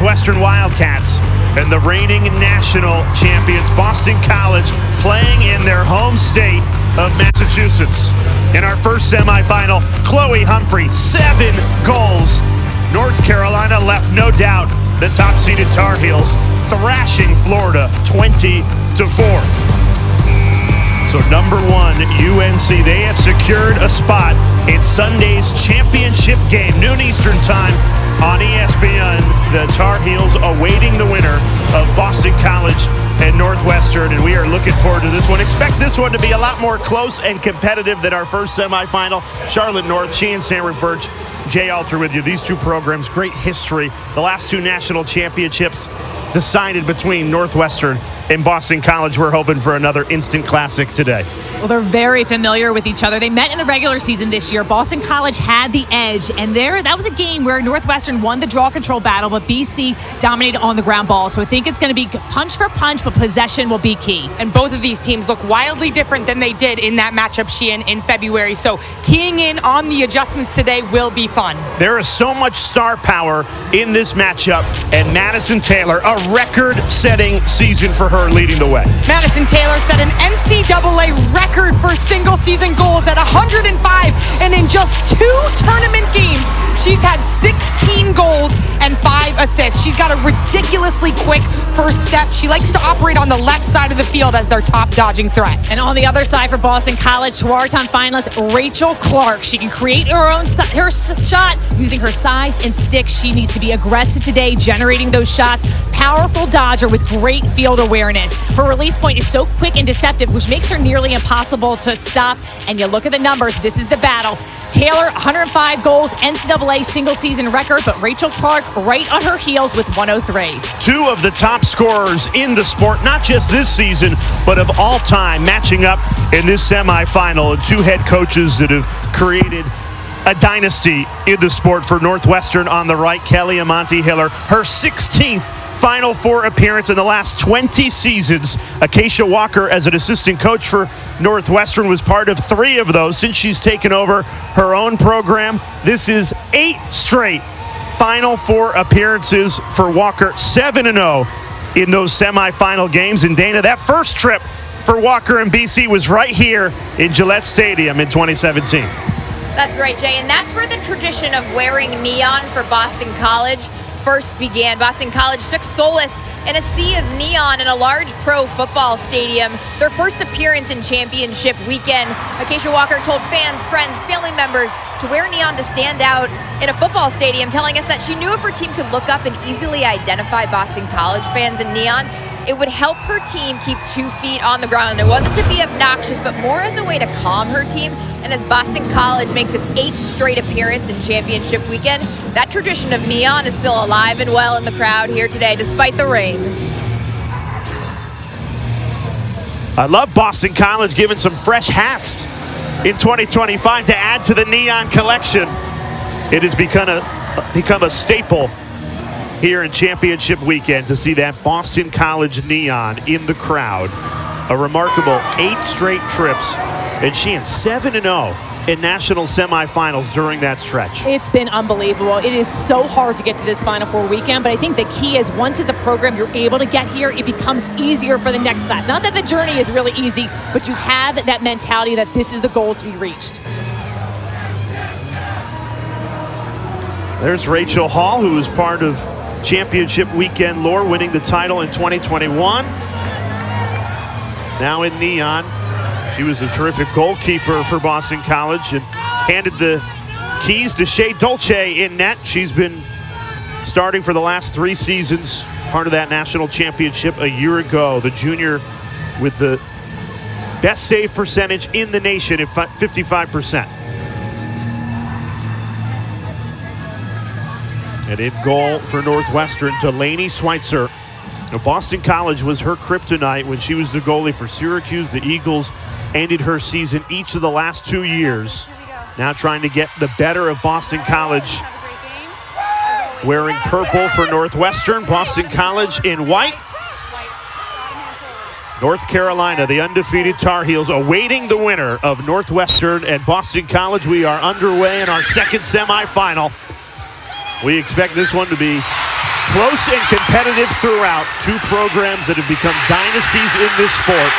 Northwestern Wildcats and the reigning national champions, Boston College, playing in their home state of Massachusetts. In our first semifinal, Chloe Humphrey, 7 goals. North Carolina left no doubt the top-seeded Tar Heels thrashing Florida 20-4. So number 1, UNC, they have secured a spot in Sunday's championship game, noon Eastern time on ESPN. The Tar Heels awaiting the winner of Boston College and Northwestern, and we are looking forward to this one. Expect this one to be a lot more close and competitive than our first semifinal. Charlotte North, Sheehan Sandberg Birch, Jay Alter with you. These two programs, great history. The last 2 national championships decided between Northwestern and Boston College. We're hoping for another instant classic today. Well, they're very familiar with each other. They met in the regular season this year. Boston College had the edge, and that was a game where Northwestern won the draw control battle, but BC dominated on the ground ball. So I think it's going to be punch for punch, but possession will be key. And both of these teams look wildly different than they did in that matchup, Sheehan, in February. So keying in on the adjustments today will be fun. There is so much star power in this matchup, and Madison Taylor, a record-setting season for her, leading the way. Madison Taylor set an NCAA record for single-season goals at 105, and in just 2 tournament games, she's had 16 goals and 5 assists. She's got a ridiculously quick first step. She likes to operate on the left side of the field as their top dodging threat. And on the other side for Boston College, Tewaaraton finalist Rachel Clark. She can create her own her shot using her size and stick. She needs to be aggressive today, generating those shots. Powerful dodger with great field awareness. Her release point is so quick and deceptive, which makes her nearly impossible to stop. And you look at the numbers, this is the battle. Taylor, 105 goals, NCAA single-season record, but Rachel Clark right on her heels with 103. 2 of the top scorers in the sport, not just this season, but of all time, matching up in this semifinal. And 2 head coaches that have created a dynasty in the sport. For Northwestern on the right, Kelly Amonte Hiller, her 16th Final Four appearance in the last 20 seasons. Acacia Walker, as an assistant coach for Northwestern, was part of 3 of those since she's taken over her own program. This is 8 straight Final Four appearances for Walker, 7-0 in those semifinal games. And Dana, that first trip for Walker and BC was right here in Gillette Stadium in 2017. That's right, Jay, and that's where the tradition of wearing neon for Boston College first began. Boston College took solace in a sea of neon in a large pro football stadium. Their first appearance in championship weekend. Acacia Walker told fans, friends, family members to wear neon to stand out in a football stadium, telling us that she knew if her team could look up and easily identify Boston College fans in neon, it would help her team keep 2 feet on the ground. It wasn't to be obnoxious, but more as a way to calm her team. And as Boston College makes its 8th straight appearance in championship weekend, that tradition of neon is still alive and well in the crowd here today, despite the rain. I love Boston College giving some fresh hats in 2025 to add to the neon collection. It has become a staple here in championship weekend to see that Boston College neon in the crowd. A remarkable 8 straight trips, and she in 7-0 in national semifinals during that stretch. It's been unbelievable. It is so hard to get to this Final Four weekend, but I think the key is once as a program you're able to get here, it becomes easier for the next class. Not that the journey is really easy, but you have that mentality that this is the goal to be reached. There's Rachel Hall, who was part of championship weekend lore, winning the title in 2021. Now in neon. She was a terrific goalkeeper for Boston College and handed the keys to Shea Dolce in net. She's been starting for the last 3 seasons, part of that national championship a year ago. The junior with the best save percentage in the nation at 55%. And in goal for Northwestern, Delaney Schweitzer. Now, Boston College was her kryptonite when she was the goalie for Syracuse. The Eagles ended her season each of the last 2 years. Now trying to get the better of Boston College. Wearing purple for Northwestern, Boston College in white. North Carolina, the undefeated Tar Heels, awaiting the winner of Northwestern and Boston College. We are underway in our second semifinal. We expect this one to be close and competitive throughout. Two programs that have become dynasties in this sport.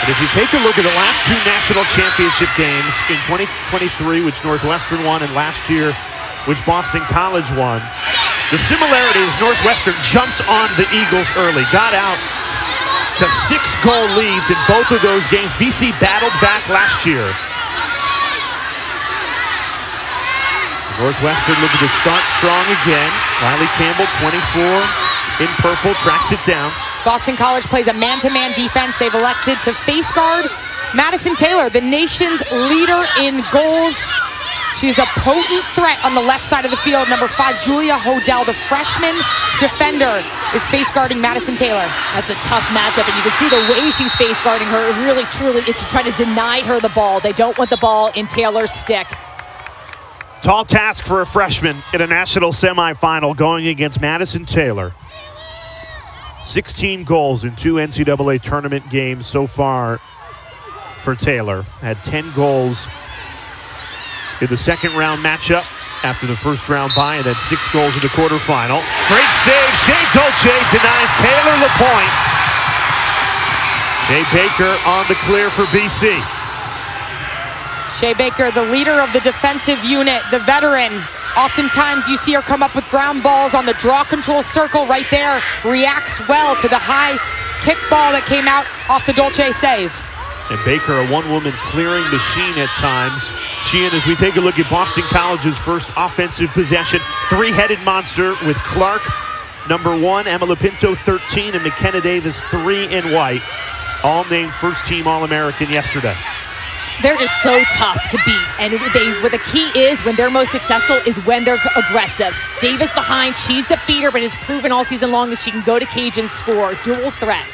And if you take a look at the last two national championship games in 2023, which Northwestern won, and last year, which Boston College won, the similarity is Northwestern jumped on the Eagles early, got out to 6-goal leads in both of those games. BC battled back last year. Northwestern looking to start strong again. Riley Campbell, 24 in purple, tracks it down. Boston College plays a man-to-man defense. They've elected to face guard Madison Taylor, the nation's leader in goals. She's a potent threat on the left side of the field. Number 5, Julia Hodel, the freshman defender, is face guarding Madison Taylor. That's a tough matchup, and you can see the way she's face guarding her really, truly is to try to deny her the ball. They don't want the ball in Taylor's stick. Tall task for a freshman in a national semifinal going against Madison Taylor. 16 goals in 2 NCAA tournament games so far for Taylor. Had 10 goals in the second round matchup after the first round bye, and then 6 goals in the quarterfinal. Great save. Shea Dolce denies Taylor the point. Shea Baker on the clear for BC. Shea Baker, the leader of the defensive unit, the veteran. Oftentimes you see her come up with ground balls on the draw control circle right there. Reacts well to the high kick ball that came out off the Dolce save. And Baker, a one-woman clearing machine at times. Sheehan, as we take a look at Boston College's first offensive possession, three-headed monster with Clark, number 1, Emma Lapinto, 13, and McKenna Davis, 3 in white. All named first-team All-American yesterday. They're just so tough to beat, and what the key is when they're most successful is when they're aggressive. Davis behind, she's the feeder, but has proven all season long that she can go to cage and score. Dual threat.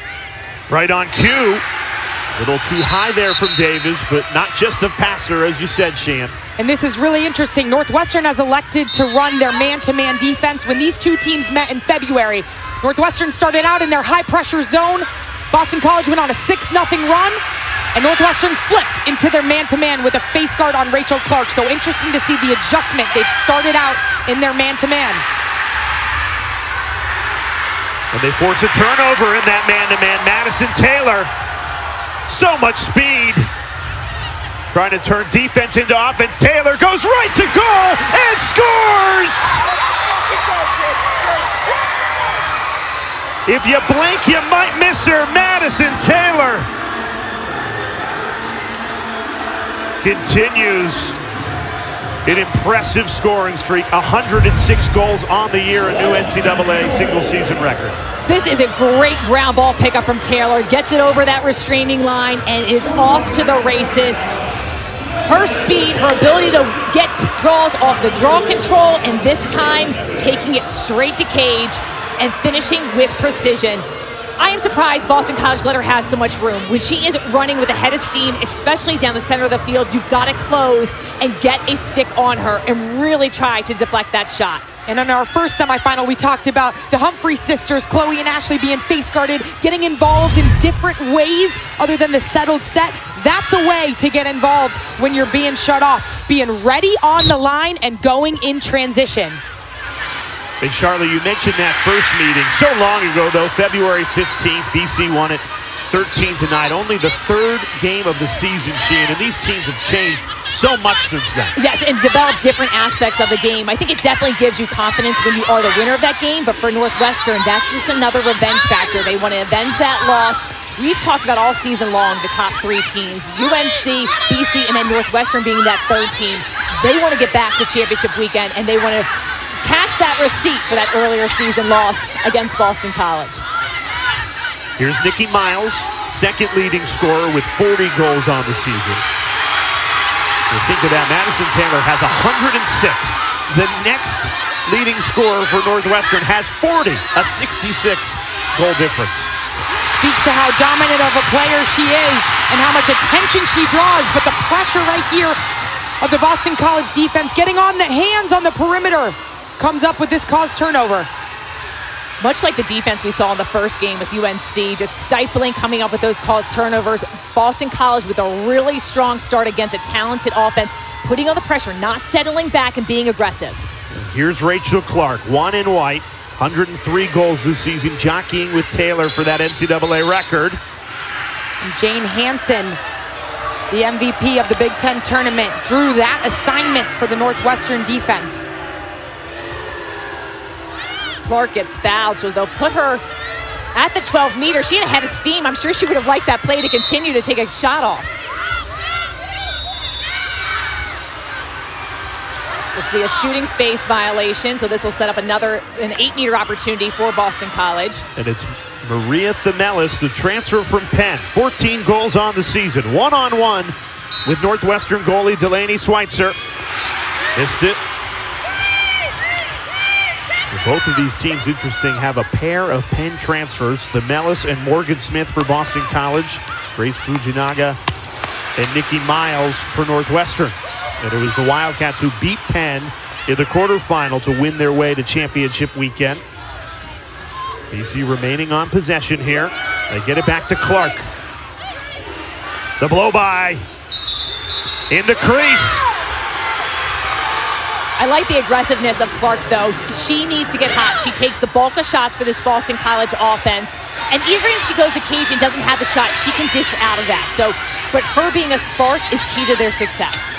Right on cue. A little too high there from Davis, but not just a passer, as you said, Sheehan. And this is really interesting. Northwestern has elected to run their man-to-man defense. When these two teams met in February, Northwestern started out in their high-pressure zone. Boston College went on a 6-0 run. And Northwestern flipped into their man-to-man with a face guard on Rachel Clark. So interesting to see the adjustment. They've started out in their man-to-man. And they force a turnover in that man-to-man. Madison Taylor, so much speed. Trying to turn defense into offense. Taylor goes right to goal and scores! If you blink, you might miss her. Madison Taylor continues an impressive scoring streak. 106 goals on the year, a new NCAA single-season record. This is a great ground ball pickup from Taylor. Gets it over that restraining line and is off to the races. Her speed, her ability to get draws off the draw control, and this time taking it straight to cage and finishing with precision. I am surprised Boston College let her have so much room. When she is running with a head of steam, especially down the center of the field, you've got to close and get a stick on her and really try to deflect that shot. And in our first semifinal, we talked about the Humphrey sisters, Chloe and Ashley, being face guarded, getting involved in different ways other than the settled set. That's a way to get involved when you're being shut off. Being ready on the line and going in transition. And Charlie, you mentioned that first meeting so long ago, though, February 15th, BC won it 13-9. Only the third game of the season, Sheehan, and these teams have changed so much since then. Yes, and developed different aspects of the game. I think it definitely gives you confidence when you are the winner of that game, but for Northwestern, that's just another revenge factor. They want to avenge that loss. We've talked about all season long the top 3 teams, UNC, BC, and then Northwestern being that third team. They want to get back to championship weekend, and they want to cash that receipt for that earlier season loss against Boston College. Here's Nikki Miles, second leading scorer with 40 goals on the season. So think of that, Madison Taylor has 106. The next leading scorer for Northwestern has 40, a 66 goal difference. Speaks to how dominant of a player she is and how much attention she draws, but the pressure right here of the Boston College defense, getting on the hands on the perimeter, comes up with this caused turnover. Much like the defense we saw in the first game with UNC, just stifling, coming up with those caused turnovers. Boston College with a really strong start against a talented offense, putting on the pressure, not settling back and being aggressive. Here's Rachel Clark, 1 in white, 103 goals this season, jockeying with Taylor for that NCAA record. And Jane Hansen, the MVP of the Big Ten tournament, drew that assignment for the Northwestern defense. Clark gets fouled, so they'll put her at the 12-meter. She had a head of steam. I'm sure she would have liked that play to continue to take a shot off. We'll see a shooting space violation, so this will set up an 8-meter opportunity for Boston College. And it's Maria Themelis, the transfer from Penn. 14 goals on the season. One-on-one with Northwestern goalie Delaney Schweitzer. Missed it. Both of these teams, interesting, have a pair of Penn transfers. Themelis and Morgan Smith for Boston College. Grace Fujinaga and Nikki Miles for Northwestern. And it was the Wildcats who beat Penn in the quarterfinal to win their way to championship weekend. BC remaining on possession here. They get it back to Clark. The blow by in the crease. I like the aggressiveness of Clark, though. She needs to get hot. She takes the bulk of shots for this Boston College offense. And even if she goes occasion and doesn't have the shot, she can dish out of that. But her being a spark is key to their success.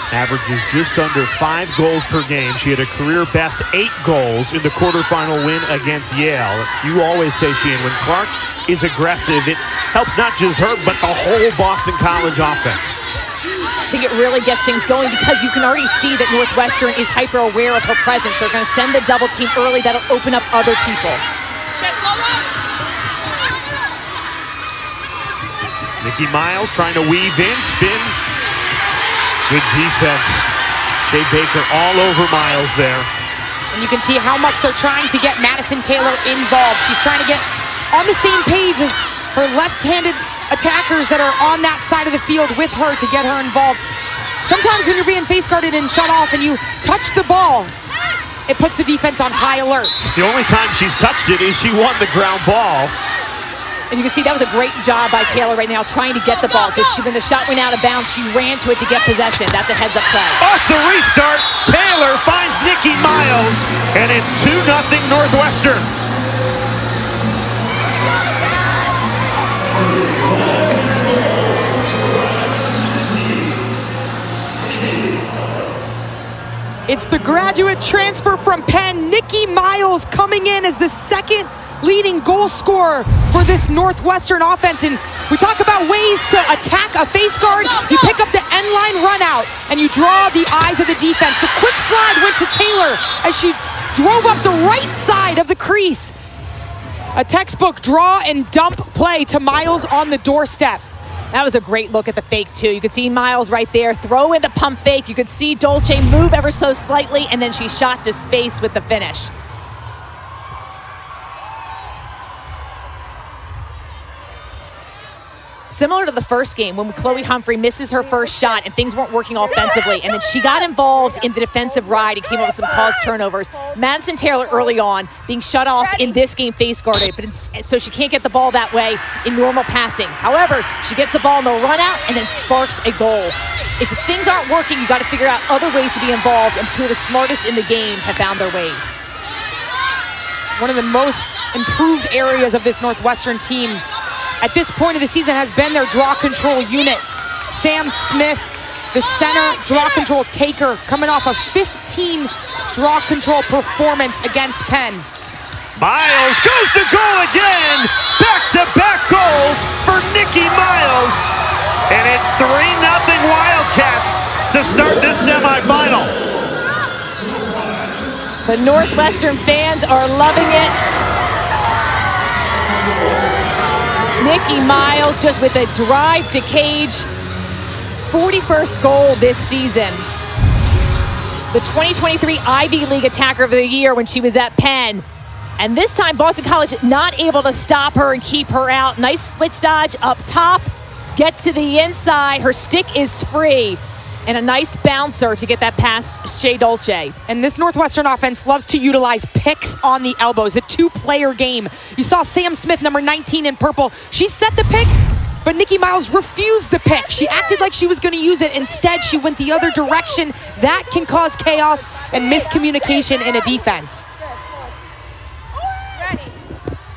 Averages just under 5 goals per game. She had a career best 8 goals in the quarterfinal win against Yale. You always say, Sheehan, when Clark is aggressive, it helps not just her, but the whole Boston College offense. I think it really gets things going because you can already see that Northwestern is hyper aware of her presence. They're going to send the double team early. That'll open up other people. Nikki Miles trying to weave in, spin. Good defense. Shea Baker all over Miles there. And you can see how much they're trying to get Madison Taylor involved. She's trying to get on the same page as her left-handed attackers that are on that side of the field with her to get her involved. Sometimes when you're being face guarded and shut off and you touch the ball, it puts the defense on high alert. The only time she's touched it is she won the ground ball. And you can see that was a great job by Taylor right now trying to get the ball. So when the shot went out of bounds, she ran to it to get possession. That's a heads-up play. Off the restart, Taylor finds Nikki Miles, and it's 2-0 Northwestern. It's the graduate transfer from Penn, Nikki Miles, coming in as the second leading goal scorer for this Northwestern offense. And we talk about ways to attack a face guard. You pick up the end line run out and you draw the eyes of the defense. The quick slide went to Taylor as she drove up the right side of the crease. A textbook draw and dump play to Miles on the doorstep. That was a great look at the fake, too. You could see Miles right there throw in the pump fake. You could see Dolce move ever so slightly, and then she shot to space with the finish. Similar to the first game when Chloe Humphrey misses her first shot and things weren't working offensively, and then she got involved in the defensive ride and came up with some caused turnovers. Madison Taylor early on being shut off in this game face guarded, so she can't get the ball that way in normal passing. However, she gets the ball in the run out and then sparks a goal. If things aren't working, you got to figure out other ways to be involved, and two of the smartest in the game have found their ways. One of the most improved areas of this Northwestern team at this point of the season has been their draw control unit. Sam Smith, the center draw control taker, coming off a 15 draw control performance against Penn. Miles goes to goal again. Back-to-back goals for Nikki Miles. And it's 3-0 Wildcats to start this semifinal. The Northwestern fans are loving it. Nikki Miles just with a drive to cage. 41st goal this season. The 2023 Ivy League Attacker of the Year when she was at Penn. And this time Boston College not able to stop her and keep her out. Nice switch dodge up top. Gets to the inside. Her stick is free. And a nice bouncer to get that past Shea Dolce. And this Northwestern offense loves to utilize picks on the elbows, a two-player game. You saw Sam Smith, number 19 in purple. She set the pick, but Nikki Miles refused the pick. She acted like she was going to use it. Instead, she went the other direction. That can cause chaos and miscommunication in a defense.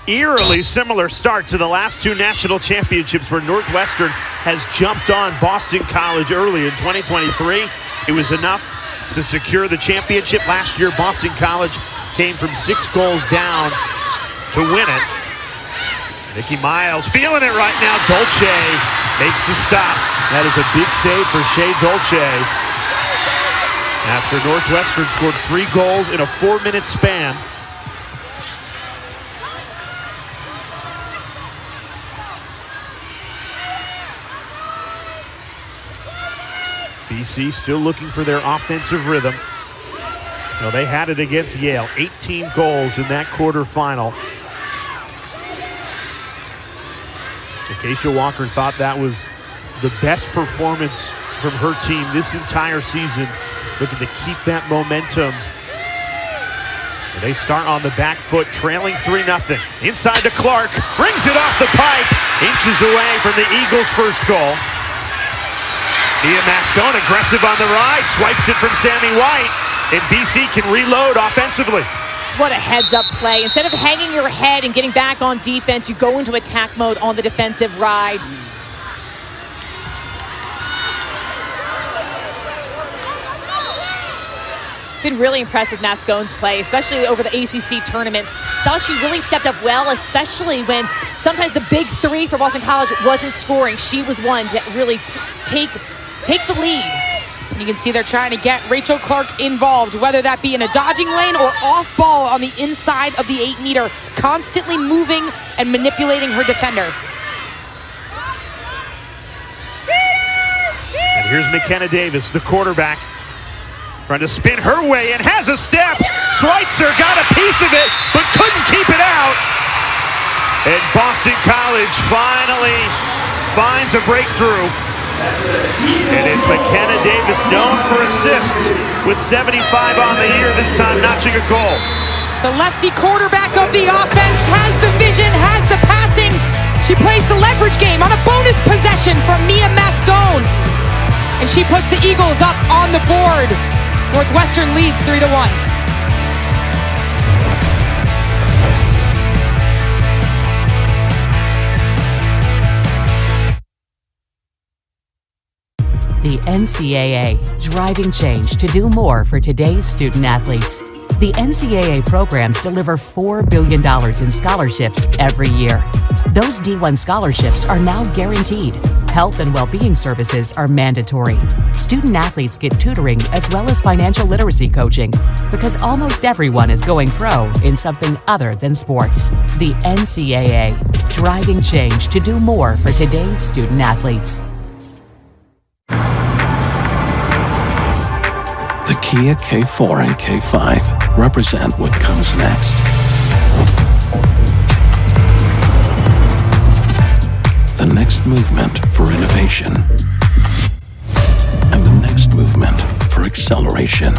Eerily similar start to the last two national championships where Northwestern has jumped on Boston College early in 2023. It was enough to secure the championship. Last year, Boston College came from 6 goals down to win it. Nikki Miles feeling it right now. Dolce makes the stop. That is a big save for Shea Dolce. After Northwestern scored 3 goals in a 4-minute span. BC still looking for their offensive rhythm. Well, they had it against Yale. 18 goals in that quarterfinal. Acacia Walker thought that was the best performance from her team this entire season. Looking to keep that momentum. They start on the back foot, trailing 3-0. Inside to Clark, brings it off the pipe, inches away from the Eagles' first goal. Nia Mascone aggressive on the ride, swipes it from Sammy White, and BC can reload offensively. What a heads-up play. Instead of hanging your head and getting back on defense, you go into attack mode on the defensive ride. Been really impressed with Mascone's play, especially over the ACC tournaments. Thought she really stepped up well, especially when sometimes the big 3 for Boston College wasn't scoring. She was one to really take the lead. You can see they're trying to get Rachel Clark involved, whether that be in a dodging lane or off ball on the inside of the 8-meter, constantly moving and manipulating her defender. And here's McKenna Davis, the quarterback, trying to spin her way and has a step. Schweitzer got a piece of it, but couldn't keep it out. And Boston College finally finds a breakthrough. And it's McKenna Davis, known for assists, with 75 on the year, this time notching a goal. The lefty quarterback of the offense has the vision, has the passing. She plays the leverage game on a bonus possession from Nia Mascone. And she puts the Eagles up on the board. Northwestern leads 3-1. The NCAA, driving change to do more for today's student athletes. The NCAA programs deliver $4 billion in scholarships every year. Those D1 scholarships are now guaranteed. Health and well-being services are mandatory. Student athletes get tutoring as well as financial literacy coaching because almost everyone is going pro in something other than sports. The NCAA, driving change to do more for today's student athletes. The Kia K4 and K5 represent what comes next. The next movement for innovation. And the next movement for acceleration.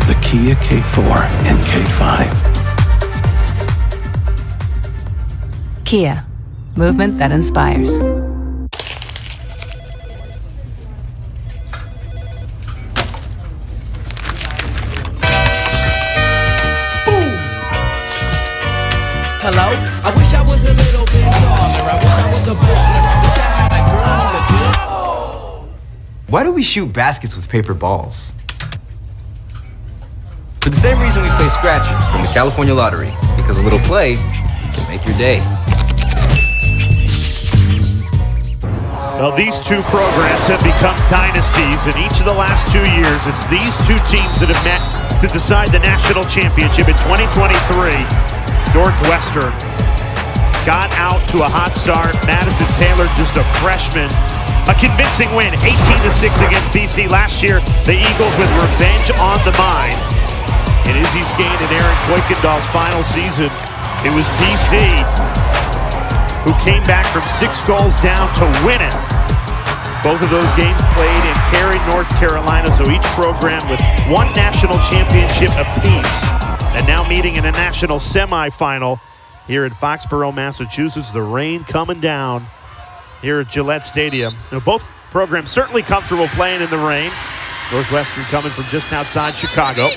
The Kia K4 and K5. Kia, movement that inspires. Hello? I wish I was a little bit taller. I wish I was a baller. I wish I had a girl with good. Why do we shoot baskets with paper balls? For the same reason we play scratchers from the California Lottery, because a little play can make your day. Well, these two programs have become dynasties. In each of the last 2 years, it's these two teams that have met to decide the national championship. In 2023, Northwestern got out to a hot start. Madison Taylor, just a freshman. A convincing win, 18-6 against BC. Last year, the Eagles with revenge on the mind. And Izzy Skane and Erin Kuykendall's final season, it was BC who came back from 6 goals down to win it. Both of those games played in Cary, North Carolina, so each program with one national championship apiece. And now meeting in a national semifinal here in Foxborough, Massachusetts. The rain coming down here at Gillette Stadium. Both programs certainly comfortable playing in the rain. Northwestern coming from just outside Chicago.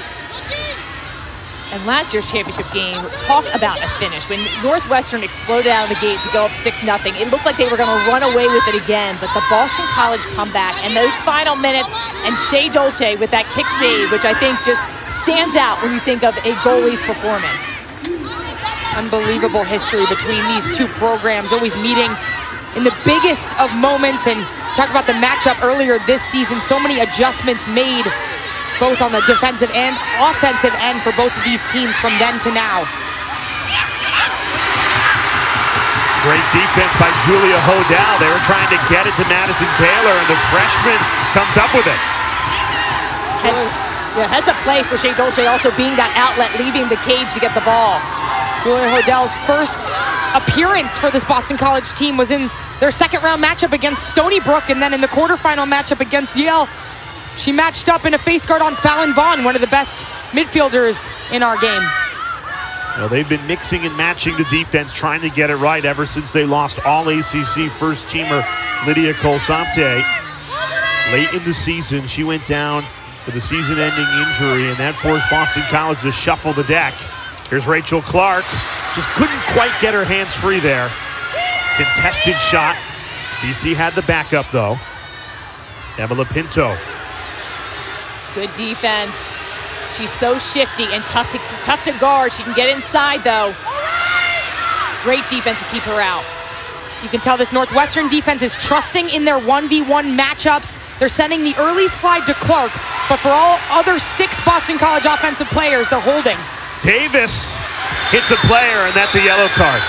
And last year's championship game, talk about a finish. When Northwestern exploded out of the gate to go up 6-0, it looked like they were going to run away with it again. But the Boston College comeback and those final minutes, and Shea Dolce with that kick save, which I think just stands out when you think of a goalie's performance. Unbelievable history between these two programs, always meeting in the biggest of moments. And talk about the matchup earlier this season, so many adjustments made both on the defensive and offensive end for both of these teams from then to now. Great defense by Julia Hodel. They were trying to get it to Madison Taylor, and the freshman comes up with it. Heads up play for Shea Dolce, also being that outlet, leaving the cage to get the ball. Julia Hodel's first appearance for this Boston College team was in their second round matchup against Stony Brook, and then in the quarterfinal matchup against Yale, she matched up in a face guard on Fallon Vaughn, one of the best midfielders in our game. Well, they've been mixing and matching the defense, trying to get it right ever since they lost all-ACC first-teamer Lydia Colsante. Late in the season, she went down with a season-ending injury, and that forced Boston College to shuffle the deck. Here's Rachel Clark. Just couldn't quite get her hands free there. Contested shot. BC had the backup, though. Emma Pinto. Good defense. She's so shifty and tough to guard. She can get inside, though. Great defense to keep her out. You can tell this Northwestern defense is trusting in their 1v1 matchups. They're sending the early slide to Clark, but for all other 6 Boston College offensive players, they're holding. Davis hits a player, and that's a yellow card.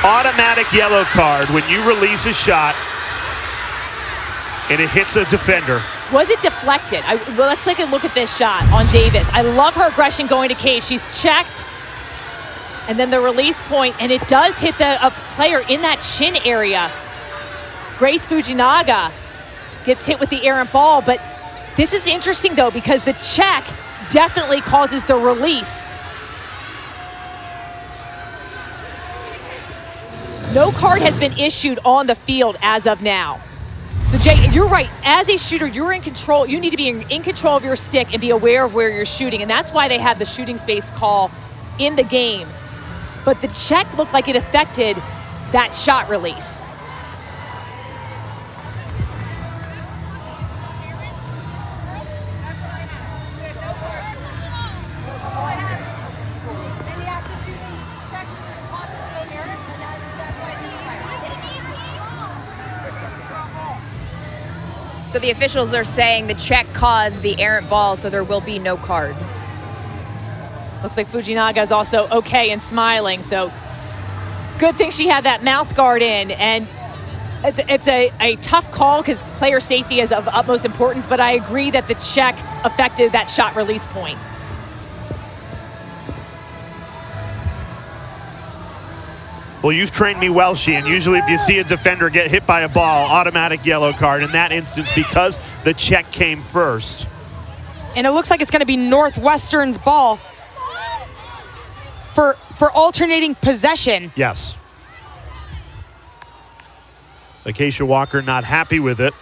Automatic yellow card when you release a shot and it hits a defender. Was it deflected? Well, let's take a look at this shot on Davis. I love her aggression going to cage. She's checked, and then the release point, and it does hit a player in that chin area. Grace Fujinaga gets hit with the errant ball, but this is interesting, though, because the check definitely causes the release. No card has been issued on the field as of now. So, Jay, you're right. As a shooter, you're in control. You need to be in control of your stick and be aware of where you're shooting. And that's why they had the shooting space call in the game. But the check looked like it affected that shot release. So the officials are saying the check caused the errant ball, so there will be no card. Looks like Fujinaga is also okay and smiling, so good thing she had that mouth guard in. And it's a tough call because player safety is of utmost importance, but I agree that the check affected that shot release point. Well, you've trained me well, Sheehan. Usually if you see a defender get hit by a ball, automatic yellow card. In that instance, because the check came first. And it looks like it's going to be Northwestern's ball for alternating possession. Yes. Acacia Walker not happy with it.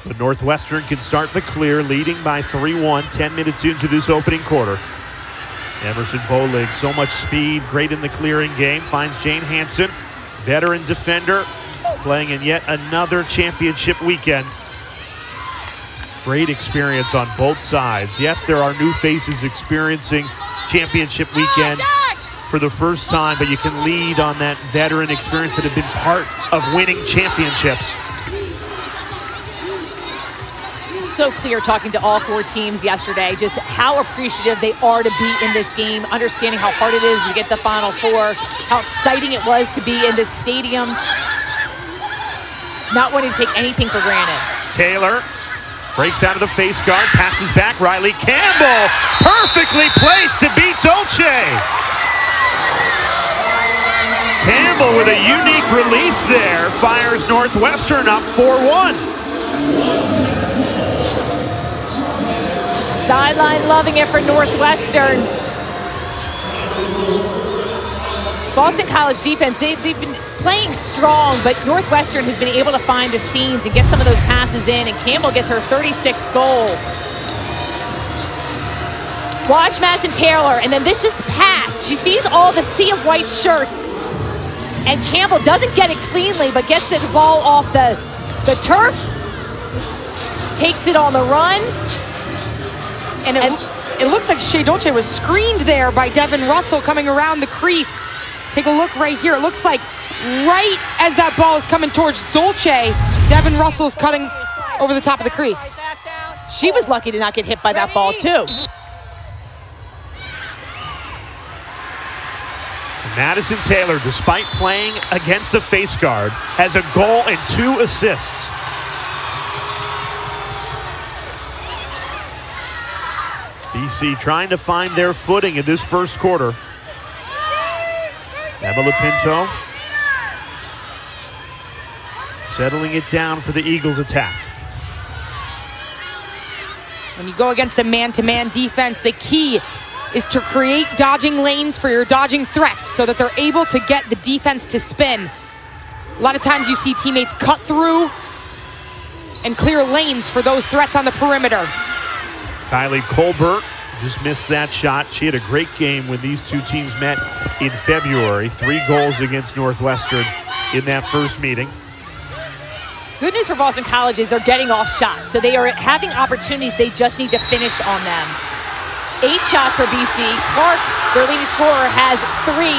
But Northwestern can start the clear, leading by 3-1, 10 minutes into this opening quarter. Emerson Bolig, so much speed, great in the clearing game, finds Jane Hansen, veteran defender, playing in yet another championship weekend. Great experience on both sides. Yes, there are new faces experiencing championship weekend for the first time, but you can lead on that veteran experience that have been part of winning championships. So clear talking to all 4 teams yesterday, just how appreciative they are to be in this game, understanding how hard it is to get the Final Four, how exciting it was to be in this stadium, not wanting to take anything for granted. Taylor breaks out of the face guard, passes back, Riley Campbell, perfectly placed to beat Dolce. Campbell with a unique release there, fires Northwestern up 4-1. Sideline loving it for Northwestern. Boston College defense, they've been playing strong, but Northwestern has been able to find the seams and get some of those passes in, and Campbell gets her 36th goal. Watch Madison Taylor, and then this just passed. She sees all the sea of white shirts, and Campbell doesn't get it cleanly, but gets the ball off the turf, takes it on the run. And it looked like Shea Dolce was screened there by Devin Russell coming around the crease. Take a look right here. It looks like right as that ball is coming towards Dolce, Devin Russell's cutting over the top of the crease. She was lucky to not get hit by that ball too. Madison Taylor, despite playing against a face guard, has a goal and 2 assists. BC trying to find their footing in this first quarter. Emma Pinto settling it down for the Eagles attack. When you go against a man-to-man defense, the key is to create dodging lanes for your dodging threats so that they're able to get the defense to spin. A lot of times you see teammates cut through and clear lanes for those threats on the perimeter. Kylie Colbert just missed that shot. She had a great game when these two teams met in February. 3 goals against Northwestern in that first meeting. Good news for Boston College is they're getting off shots, so they are having opportunities. They just need to finish on them. 8 shots for BC. Clark, their leading scorer, has 3.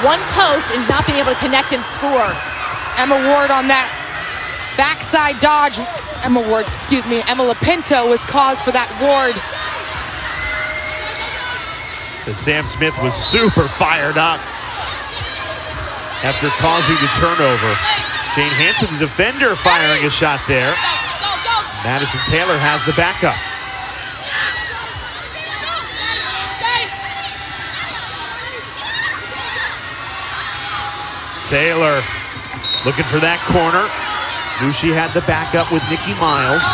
1 post and has not been able to connect and score. Emma Ward on that backside dodge. Emma Lapinto was cause for that Ward. And Sam Smith was super fired up after causing the turnover. Jane Hansen, the defender, firing a shot there. Madison Taylor has the backup. Taylor looking for that corner. Knew she had the backup with Nikki Miles.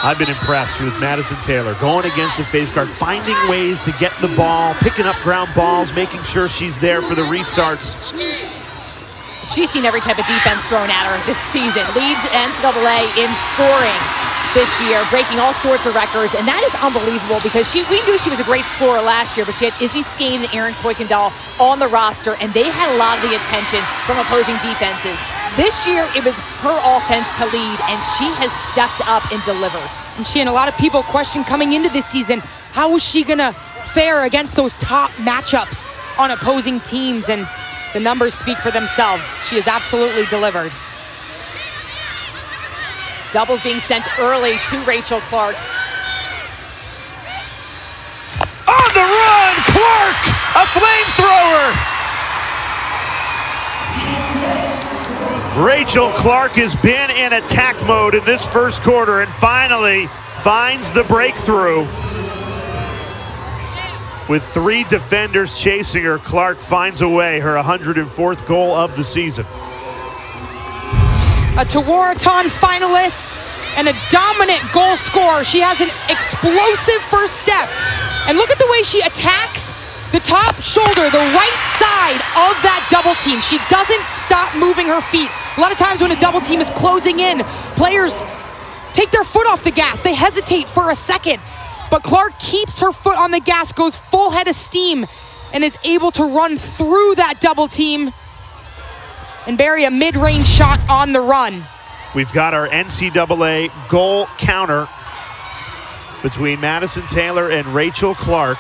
I've been impressed with Madison Taylor going against a face guard, finding ways to get the ball, picking up ground balls, making sure she's there for the restarts. She's seen every type of defense thrown at her this season. Leads NCAA in scoring this year, breaking all sorts of records, and that is unbelievable because we knew she was a great scorer last year, but she had Izzy Skane and Erin Kuykendall on the roster, and they had a lot of the attention from opposing defenses. This year, it was her offense to lead, and she has stepped up and delivered. And she and a lot of people questioned coming into this season, how is she gonna fare against those top matchups on opposing teams? And the numbers speak for themselves. She has absolutely delivered. Doubles being sent early to Rachel Clark. On the run, Clark, a flamethrower. Rachel Clark has been in attack mode in this first quarter and finally finds the breakthrough. With 3 defenders chasing her, Clark finds a way, her 104th goal of the season. A Tewaaraton finalist and a dominant goal scorer. She has an explosive first step. And look at the way she attacks the top shoulder, the right side of that double team. She doesn't stop moving her feet. A lot of times when a double team is closing in, players take their foot off the gas. They hesitate for a second. But Clark keeps her foot on the gas, goes full head of steam, and is able to run through that double team and bury a mid-range shot on the run. We've got our NCAA goal counter between Madison Taylor and Rachel Clark,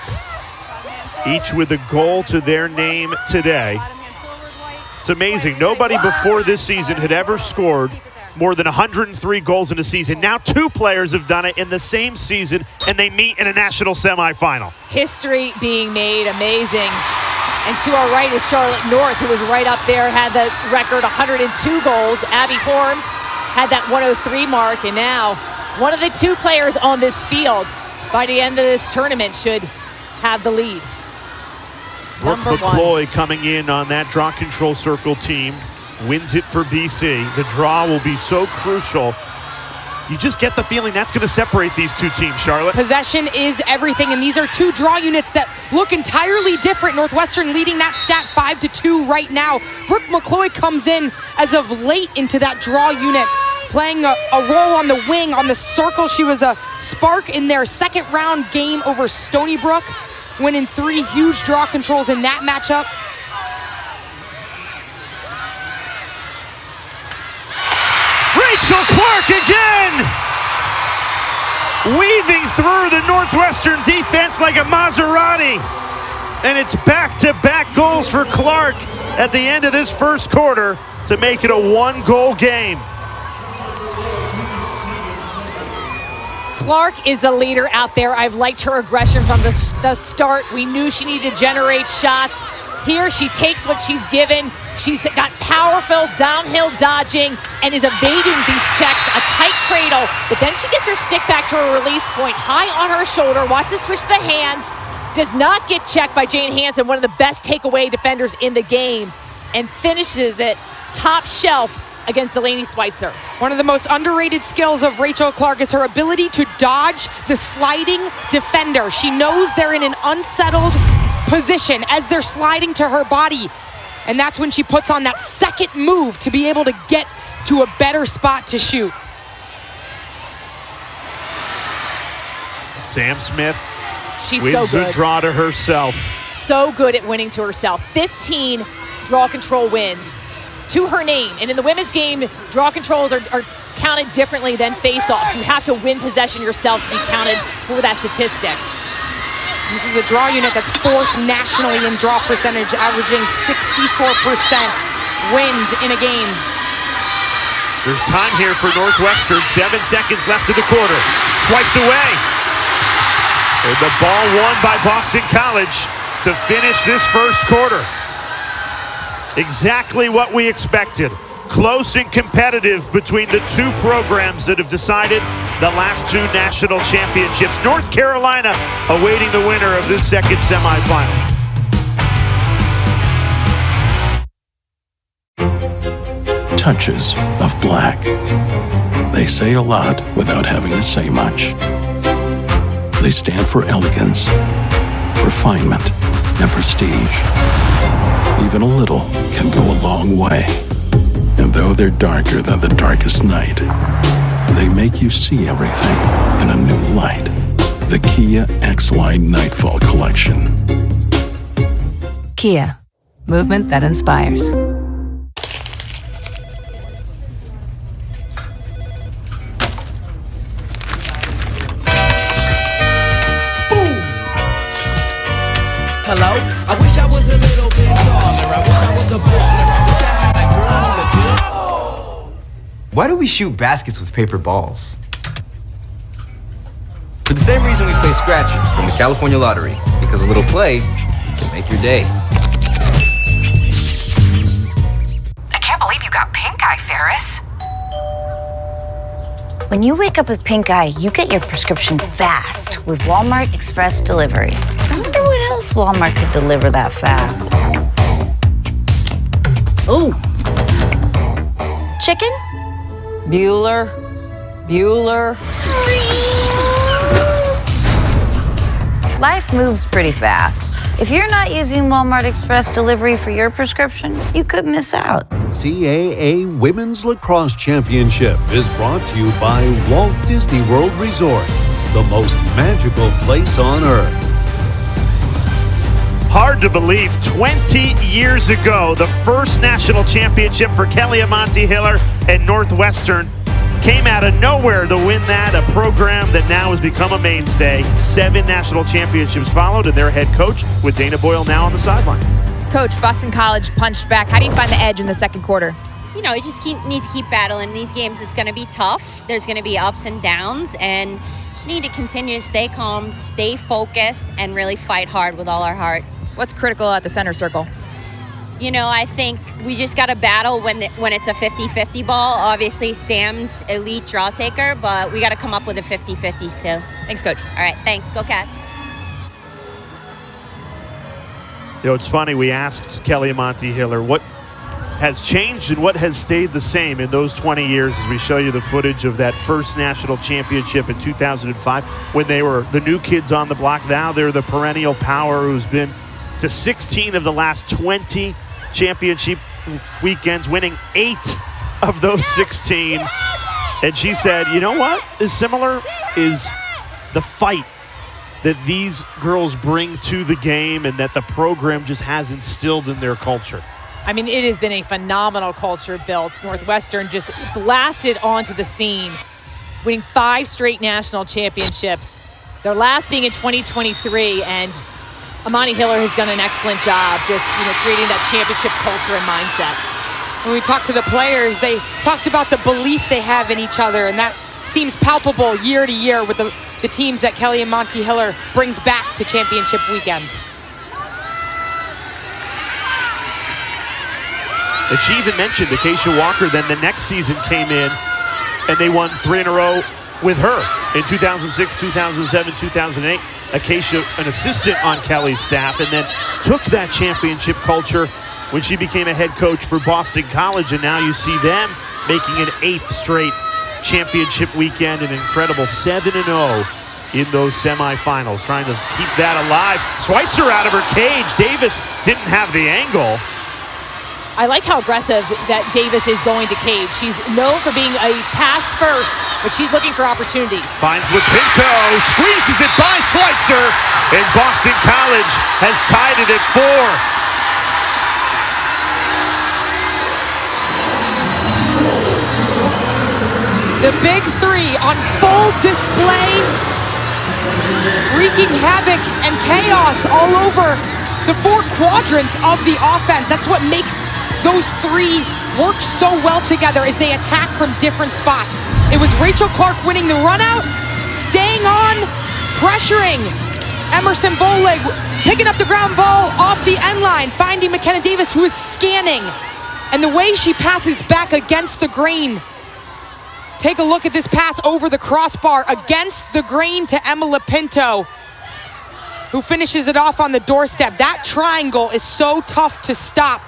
each with a goal to their name today. It's amazing. Nobody before this season had ever scored more than 103 goals in a season. Now 2 players have done it in the same season, and they meet in a national semifinal. History being made, amazing. And to our right is Charlotte North, who was right up there, had the record 102 goals. Abby Horms had that 103 mark, and now one of the 2 players on this field by the end of this tournament should have the lead. Brooke McCloy coming in on that draw control circle team. Wins it for BC. The draw will be so crucial You just get the feeling that's going to separate these two teams, Charlotte. Possession is everything, and these are two draw units that look entirely different. Northwestern leading that stat 5-2 right now. Brooke McCloy comes in as of late into that draw unit, playing a role on the wing, on the circle. She was a spark in their second round game over Stony Brook, winning 3 huge draw controls in that matchup. Rachel Clark again! Weaving through the Northwestern defense like a Maserati. And it's back-to-back goals for Clark at the end of this first quarter to make it a 1-goal game. Clark is a leader out there. I've liked her aggression from the start. We knew she needed to generate shots. Here she takes what she's given. She's got powerful downhill dodging and is evading these checks, a tight cradle, but then she gets her stick back to her release point, high on her shoulder, watch the switch to the hands, does not get checked by Jane Hansen, one of the best takeaway defenders in the game, and finishes it top shelf against Delaney Schweitzer. One of the most underrated skills of Rachel Clark is her ability to dodge the sliding defender. She knows they're in an unsettled position as they're sliding to her body. And that's when she puts on that second move to be able to get to a better spot to shoot. Sam Smith She's wins so good. the draw to herself. So good at winning to herself. 15 draw control wins to her name. And in the women's game, draw controls are counted differently than face-offs. You have to win possession yourself to be counted for that statistic. This is a draw unit that's 4th nationally in draw percentage, averaging 64% wins in a game. There's time here for Northwestern. 7 seconds left of the quarter. Swiped away. And the ball won by Boston College to finish this first quarter. Exactly what we expected. Close and competitive between the two programs that have decided the last 2 national championships. North Carolina awaiting the winner of this second semifinal. Touches of black. They say a lot without having to say much. They stand for elegance, refinement, and prestige. Even a little can go a long way. And though they're darker than the darkest night, they make you see everything in a new light. The Kia X-Line Nightfall Collection. Kia, movement that inspires. Hello? I wish I was a little bit taller. I wish I was a baller. I wish I had a girl to do. Why do we shoot baskets with paper balls? For the same reason we play scratchers from the California Lottery, because a little play can make your day. I can't believe you got pink eye, Ferris. When you wake up with pink eye, you get your prescription fast with Walmart Express Delivery. I wonder what else Walmart could deliver that fast. Ooh. Chicken? Bueller. Life moves pretty fast. If you're not using Walmart Express Delivery for your prescription, you could miss out. CAA Women's Lacrosse Championship is brought to you by Walt Disney World Resort, the most magical place on earth. Hard to believe, 20 years ago, the first national championship for Kelly Amonte Hiller and Northwestern came out of nowhere to win that, a program that now has become a mainstay. 7 national championships followed, and their head coach with Dana Boyle now on the sideline. Coach, Boston College punched back. How do you find the edge in the second quarter? You know, you just need to keep battling. These games, it's going to be tough. There's going to be ups and downs, and just need to continue to stay calm, stay focused, and really fight hard with all our heart. What's critical at the center circle? You know, I think we just got to battle when it's a 50-50 ball. Obviously, Sam's elite draw taker, but we got to come up with a 50-50s too. Thanks, Coach. All right, thanks. Go Cats. You know, it's funny, we asked Kelly Amonte Hiller, what has changed and what has stayed the same in those 20 years as we show you the footage of that first national championship in 2005 when they were the new kids on the block. Now they're the perennial power who's been to 16 of the last 20 championship weekends, winning 8 of those 16. And she said, you know what is similar is the fight that these girls bring to the game and that the program just has instilled in their culture. I mean, it has been a phenomenal culture built. Northwestern just blasted onto the scene, winning 5 straight national championships, their last being in 2023, and Amani Hiller has done an excellent job just, creating that championship culture and mindset. When we talked to the players, they talked about the belief they have in each other, and that seems palpable year to year with the teams that Kelly and Monty Hiller brings back to championship weekend. And she even mentioned Acacia Walker then the next season came in and they won 3 in a row with her in 2006, 2007, 2008. Acacia, an assistant on Kelly's staff, and then took that championship culture when she became a head coach for Boston College. And now you see them making an 8th straight championship weekend, an incredible 7-0 in those semifinals, trying to keep that alive. Schweitzer out of her cage. Davis didn't have the angle. I like how aggressive that Davis is going to cage. She's known for being a pass first, but she's looking for opportunities. Finds Lipinto, squeezes it by Schweitzer, and Boston College has tied it at 4. The big 3 on full display, wreaking havoc and chaos all over the 4 quadrants of the offense. That's what makes those 3 work so well together as they attack from different spots. It was Rachel Clark winning the run out, staying on, pressuring Emerson Bowleg, picking up the ground ball off the end line, finding McKenna Davis, who is scanning. And the way she passes back against the grain. Take a look at this pass over the crossbar against the grain to Emma Lipinto, who finishes it off on the doorstep. That triangle is so tough to stop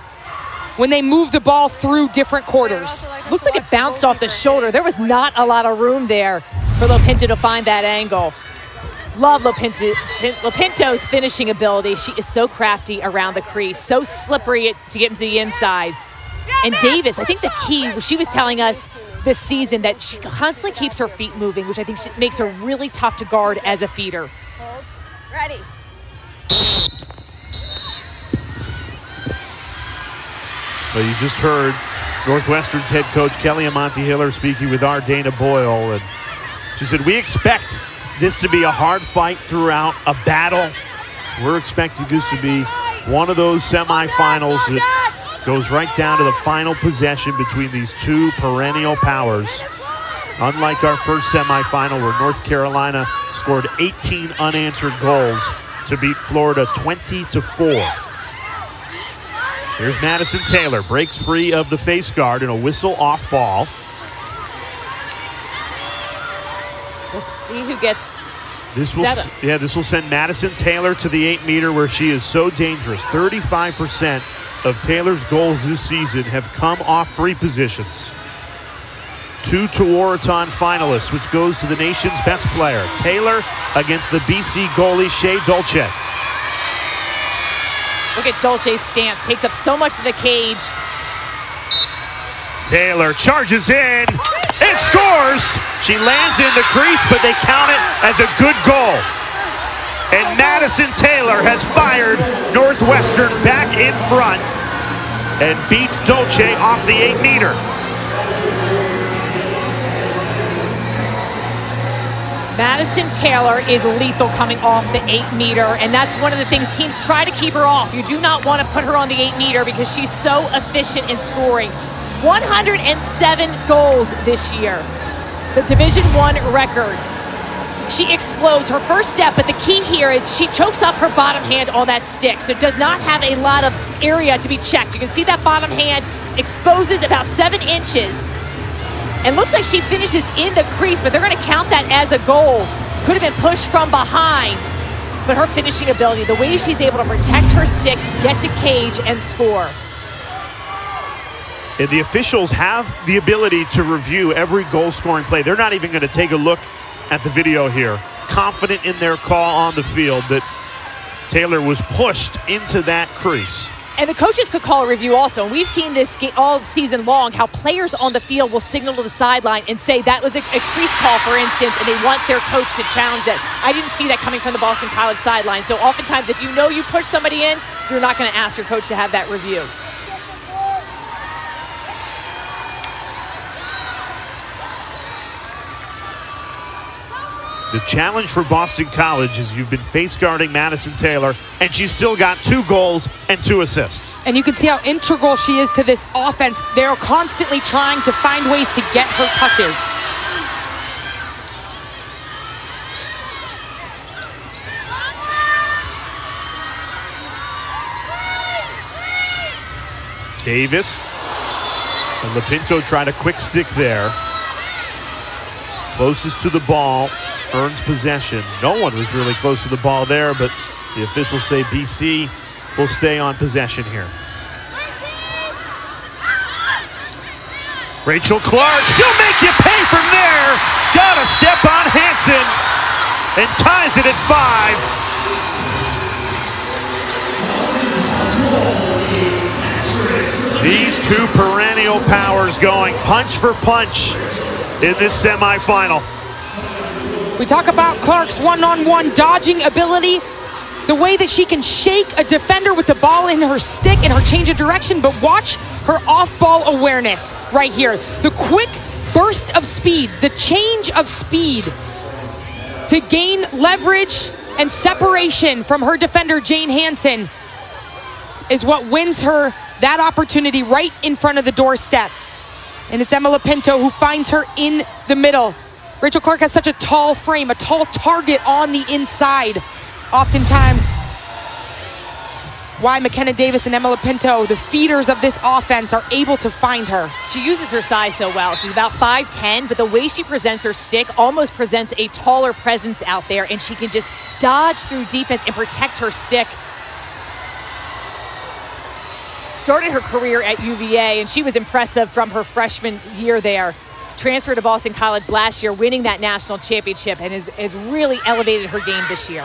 when they move the ball through different quarters. Looked like it bounced off the shoulder. There was not a lot of room there for Lipinto to find that angle. Love Lipinto's finishing ability. She is so crafty around the crease, so slippery to get into the inside. And Davis, I think the key, she was telling us this season that she constantly keeps her feet moving, which I think makes her really tough to guard as a feeder. Hold. Ready. Well, you just heard Northwestern's head coach Kelly Amonte Hiller speaking with our Dana Boyle, and she said, we expect this to be a hard fight throughout, a battle. We're expecting this to be one of those semifinals that goes right down to the final possession between these 2 perennial powers. Unlike our first semifinal where North Carolina scored 18 unanswered goals to beat Florida 20-4. Here's Madison Taylor, breaks free of the face guard and a whistle off ball. We'll see who gets this will send Madison Taylor to the 8-meter where she is so dangerous. 35% of Taylor's goals this season have come off free positions. 2 Tewaaraton finalists, which goes to the nation's best player. Taylor against the BC goalie Shea Dolce. Look at Dolce's stance, takes up so much of the cage. Taylor charges in and scores. She lands in the crease, but they count it as a good goal. And Madison Taylor has fired Northwestern back in front and beats Dolce off the 8-meter. Madison Taylor is lethal coming off the 8-meter, and that's one of the things teams try to keep her off. You do not want to put her on the 8-meter because she's so efficient in scoring. 107 goals this year, the Division I record. She explodes her first step, but the key here is she chokes up her bottom hand on that stick, so it does not have a lot of area to be checked. You can see that bottom hand exposes about 7 inches. And looks like she finishes in the crease, but they're going to count that as a goal. Could have been pushed from behind. But her finishing ability, the way she's able to protect her stick, get to cage, and score. And the officials have the ability to review every goal-scoring play. They're not even going to take a look at the video here. Confident in their call on the field that Taylor was pushed into that crease. And the coaches could call a review also. And we've seen this all season long, how players on the field will signal to the sideline and say that was a crease call, for instance, and they want their coach to challenge it. I didn't see that coming from the Boston College sideline. So oftentimes, if you know you push somebody in, you're not going to ask your coach to have that review. The challenge for Boston College is you've been face guarding Madison Taylor, and she's still got 2 goals and 2 assists. And you can see how integral she is to this offense. They're constantly trying to find ways to get her touches. Davis and Lapinto tried a quick stick there. Closest to the ball earns possession. No one was really close to the ball there, but the officials say BC will stay on possession here. Rachel Clark, she'll make you pay from there. Got a step on Hansen and ties it at 5. These 2 perennial powers going punch for punch in this semifinal. We talk about Clark's one-on-one dodging ability, the way that she can shake a defender with the ball in her stick and her change of direction, but watch her off-ball awareness right here. The quick burst of speed, the change of speed to gain leverage and separation from her defender, Jane Hansen, is what wins her that opportunity right in front of the doorstep. And it's Emma Lapinto who finds her in the middle. Rachel Clark has such a tall frame, a tall target on the inside. Oftentimes, why McKenna Davis and Emma Lapinto, the feeders of this offense, are able to find her. She uses her size so well. She's about 5'10", but the way she presents her stick almost presents a taller presence out there, and she can just dodge through defense and protect her stick. Started her career at UVA, and she was impressive from her freshman year there. Transferred to Boston College last year, winning that national championship, and has really elevated her game this year.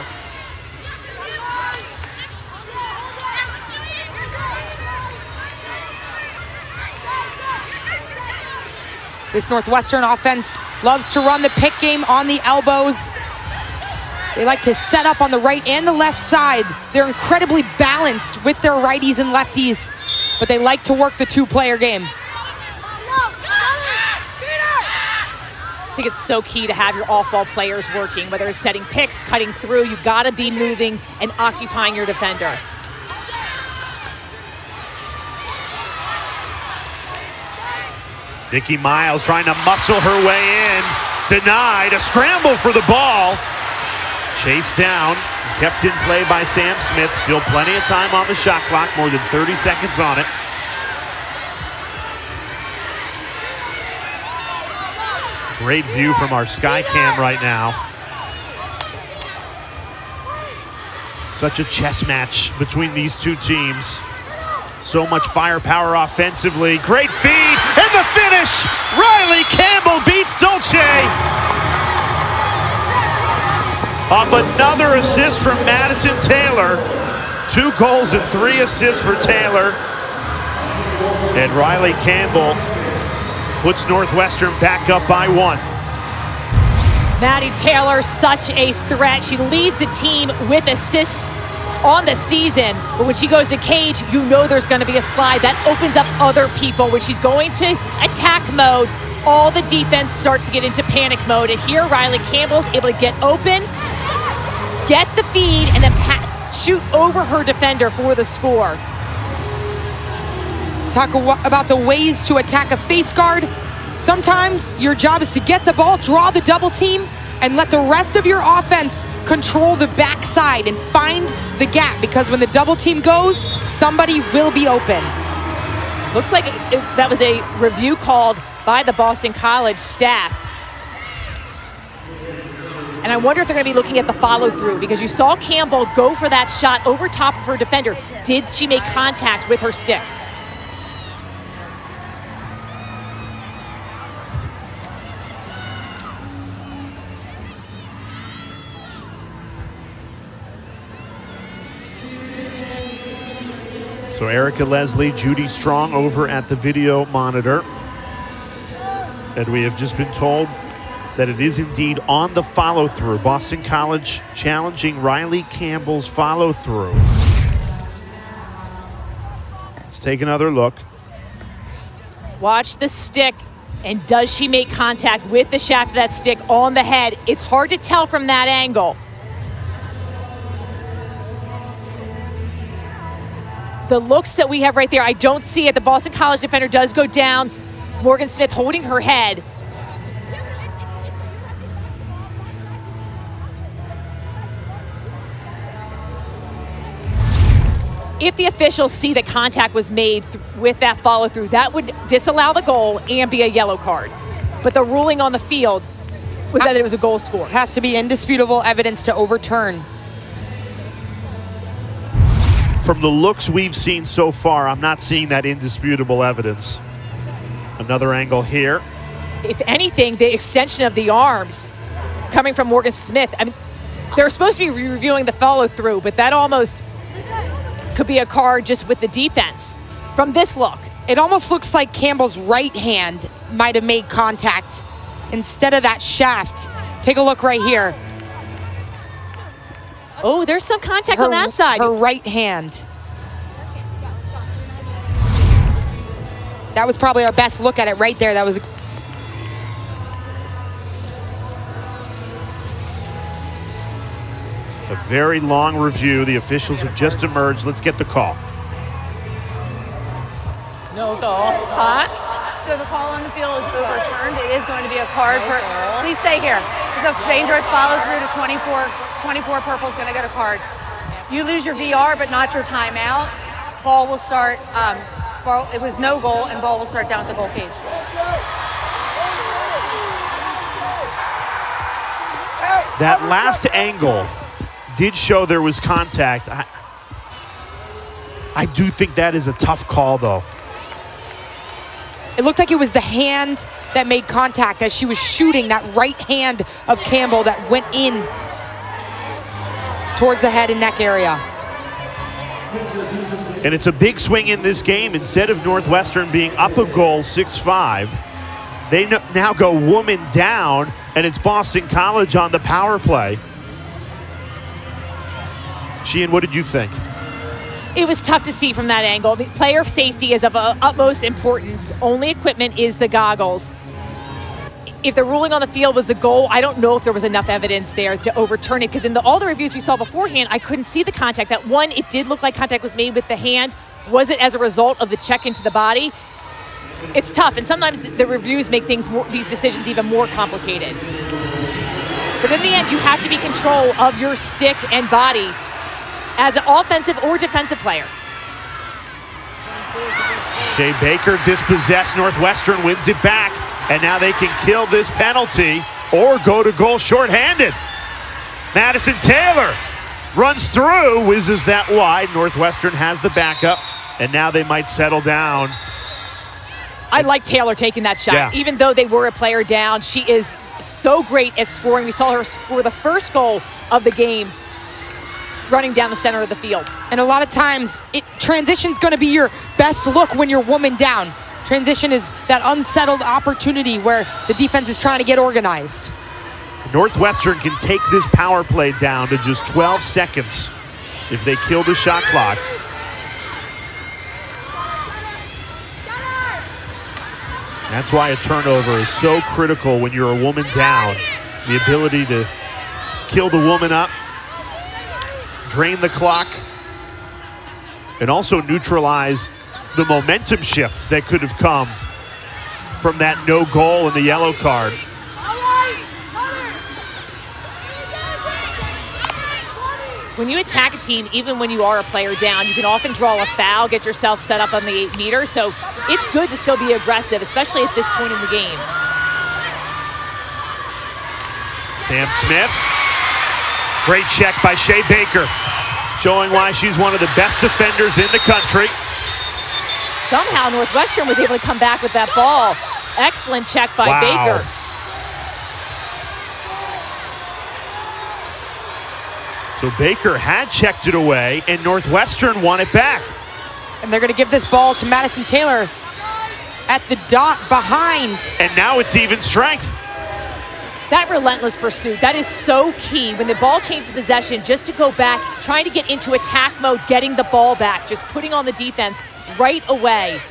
This Northwestern offense loves to run the pick game on the elbows. They like to set up on the right and the left side. They're incredibly balanced with their righties and lefties, but they like to work the 2-player game. I think it's so key to have your off-ball players working, whether it's setting picks, cutting through. You got to be moving and occupying your defender. Nikki Miles trying to muscle her way in. Denied. A scramble for the ball. Chased down. Kept in play by Sam Smith. Still plenty of time on the shot clock. More than 30 seconds on it. Great view from our sky cam right now. Such a chess match between these 2 teams. So much firepower offensively. Great feed and the finish. Riley Campbell beats Dolce. Off another assist from Madison Taylor. 2 goals and 3 assists for Taylor. And Riley Campbell puts Northwestern back up by 1. Maddie Taylor, such a threat. She leads the team with assists on the season, but when she goes to cage, you know there's going to be a slide. That opens up other people. When she's going to attack mode, all the defense starts to get into panic mode. And here, Riley Campbell's able to get open, get the feed, and then shoot over her defender for the score. Talk about the ways to attack a face guard. Sometimes your job is to get the ball, draw the double team, and let the rest of your offense control the backside and find the gap, because when the double team goes, somebody will be open. Looks like that was a review called by the Boston College staff. And I wonder if they're going to be looking at the follow-through, because you saw Campbell go for that shot over top of her defender. Did she make contact with her stick? So Erica Leslie, Judy Strong over at the video monitor. And we have just been told that it is indeed on the follow-through. Boston College challenging Riley Campbell's follow-through. Let's take another look. Watch the stick, and does she make contact with the shaft of that stick on the head? It's hard to tell from that angle. The looks that we have right there, I don't see it. The Boston College defender does go down. Morgan Smith holding her head. If the officials see that contact was made with that follow-through, that would disallow the goal and be a yellow card. But the ruling on the field was that it was a goal score. Has to be indisputable evidence to overturn. From the looks we've seen so far, I'm not seeing that indisputable evidence. Another angle here. If anything, the extension of the arms coming from Morgan Smith, I mean, they're supposed to be reviewing the follow-through, but that almost could be a card just with the defense. From this look, it almost looks like Campbell's right hand might have made contact instead of that shaft. Take a look right here. Oh, there's some contact on that side. Her right hand. That was probably our best look at it right there. That was a very long review. The officials have just emerged. Let's get the call. No goal. Huh? So the call on the field is overturned. It is going to be a card for, please stay here. It's a dangerous follow through to 24. 24 purple is going to get a card. You lose your VR, but not your timeout. Ball will start, it was no goal, and ball will start down at the goal cage. That last angle did show there was contact. I do think that is a tough call, though. It looked like it was the hand that made contact as she was shooting, that right hand of Campbell that went in towards the head and neck area. And it's a big swing in this game. Instead of Northwestern being up a goal 6-5, they now go woman down, and it's Boston College on the power play. Sheehan, what did you think? It was tough to see from that angle. The player safety is of utmost importance. Only equipment is the goggles. If the ruling on the field was the goal, I don't know if there was enough evidence there to overturn it, because in all the reviews we saw beforehand, I couldn't see the contact. That one, it did look like contact was made with the hand. Was it as a result of the check into the body? It's tough, and sometimes the reviews make these decisions even more complicated. But in the end, you have to be in control of your stick and body as an offensive or defensive player. Shea Baker dispossessed. Northwestern wins it back, and now they can kill this penalty or go to goal shorthanded. Madison Taylor runs through, whizzes that wide. Northwestern has the backup, and now they might settle down. I like Taylor taking that shot. Yeah. Even though they were a player down, she is so great at scoring. We saw her score the first goal of the game running down the center of the field. And a lot of times, transition's going to be your best look when you're woman down. Transition is that unsettled opportunity where the defense is trying to get organized. Northwestern can take this power play down to just 12 seconds if they kill the shot clock. That's why a turnover is so critical when you're a woman down. The ability to kill the woman up, drain the clock, and also neutralize the momentum shift that could have come from that no goal and the yellow card. When you attack a team, even when you are a player down, you can often draw a foul, get yourself set up on the 8 meter. So it's good to still be aggressive, especially at this point in the game. Sam Smith. Great check by Shea Baker, showing why she's one of the best defenders in the country. Somehow Northwestern was able to come back with that ball. Excellent check by Baker. So Baker had checked it away, and Northwestern won it back. And they're going to give this ball to Madison Taylor at the dot behind. And now it's even strength. That relentless pursuit, that is so key. When the ball changes possession, just to go back, trying to get into attack mode, getting the ball back, just putting on the defense right away.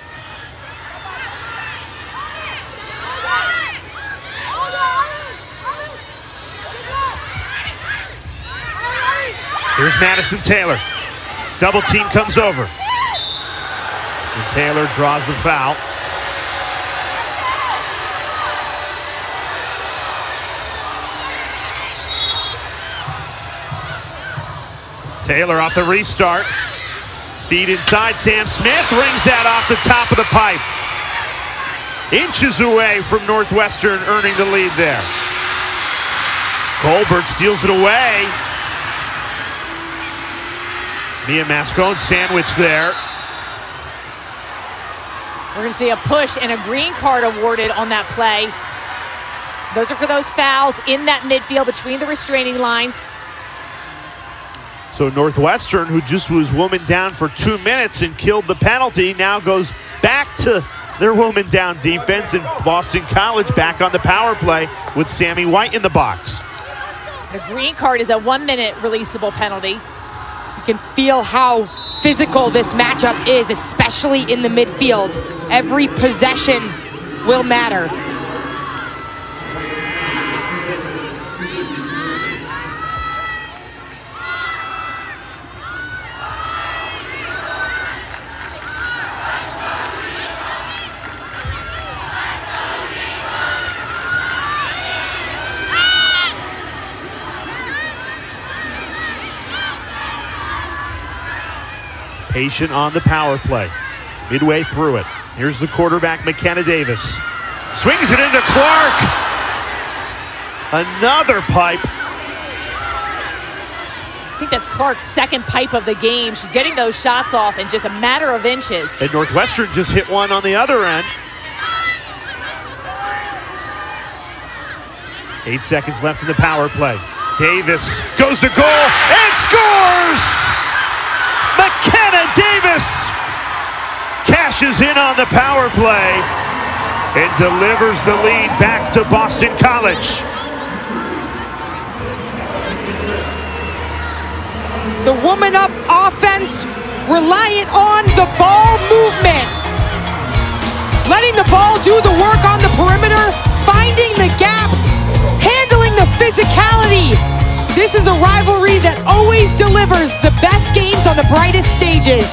Here's Madison Taylor. Double team comes over. And Taylor draws the foul. Taylor off the restart. Feed inside. Sam Smith rings that off the top of the pipe. Inches away from Northwestern earning the lead there. Colbert steals it away. Mia Mascone sandwich there. We're going to see a push and a green card awarded on that play. Those are for those fouls in that midfield between the restraining lines. So Northwestern, who just was woman down for 2 minutes and killed the penalty, now goes back to their woman down defense, and Boston College back on the power play with Sammy White in the box. The green card is a 1 minute releasable penalty. You can feel how physical this matchup is, especially in the midfield. Every possession will matter. Patient on the power play. Midway through it. Here's the quarterback, McKenna Davis. Swings it into Clark. Another pipe. I think that's Clark's second pipe of the game. She's getting those shots off in just a matter of inches. And Northwestern just hit one on the other end. 8 seconds left in the power play. Davis goes to goal and scores! McKenna Davis cashes in on the power play and delivers the lead back to Boston College. The woman up offense reliant on the ball movement. Letting the ball do the work on the perimeter, finding the gaps, handling the physicality. This is a rivalry that always delivers the best games on the brightest stages.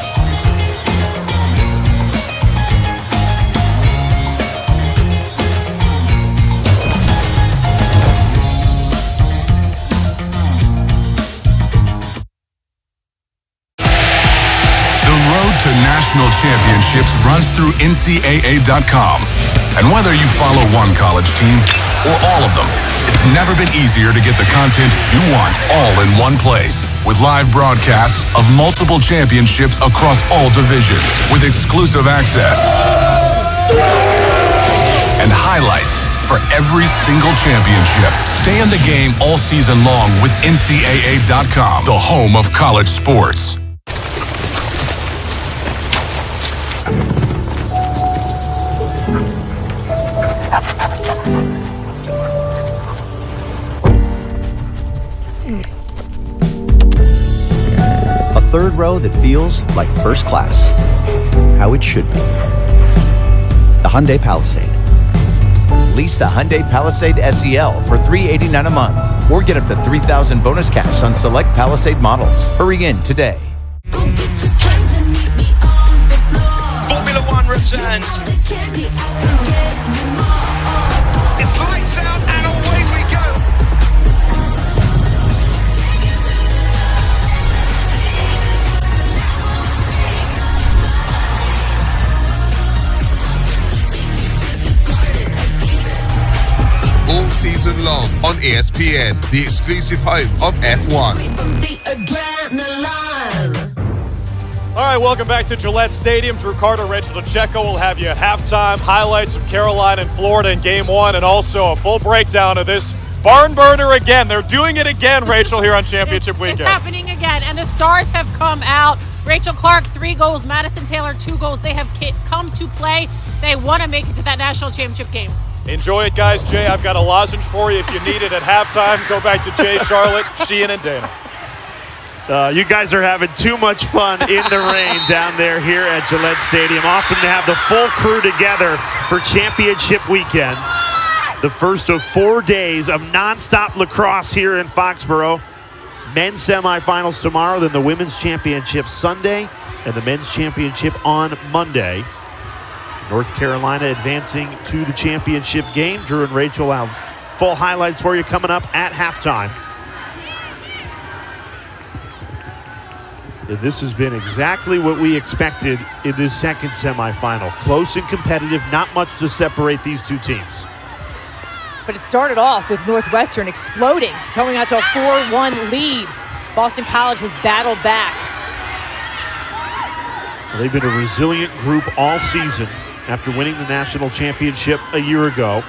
The road to national championships runs through NCAA.com. And whether you follow one college team or all of them, it's never been easier to get the content you want all in one place. With live broadcasts of multiple championships across all divisions, with exclusive access and highlights for every single championship. Stay in the game all season long with NCAA.com, the home of college sports. A third row that feels like first class. How it should be. The Hyundai Palisade. Lease the Hyundai Palisade SEL for $389 a month, or get up to $3,000 bonus cash on select Palisade models. Hurry in today. Formula One returns. It's lights out and away we go. All season long on ESPN, the exclusive home of F1. All right, welcome back to Gillette Stadium. Drew Carter, Rachel DeCecco will have you at halftime. Highlights of Carolina and Florida in Game 1, and also a full breakdown of this barn burner again. They're doing it again, Rachel, here on Championship Weekend. It's happening again. again, and the stars have come out. Rachel Clark, 3 goals. Madison Taylor, 2 goals. They have come to play. They want to make it to that national championship game. Enjoy it, guys. Jay, I've got a lozenge for you if you need it at halftime. Go back to Jay, Charlotte, Sheehan, and Dana. You guys are having too much fun in the rain down there here at Gillette Stadium. Awesome to have the full crew together for championship weekend. The first of 4 days of nonstop lacrosse here in Foxborough. Men's semifinals tomorrow, then the women's championship Sunday, and the men's championship on Monday. North Carolina advancing to the championship game. Drew and Rachel will have full highlights for you coming up at halftime. And this has been exactly what we expected in this second semifinal. Close and competitive, not much to separate these two teams. But it started off with Northwestern exploding, going out to a 4-1 lead. Boston College has battled back. Well, they've been a resilient group all season after winning the national championship a year ago.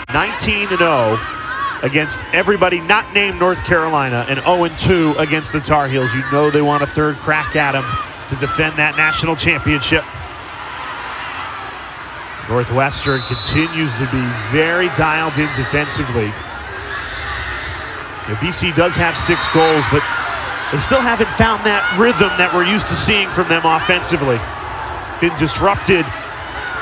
19-0 against everybody not named North Carolina, and 0-2 against the Tar Heels. You know they want a third crack at them to defend that national championship. Northwestern continues to be very dialed in defensively. BC does have 6 goals, but they still haven't found that rhythm that we're used to seeing from them offensively. Been disrupted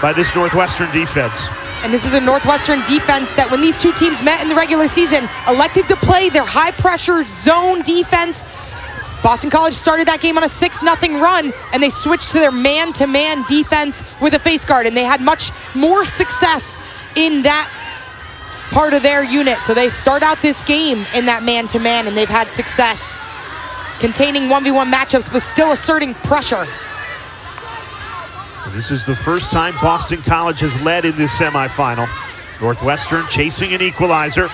by this Northwestern defense. And this is a Northwestern defense that when these two teams met in the regular season, elected to play their high-pressure zone defense. Boston College started that game on a 6-0 run, and they switched to their man-to-man defense with a face guard, and they had much more success in that part of their unit. So they start out this game in that man-to-man, and they've had success containing 1v1 matchups, but still asserting pressure. This is the first time Boston College has led in this semifinal. Northwestern chasing an equalizer.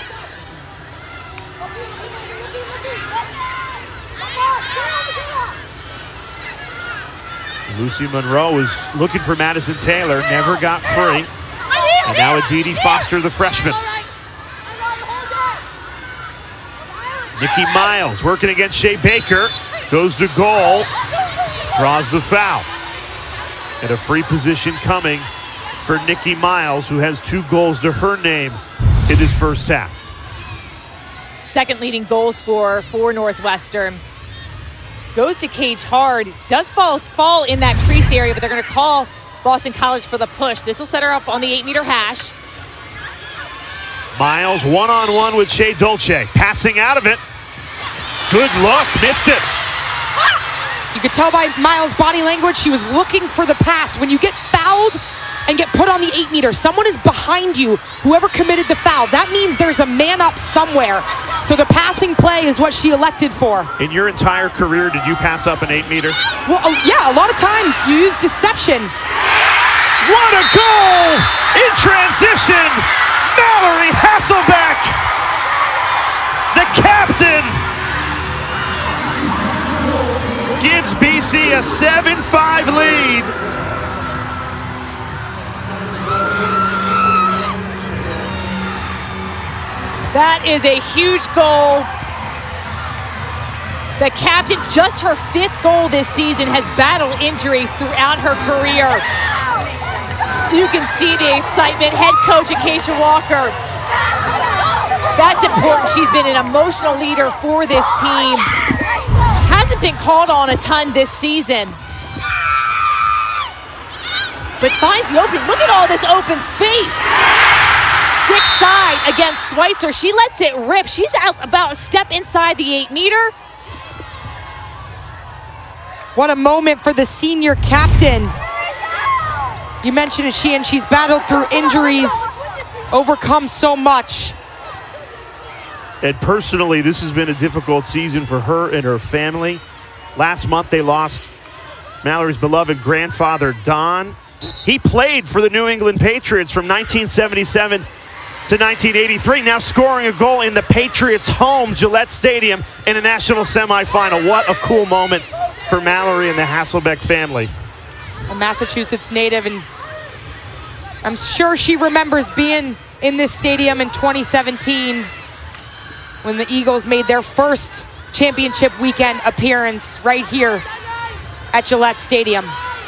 Lucy Monroe is looking for Madison Taylor, never got free. And now Aditi Foster, the freshman. Nikki Miles working against Shea Baker, goes to goal, draws the foul. And a free position coming for Nikki Miles, who has 2 goals to her name in his first half. Second leading goal scorer for Northwestern. Goes to Cage hard. Does fall in that crease area, but they're going to call Boston College for the push. This will set her up on the 8-meter hash. Miles one-on-one with Shea Dolce. Passing out of it. Good look, missed it. You could tell by Miles' body language, she was looking for the pass. When you get fouled and get put on the 8-meter, someone is behind you, whoever committed the foul. That means there's a man up somewhere. So the passing play is what she elected for. In your entire career, did you pass up an 8-meter? Well, yeah, a lot of times you use deception. What a goal in transition! Mallory Hasselbeck, the captain, gives BC a 7-5 lead. That is a huge goal. The captain, just her 5th goal this season, has battled injuries throughout her career. You can see the excitement. Head coach Acacia Walker. That's important. She's been an emotional leader for this team. Hasn't been called on a ton this season. But finds the opening. Look at all this open space. Stick side against Schweitzer. She lets it rip. She's out about a step inside the 8-meter. What a moment for the senior captain. You mentioned she's battled through injuries, overcome so much. And personally, this has been a difficult season for her and her family. Last month, they lost Mallory's beloved grandfather, Don. He played for the New England Patriots from 1977 to 1983, now scoring a goal in the Patriots' home, Gillette Stadium, in a national semifinal. What a cool moment for Mallory and the Hasselbeck family. A Massachusetts native, and I'm sure she remembers being in this stadium in 2017 when the Eagles made their first championship weekend appearance right here at Gillette Stadium.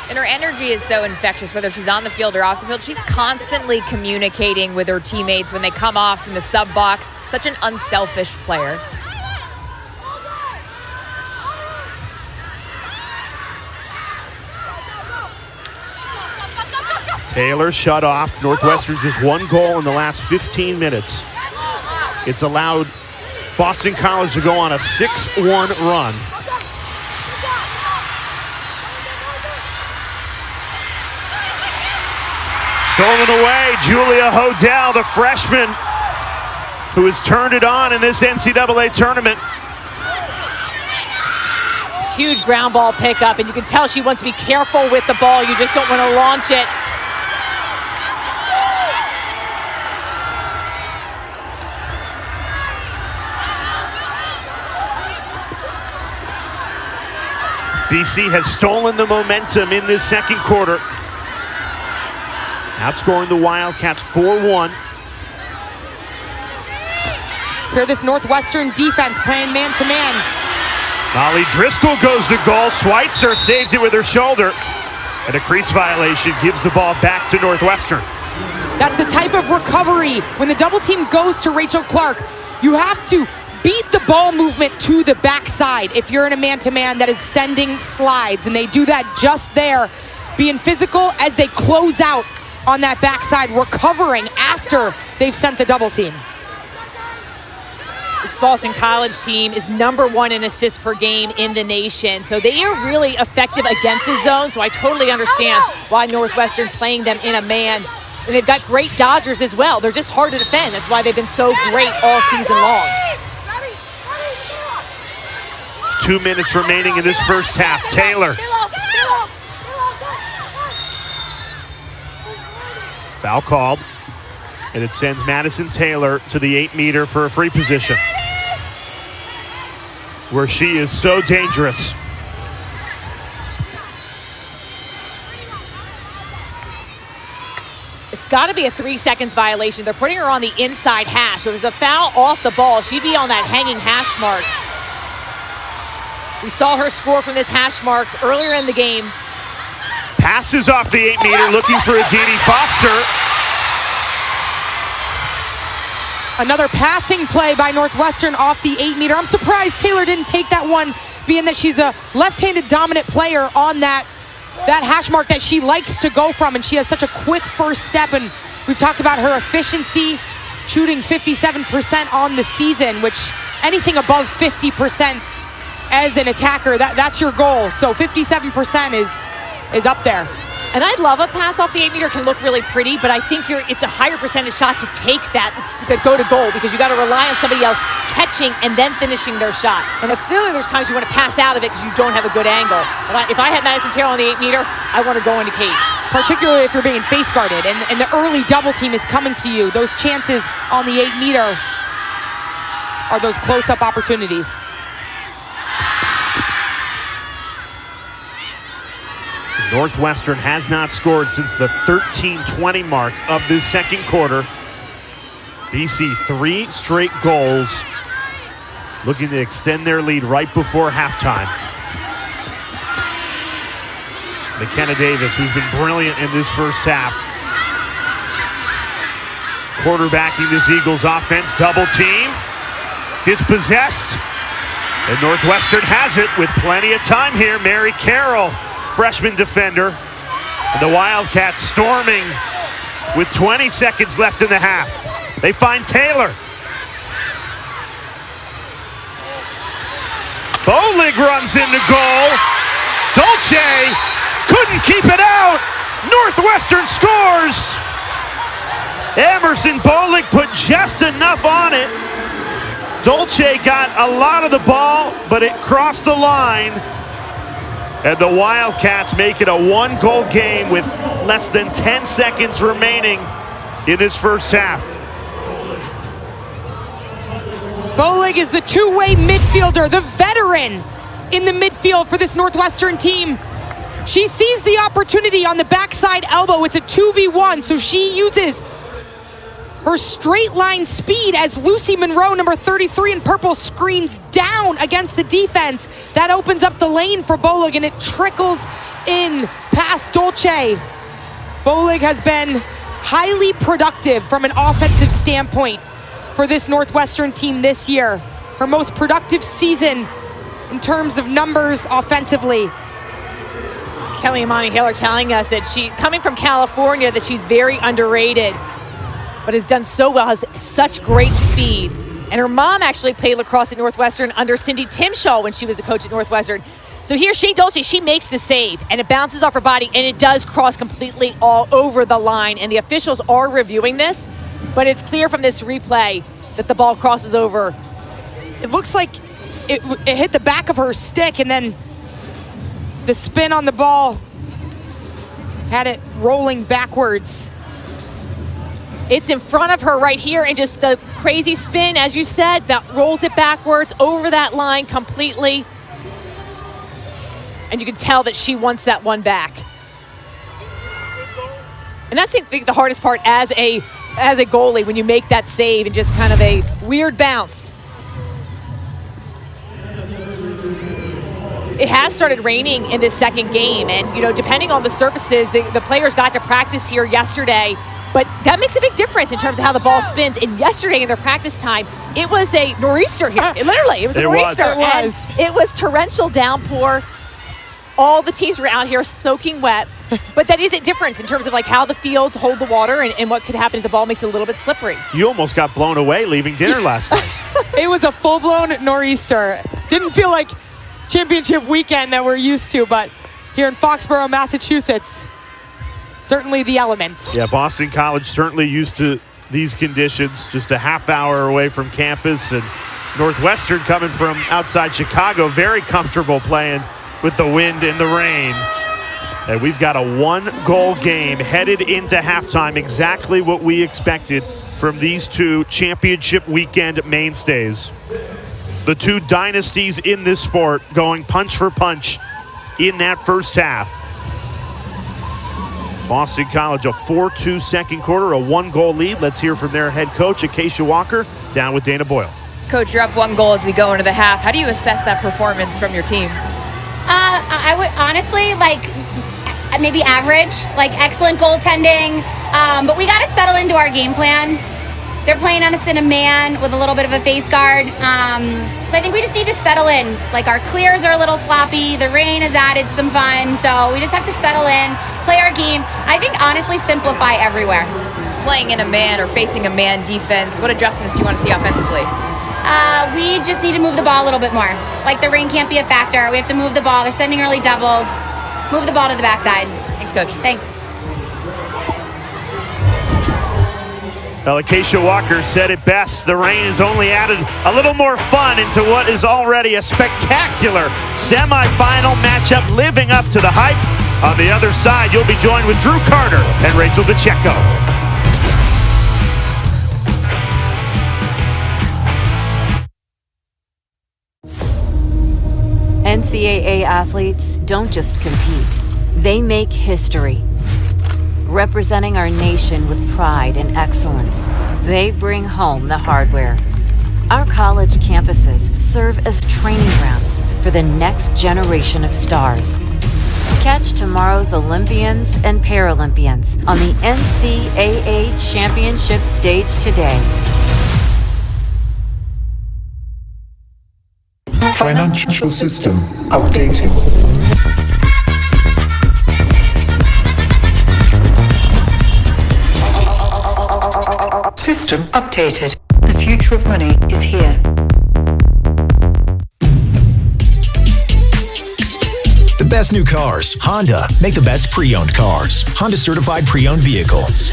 And her energy is so infectious, whether she's on the field or off the field. She's constantly communicating with her teammates when they come off in the sub box. Such an unselfish player. Taylor shut off. Northwestern just 1 goal in the last 15 minutes. It's allowed Boston College to go on a 6-1 run. Stolen away, Julia Hodel, the freshman who has turned it on in this NCAA tournament. Huge ground ball pickup, and you can tell she wants to be careful with the ball. You just don't want to launch it. BC has stolen the momentum in this second quarter. Outscoring the Wildcats 4-1. For this Northwestern defense playing man-to-man. Molly Driscoll goes to goal. Schweitzer saved it with her shoulder. And a crease violation gives the ball back to Northwestern. That's the type of recovery. When the double team goes to Rachel Clark, you have to beat the ball movement to the backside if you're in a man-to-man that is sending slides. And they do that just there, being physical as they close out on that backside, recovering after they've sent the double team. This Boston College team is #1 in assists per game in the nation. So they are really effective against the zone. So I totally understand why Northwestern playing them in a man. And they've got great dodgers as well. They're just hard to defend. That's why they've been so great all season long. 2 minutes remaining in this first half. Taylor. Foul called, and it sends Madison Taylor to the 8-meter for a free position, where she is so dangerous. It's got to be a 3 seconds violation. They're putting her on the inside hash. If it was a foul off the ball, she'd be on that hanging hash mark. We saw her score from this hash mark earlier in the game. Passes off the 8-meter, looking for Aditi Foster. Another passing play by Northwestern off the 8-meter. I'm surprised Taylor didn't take that one, being that she's a left-handed dominant player on that hash mark that she likes to go from, and she has such a quick first step. And we've talked about her efficiency, shooting 57% on the season, which anything above 50% as an attacker, that's your goal. So 57% is up there. And I love a pass off the 8-meter, can look really pretty, but I think it's a higher percentage shot to take that go to goal, because you got to rely on somebody else catching and then finishing their shot. And clearly there's times you want to pass out of it because you don't have a good angle. But if I had Madison Taylor on the 8-meter, I want to go into cage. Particularly if you're being face guarded and the early double team is coming to you. Those chances on the 8-meter are those close-up opportunities. Northwestern has not scored since the 13:20 mark of this second quarter. BC 3 straight goals, looking to extend their lead right before halftime. McKenna Davis, who's been brilliant in this first half, quarterbacking this Eagles offense. Double team, dispossessed, and Northwestern has it with plenty of time here. Mary Carroll, freshman defender, and the Wildcats storming with 20 seconds left in the half. They find Taylor. Bolig runs into goal. Dolce couldn't keep it out. Northwestern scores. Emerson Bolig put just enough on it. Dolce got a lot of the ball, but it crossed the line. And the Wildcats make it a 1-goal game with less than 10 seconds remaining in this first half. Bolig is the two-way midfielder, the veteran in the midfield for this Northwestern team. She sees the opportunity on the backside elbow. It's a 2v1, so she uses her straight line speed as Lucy Monroe, number 33 in purple, screens down against the defense. That opens up the lane for Bolig, and it trickles in past Dolce. Bolig has been highly productive from an offensive standpoint for this Northwestern team this year. Her most productive season in terms of numbers offensively. Kelly Imani Hiller telling us that she, coming from California, that she's very underrated, but has done so well, has such great speed. And her mom actually played lacrosse at Northwestern under Cindy Timshaw when she was a coach at Northwestern. So here, Shea Dolce, she makes the save, and it bounces off her body, and it does cross completely all over the line. And the officials are reviewing this, but it's clear from this replay that the ball crosses over. It looks like it hit the back of her stick, and then the spin on the ball had it rolling backwards. It's in front of her right here, and just the crazy spin, as you said, that rolls it backwards over that line completely. And you can tell that she wants that one back. And that's, I think, the hardest part as a goalie, when you make that save and just kind of a weird bounce. It has started raining in this second game, and depending on the surfaces, the players got to practice here yesterday, but that makes a big difference in terms of how the ball spins. And yesterday in their practice time, it was a nor'easter here. It was a nor'easter. It was torrential downpour. All the teams were out here soaking wet, but that is a difference in terms of how the fields hold the water and what could happen if the ball makes it a little bit slippery. You almost got blown away leaving dinner last night. It was a full-blown nor'easter. Didn't feel like championship weekend that we're used to, but here in Foxborough, Massachusetts, certainly the elements. Yeah, Boston College certainly used to these conditions, just a half hour away from campus, and Northwestern coming from outside Chicago, very comfortable playing with the wind and the rain. And we've got a one-goal game headed into halftime, exactly what we expected from these two championship weekend mainstays. The two dynasties in this sport going punch for punch in that first half. Boston College, a 4-2 second quarter, a one-goal lead. Let's hear from their head coach, Acacia Walker, down with Dana Boyle. Coach, you're up 1 goal as we go into the half. How do you assess that performance from your team? I would honestly, maybe average, excellent goaltending, but we got to settle into our game plan. They're playing on us in a man with a little bit of a face guard. So I think we just need to settle in. Our clears are a little sloppy. The rain has added some fun. So we just have to settle in, play our game. I think, honestly, simplify everywhere. Playing in a man or facing a man defense, what adjustments do you want to see offensively? We just need to move the ball a little bit more. The rain can't be a factor. We have to move the ball. They're sending early doubles. Move the ball to the backside. Thanks, Coach. Thanks. Well, Acacia Walker said it best. The rain has only added a little more fun into what is already a spectacular semifinal matchup, living up to the hype. On the other side, you'll be joined with Drew Carter and Rachel DeCecco. NCAA athletes don't just compete, they make history. Representing our nation with pride and excellence, they bring home the hardware. Our college campuses serve as training grounds for the next generation of stars. Catch tomorrow's Olympians and Paralympians on the NCAA Championship stage today. Financial system updating. System updated. The future of money is here. The best new cars. Honda. Make the best pre-owned cars. Honda certified pre-owned vehicles.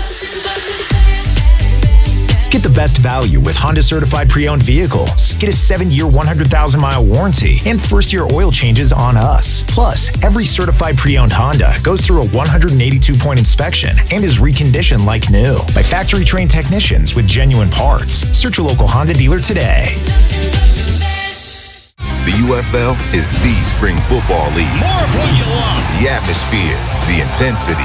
Get the best value with Honda certified pre-owned vehicles. Get a 7-year, 100,000-mile warranty and first-year oil changes on us. Plus, every certified pre-owned Honda goes through a 182-point inspection and is reconditioned like new by factory-trained technicians with genuine parts. Search your local Honda dealer today. The UFL is the spring football league. More of what you love. The atmosphere, the intensity.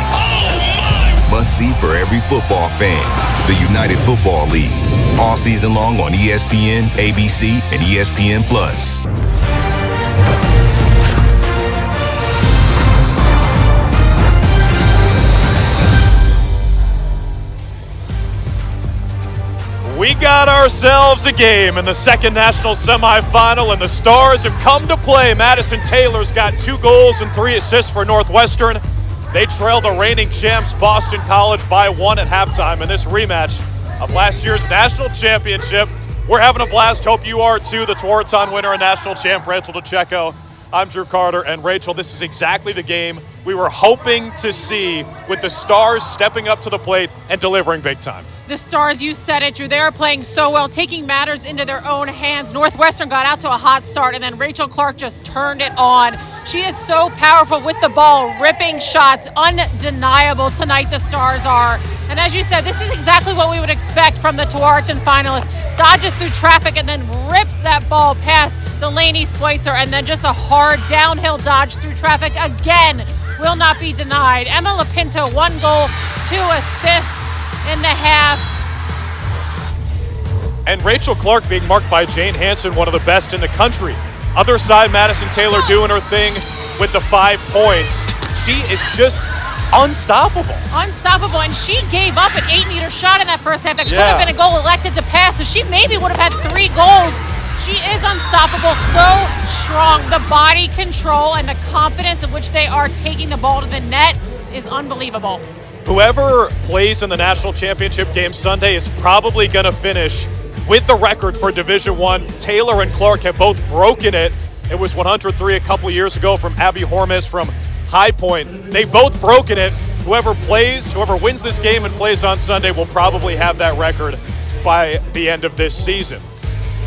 Must see for every football fan. the United Football League. All season long on ESPN, ABC, and ESPN+. We got ourselves a game in the second national semifinal, and the Stars have come to play. Madison Taylor's got 2 goals and 3 assists for Northwestern. They trail the reigning champs Boston College by 1 at halftime in this rematch of last year's national championship. We're having a blast. Hope you are too. The Tewaaraton winner and national champ Rachel DeCecco. I'm Drew Carter, and Rachel, this is exactly the game we were hoping to see, with the Stars stepping up to the plate and delivering big time. The Stars, you said it, Drew, they are playing so well, taking matters into their own hands. Northwestern got out to a hot start, and then Rachel Clark just turned it on. She is so powerful with the ball, ripping shots, undeniable tonight the Stars are. And as you said, this is exactly what we would expect from the Tewaaraton finalists. Dodges through traffic and then rips that ball past Delaney Schweitzer, and then just a hard downhill dodge through traffic again will not be denied. Emma LaPinto, 1 goal, 2 assists in the half. And Rachel Clark being marked by Jane Hansen, one of the best in the country. Other side, Madison Taylor doing her thing with the 5 points. She is just unstoppable. Unstoppable, and she gave up an 8-meter shot in that first half that could have been a goal, elected to pass, so she maybe would have had 3 goals. She is unstoppable, so strong. The body control and the confidence in which they are taking the ball to the net is unbelievable. Whoever plays in the national championship game Sunday is probably going to finish with the record for Division I. Taylor and Clark have both broken it. It was 103 a couple years ago from Abby Hormis from High Point. They've both broken it. Whoever wins this game and plays on Sunday will probably have that record by the end of this season.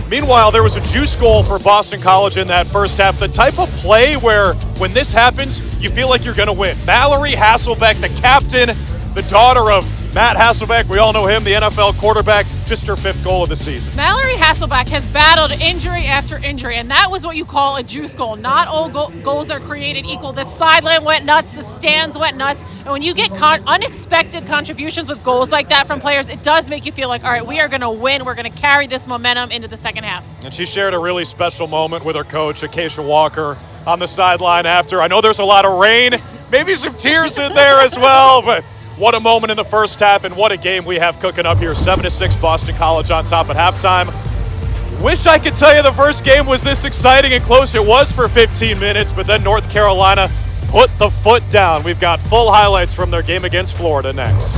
Meanwhile, there was a juice goal for Boston College in that first half. The type of play where when this happens, you feel like you're going to win. Mallory Hasselbeck, the captain, the daughter of Matt Hasselbeck, we all know him, the NFL quarterback, just her 5th goal of the season. Mallory Hasselbeck has battled injury after injury, and that was what you call a juice goal. Not all goals are created equal. The sideline went nuts, the stands went nuts, and when you get unexpected contributions with goals like that from players, it does make you feel like, all right, we are going to win. We're going to carry this momentum into the second half. And she shared a really special moment with her coach, Acacia Walker, on the sideline after. I know there's a lot of rain, maybe some tears in there as well, but what a moment in the first half, and what a game we have cooking up here. 7-6 Boston College on top at halftime. Wish I could tell you the first game was this exciting and close. It was for 15 minutes, but then North Carolina put the foot down. We've got full highlights from their game against Florida next.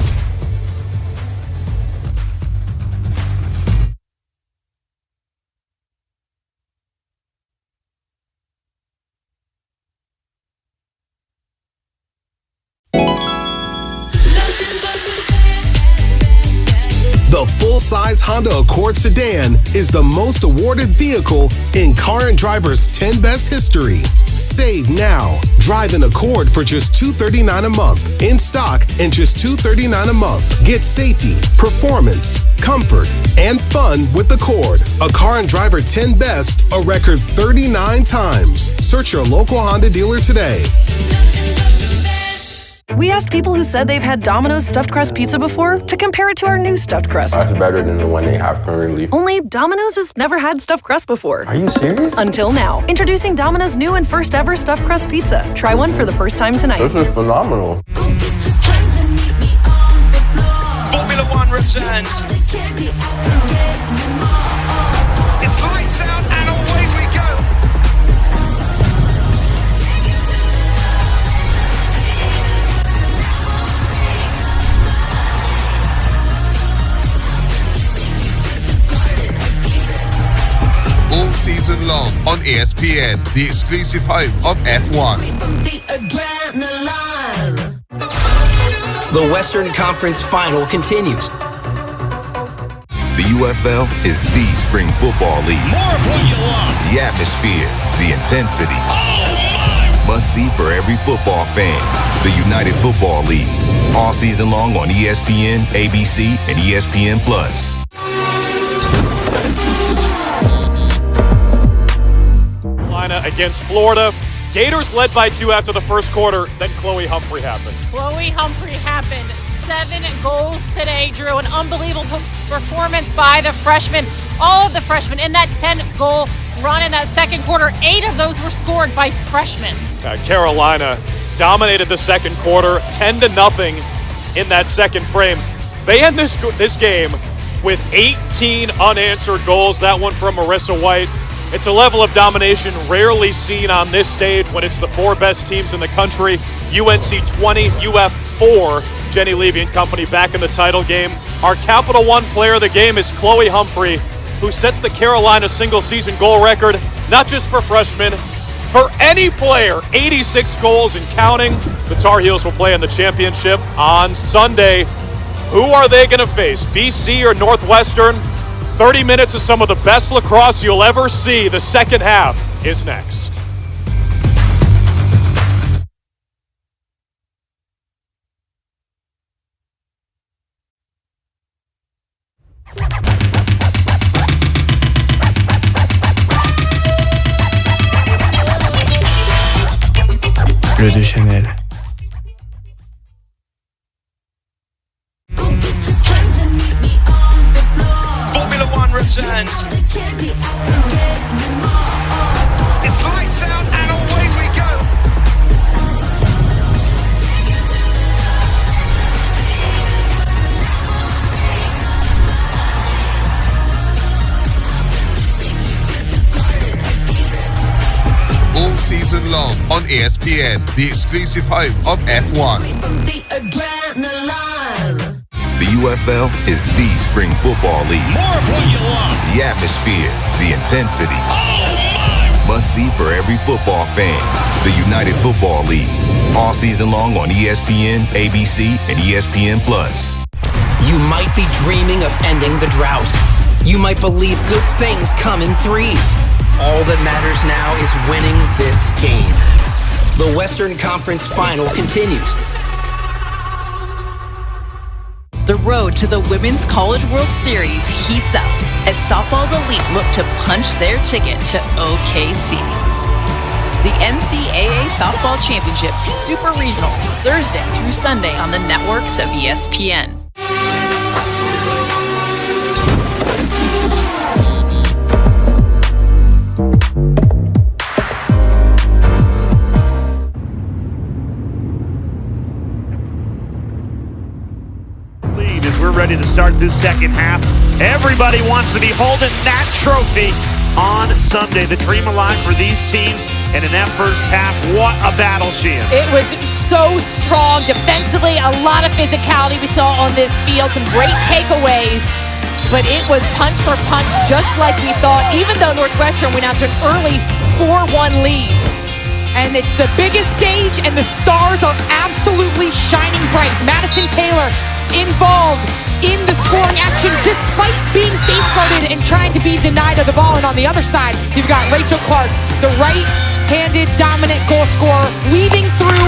The full-size Honda Accord sedan is the most awarded vehicle in Car and Driver's 10 Best history. Save now. Drive an Accord for just $239 a month. In stock and just $239 a month. Get safety, performance, comfort, and fun with Accord. A Car and Driver 10 Best a record 39 times. Search your local Honda dealer today. We asked people who said they've had Domino's stuffed crust pizza before to compare it to our new stuffed crust. That's better than the one they have currently. Only Domino's has never had stuffed crust before. Are you serious? Until now. Introducing Domino's new and first ever stuffed crust pizza. Try one for the first time tonight. This is phenomenal. Formula One returns. It's lights out and away we go. All season long on ESPN, the exclusive home of F1. The Western Conference Final continues. The UFL is the spring football league. More of what you love. The atmosphere, the intensity. Must see for every football fan. The United Football League. All season long on ESPN, ABC, and ESPN+. Against Florida. Gators led by 2 after the first quarter, then Chloe Humphrey happened. Chloe Humphrey happened. 7 goals today, Drew. An unbelievable performance by the freshmen. All of the freshmen in that 10-goal run in that second quarter. 8 of those were scored by freshmen. Carolina dominated the second quarter, 10-0 in that second frame. They end this game with 18 unanswered goals. That one from Marissa White. It's a level of domination rarely seen on this stage when it's the 4 best teams in the country. UNC 20, UF 4. Jenny Levy and company back in the title game. Our Capital One player of the game is Chloe Humphrey, who sets the Carolina single-season goal record, not just for freshmen, for any player. 86 goals and counting. The Tar Heels will play in the championship on Sunday. Who are they going to face, BC or Northwestern? 30 minutes of some of the best lacrosse you'll ever see. The second half is next. Bleu de Chanel. Formula One returns. It's lights out and away we go. All season long on ESPN, the exclusive home of F1. The UFL is the spring football league. More of what you love. The atmosphere, the intensity. Must see for every football fan. The United Football League. All season long on ESPN, ABC, and ESPN+. You might be dreaming of ending the drought. You might believe good things come in threes. All that matters now is winning this game. The Western Conference Final continues. The road to the Women's College World Series heats up as softball's elite look to punch their ticket to OKC. The NCAA Softball Championship Super Regionals, Thursday through Sunday on the networks of ESPN. We're ready to start this second half. Everybody wants to be holding that trophy on Sunday. The dream alive for these teams. And in that first half, what a battle, Sheehan. It was so strong defensively, a lot of physicality we saw on this field, some great takeaways, but it was punch for punch just like we thought, even though Northwestern went out to an early 4-1 lead. And it's the biggest stage, and the stars are absolutely shining bright. Madison Taylor involved in the scoring action despite being face guarded and trying to be denied of the ball. And on the other side, you've got Rachel Clark, the right-handed dominant goal scorer, weaving through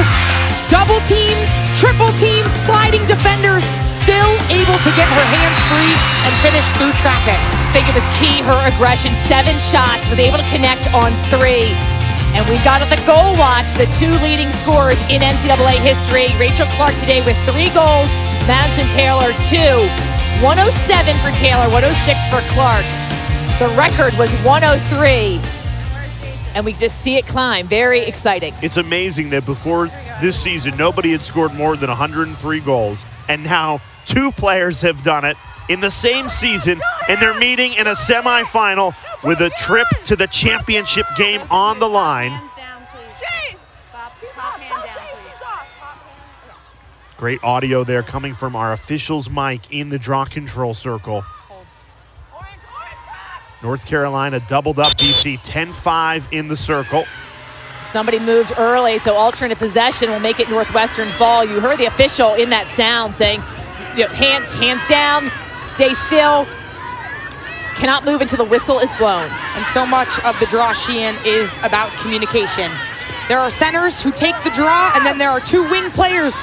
double teams, triple teams, sliding defenders, still able to get her hands free and finish through traffic. I think it was key, her aggression. 7 shots, was able to connect on 3. And we got at the goal watch the 2 leading scorers in NCAA history. Rachel Clark today with 3 goals, Madison Taylor 2. 107 for Taylor, 106 for Clark. The record was 103. And we just see it climb. Very exciting. It's amazing that before this season, nobody had scored more than 103 goals. And now 2 players have done it in the same season, and they're meeting in a semifinal with a trip to the championship game on the line. Great audio there coming from our official's mic in the draw control circle. North Carolina doubled up BC 10-5 in the circle. Somebody moved early, so alternate possession will make it Northwestern's ball. You heard the official in that sound saying, hands down, stay still. Cannot move until the whistle is blown. And so much of the draw, Sheehan, is about communication. There are centers who take the draw, and then there are 2 wing players,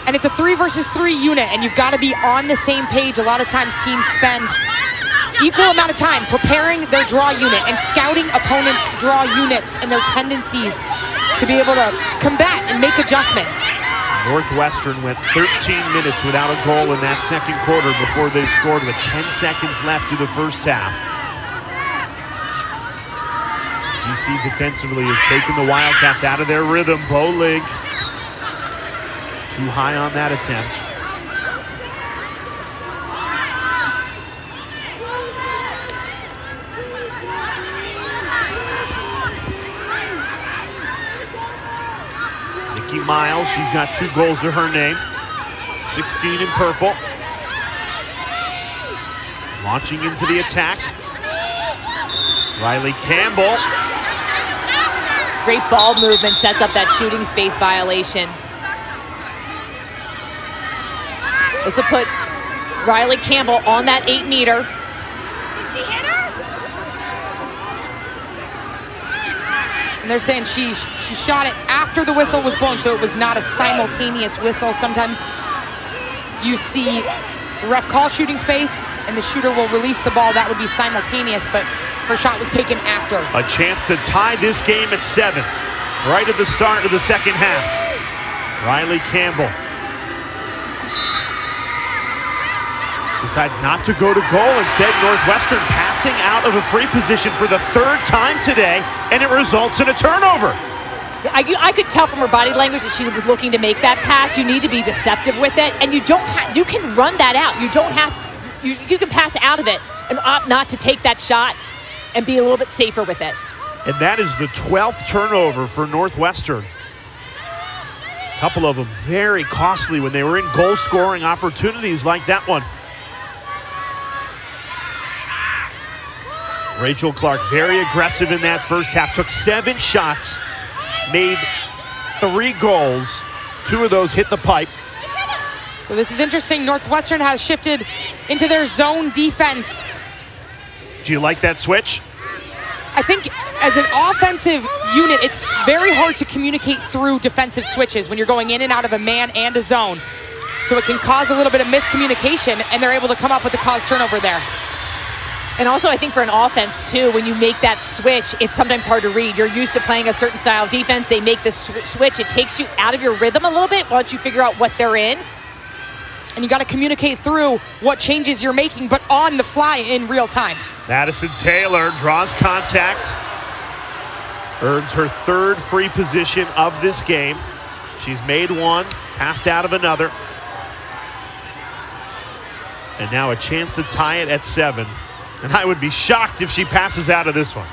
and it's a 3 versus 3 unit, and you've got to be on the same page. A lot of times teams spend equal amount of time preparing their draw unit and scouting opponents' draw units and their tendencies to be able to combat and make adjustments. Northwestern went 13 minutes without a goal in that second quarter before they scored with 10 seconds left in the first half. BC defensively has taken the Wildcats out of their rhythm. Bolig too high on that attempt. Miles, she's got 2 goals to her name. 16 in purple. Launching into the attack. Riley Campbell. Great ball movement sets up that shooting space violation. This will put Riley Campbell on that 8-meter. Did she hit her? And they're saying she shot it after the whistle was blown, so it was not a simultaneous whistle. Sometimes you see the ref call shooting space and the shooter will release the ball. That would be simultaneous, but her shot was taken after. A chance to tie this game at 7, right at the start of the second half. Riley Campbell decides not to go to goal. Instead, Northwestern passing out of a free position for the 3rd time today, and it results in a turnover. I could tell from her body language that she was looking to make that pass. You need to be deceptive with it, and you can run that out. You don't have to, you can pass out of it and opt not to take that shot and be a little bit safer with it. And that is the 12th turnover for Northwestern. A couple of them very costly when they were in goal-scoring opportunities like that one. Rachel Clark very aggressive in that first half. Took 7 shots, made 3 goals. 2 of those hit the pipe. So this is interesting. Northwestern has shifted into their zone defense. Do you like that switch? I think as an offensive unit, it's very hard to communicate through defensive switches when you're going in and out of a man and a zone. So it can cause a little bit of miscommunication, and they're able to come up with a cause turnover there. And also, I think for an offense, too, when you make that switch, it's sometimes hard to read. You're used to playing a certain style of defense. They make this switch. It takes you out of your rhythm a little bit once you figure out what they're in. And you got to communicate through what changes you're making, but on the fly in real time. Madison Taylor draws contact. Earns her 3rd free position of this game. She's made 1, passed out of another. And now a chance to tie it at 7. And I would be shocked if she passes out of this one.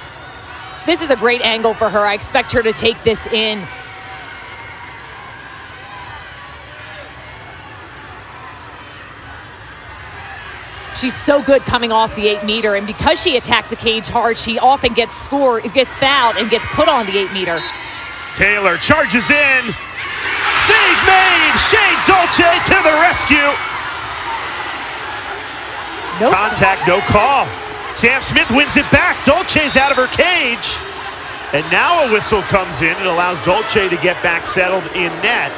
This is a great angle for her. I expect her to take this in. She's so good coming off the 8-meter, and because she attacks the cage hard, she often gets fouled, and gets put on the 8-meter. Taylor charges in. Save made. Shane Dolce to the rescue. No contact, no call. Sam Smith wins it back. Dolce's out of her cage. And now a whistle comes in. It allows Dolce to get back settled in net.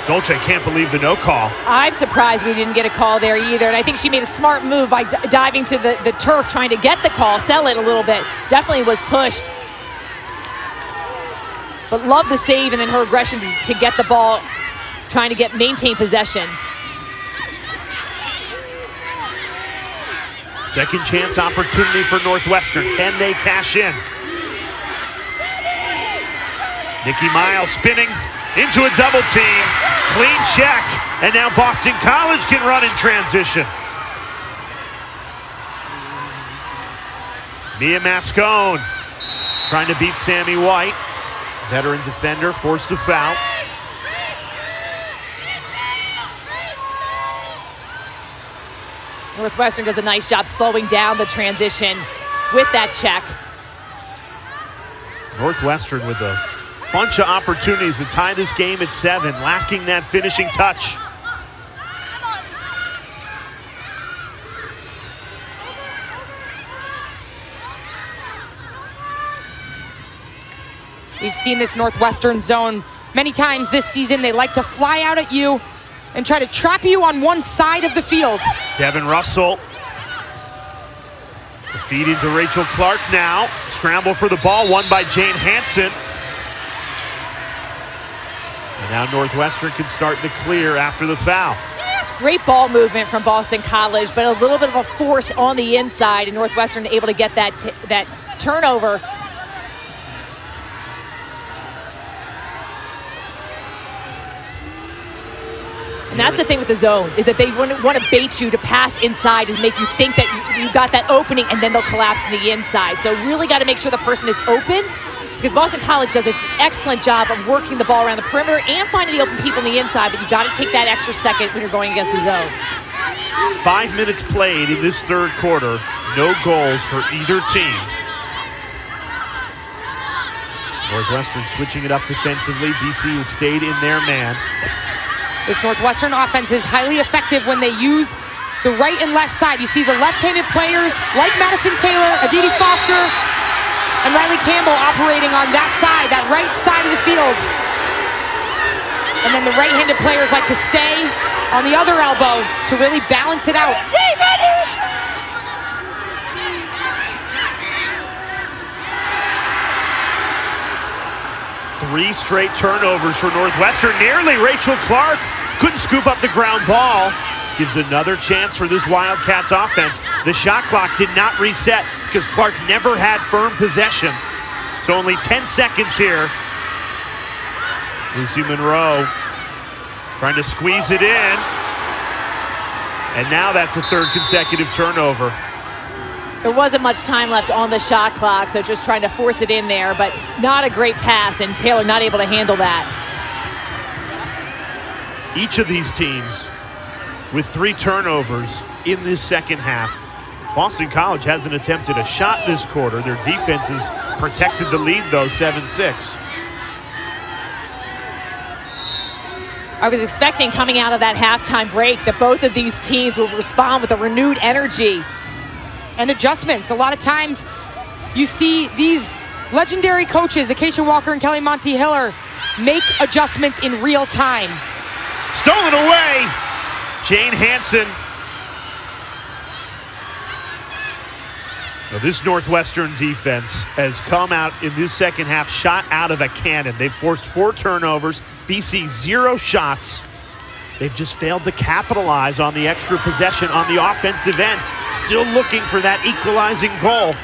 Dolce can't believe the no call. I'm surprised we didn't get a call there either. And I think she made a smart move by diving to the turf, trying to get the call, sell it a little bit. Definitely was pushed. But love the save and then her aggression to get the ball, trying to maintain possession. Second chance opportunity for Northwestern. Can they cash in? Nikki Miles spinning into a double team. Clean check. And now Boston College can run in transition. Mia Mascone trying to beat Sammy White. Veteran defender forced to foul. Northwestern does a nice job slowing down the transition with that check. Northwestern with a bunch of opportunities to tie this game at 7, lacking that finishing touch. We've seen this Northwestern zone many times this season. They like to fly out at you and try to trap you on one side of the field. Devin Russell. The feed into Rachel Clark now. Scramble for the ball, won by Jane Hansen. And now Northwestern can start to clear after the foul. Yes, great ball movement from Boston College, but a little bit of a force on the inside, and Northwestern able to get that turnover. And that's the thing with the zone, is that they want to bait you to pass inside to make you think that you got that opening, and then they'll collapse in the inside. So really got to make sure the person is open, because Boston College does an excellent job of working the ball around the perimeter and finding the open people in the inside, but you got to take that extra second when you're going against the zone. 5 minutes played in this third quarter. No goals for either team. Northwestern switching it up defensively. BC has stayed in their man. This Northwestern offense is highly effective when they use the right and left side. You see the left-handed players like Madison Taylor, Aditi Foster, and Riley Campbell operating on that side, that right side of the field. And then the right-handed players like to stay on the other elbow to really balance it out. 3 straight turnovers for Northwestern. Nearly Rachel Clark couldn't scoop up the ground ball. Gives another chance for this Wildcats offense. The shot clock did not reset because Clark never had firm possession. So only 10 seconds here. Lucy Monroe trying to squeeze it in. And now that's a third consecutive turnover. There wasn't much time left on the shot clock, so just trying to force it in there, but not a great pass, and Taylor not able to handle that. Each of these teams with 3 turnovers in this second half. Boston College hasn't attempted a shot this quarter. Their defense has protected the lead, though, 7-6. I was expecting coming out of that halftime break that both of these teams will respond with a renewed energy. And adjustments. A lot of times you see these legendary coaches, Acacia Walker and Kelly Monty-Hiller, make adjustments in real time. Stolen away. Jane Hansen. Now this Northwestern defense has come out in this second half shot out of a cannon. They've forced 4 turnovers. BC 0 shots. They've just failed to capitalize on the extra possession on the offensive end. Still looking for that equalizing goal.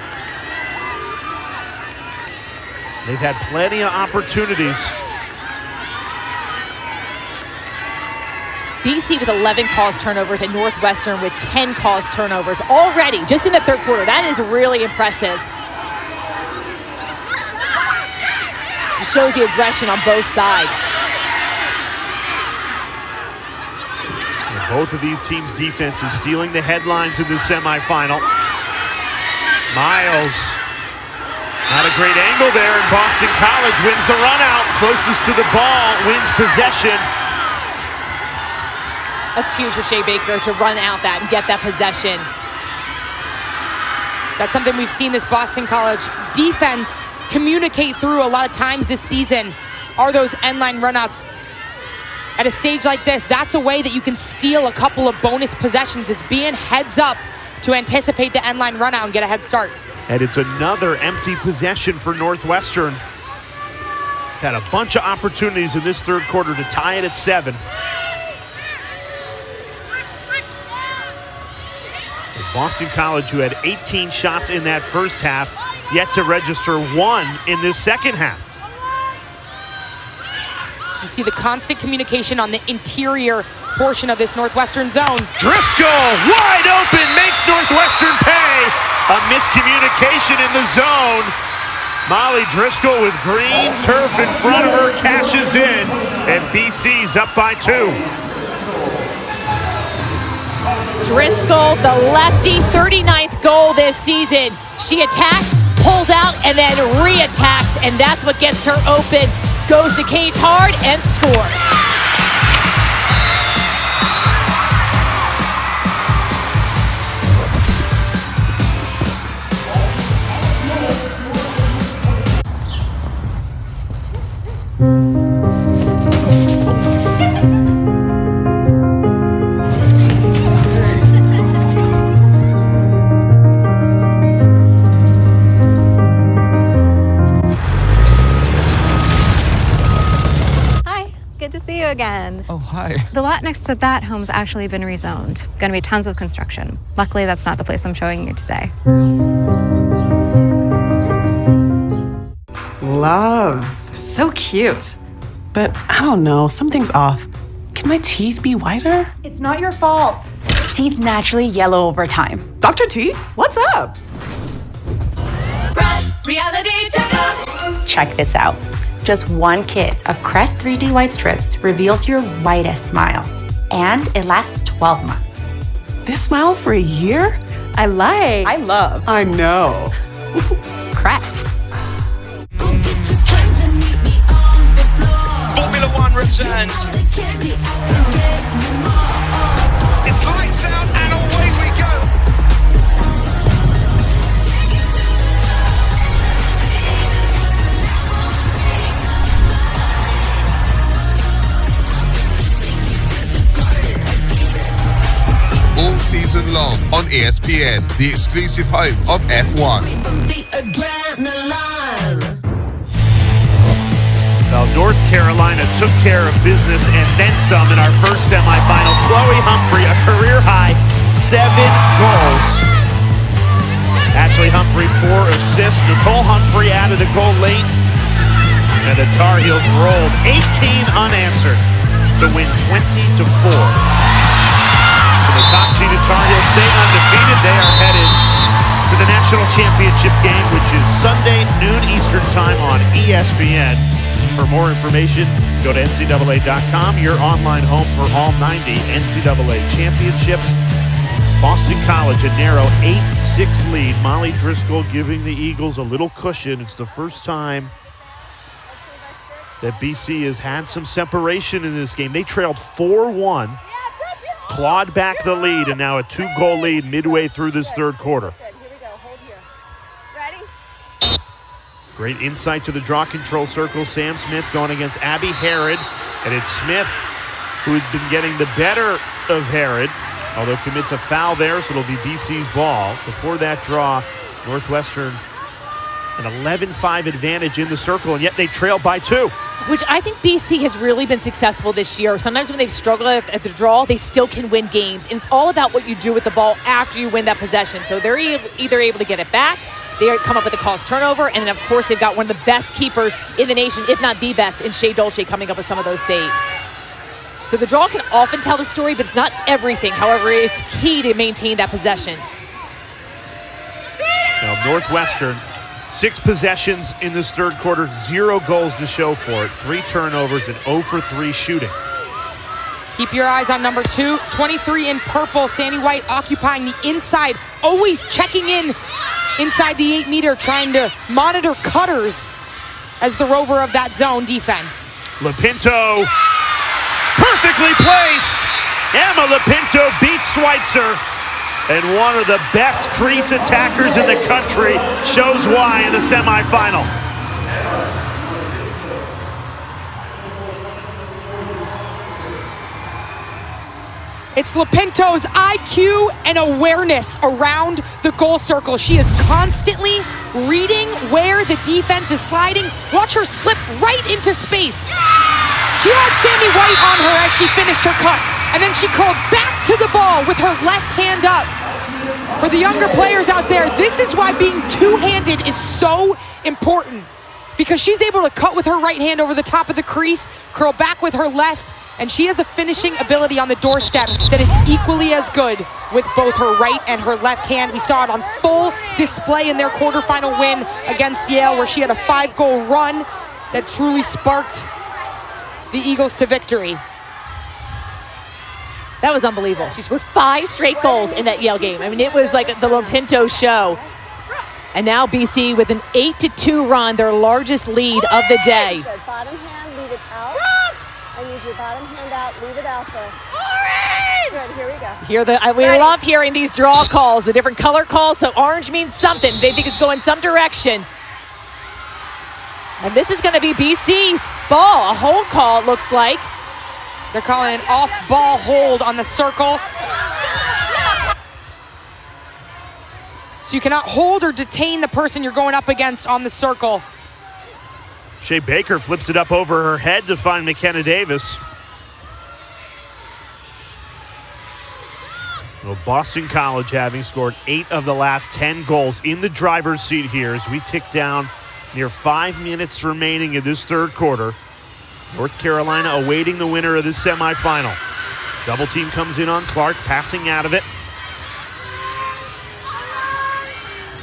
They've had plenty of opportunities. BC with 11 caused turnovers and Northwestern with 10 caused turnovers already, just in the third quarter. That is really impressive. It shows the aggression on both sides. Both of these teams' defense is stealing the headlines in this semifinal. Miles, not a great angle there, and Boston College wins the run out. Closest to the ball, wins possession. That's huge for Shea Baker to run out that and get that possession. That's something we've seen this Boston College defense communicate through a lot of times this season, are those end-line runouts. At a stage like this, that's a way that you can steal a couple of bonus possessions. It's being heads up to anticipate the end-line run out and get a head start. And it's another empty possession for Northwestern. Had a bunch of opportunities in this third quarter to tie it at 7. And Boston College, who had 18 shots in that first half, yet to register 1 in this second half. You see the constant communication on the interior portion of this Northwestern zone. Driscoll, wide open, makes Northwestern pay. A miscommunication in the zone. Molly Driscoll with green turf in front of her, cashes in, and BC's up by 2. Driscoll, the lefty, 39th goal this season. She attacks, pulls out, and then re-attacks, and that's what gets her open. Goes to cage hard and scores. again. Oh, hi. The lot next to that home's actually been rezoned. Gonna be tons of construction. Luckily, that's not the place I'm showing you today. Love. So cute. But I don't know, something's off. Can my teeth be whiter? It's not your fault. Teeth naturally yellow over time. Dr. T, what's up? Reality checkup. Check this out. Just one kit of Crest 3D White Strips reveals your whitest smile. And it lasts 12 months. This smile for a year? I love. I know. Crest. Formula One returns. It's lights out and away we go. All season long on ESPN, the exclusive home of F1. Well, North Carolina took care of business and then some in our first semifinal. Chloe Humphrey, a career-high 7 goals. Ashley Humphrey, 4 assists. Nicole Humphrey added a goal late. And the Tar Heels rolled 18 unanswered to win 20-4. So the top-seeded Tar Heels stay undefeated. They are headed to the national championship game, which is Sunday, noon Eastern time on ESPN. For more information, go to NCAA.com, your online home for all 90 NCAA championships. Boston College, a narrow 8-6 lead. Molly Driscoll giving the Eagles a little cushion. It's the first time that BC has had some separation in this game. They trailed 4-1, clawed back the lead, and now a 2-goal lead midway through this third quarter. Great insight to the draw control circle. Sam Smith going against Abby Harrod. And it's Smith who had been getting the better of Harrod, although commits a foul there, so it'll be BC's ball. Before that draw, Northwestern an 11-5 advantage in the circle, and yet they trail by 2. Which I think BC has really been successful this year. Sometimes when they've struggled at the draw, they still can win games. And it's all about what you do with the ball after you win that possession. So they're either able to get it back, they come up with a caused turnover, and then, of course, they've got one of the best keepers in the nation, if not the best, in Shea Dolce coming up with some of those saves. So the draw can often tell the story, but it's not everything. However, it's key to maintain that possession. Now, Northwestern, 6 possessions in this third quarter, 0 goals to show for it, 3 turnovers, and 0 for 3 shooting. Keep your eyes on number 2, 23 in purple, Sandy White occupying the inside, always checking in inside the 8-meter, trying to monitor cutters as the rover of that zone defense. Lopinto, perfectly placed. Emma Lopinto beats Schweitzer. And one of the best crease attackers in the country shows why in the semifinal. It's Lopinto's IQ and awareness around the goal circle. She is constantly reading where the defense is sliding. Watch her slip right into space. She had Sammy White on her as she finished her cut, and then she curled back to the ball with her left hand up. For the younger players out there, this is why being two-handed is so important, because she's able to cut with her right hand over the top of the crease, curl back with her left, and she has a finishing ability on the doorstep that is equally as good with both her right and her left hand. We saw it on full display in their quarterfinal win against Yale, where she had a 5-goal run that truly sparked the Eagles to victory. That was unbelievable. She scored 5 straight goals in that Yale game. I mean, it was like the Lopinto show. And now BC with an 8-2 run, their largest lead of the day. Bottom hand, leave it out. I need your bottom hand out, leave it out there. Good, here we go. We love hearing these draw calls, the different color calls. So orange means something. They think it's going some direction. And this is going to be BC's ball. A hold call, it looks like. They're calling an off-ball hold on the circle. So you cannot hold or detain the person you're going up against on the circle. Shea Baker flips it up over her head to find McKenna Davis. Well, Boston College having scored 8 of the last 10 goals in the driver's seat here as we tick down near 5 minutes remaining in this third quarter. North Carolina awaiting the winner of this semifinal. Double team comes in on Clark, passing out of it.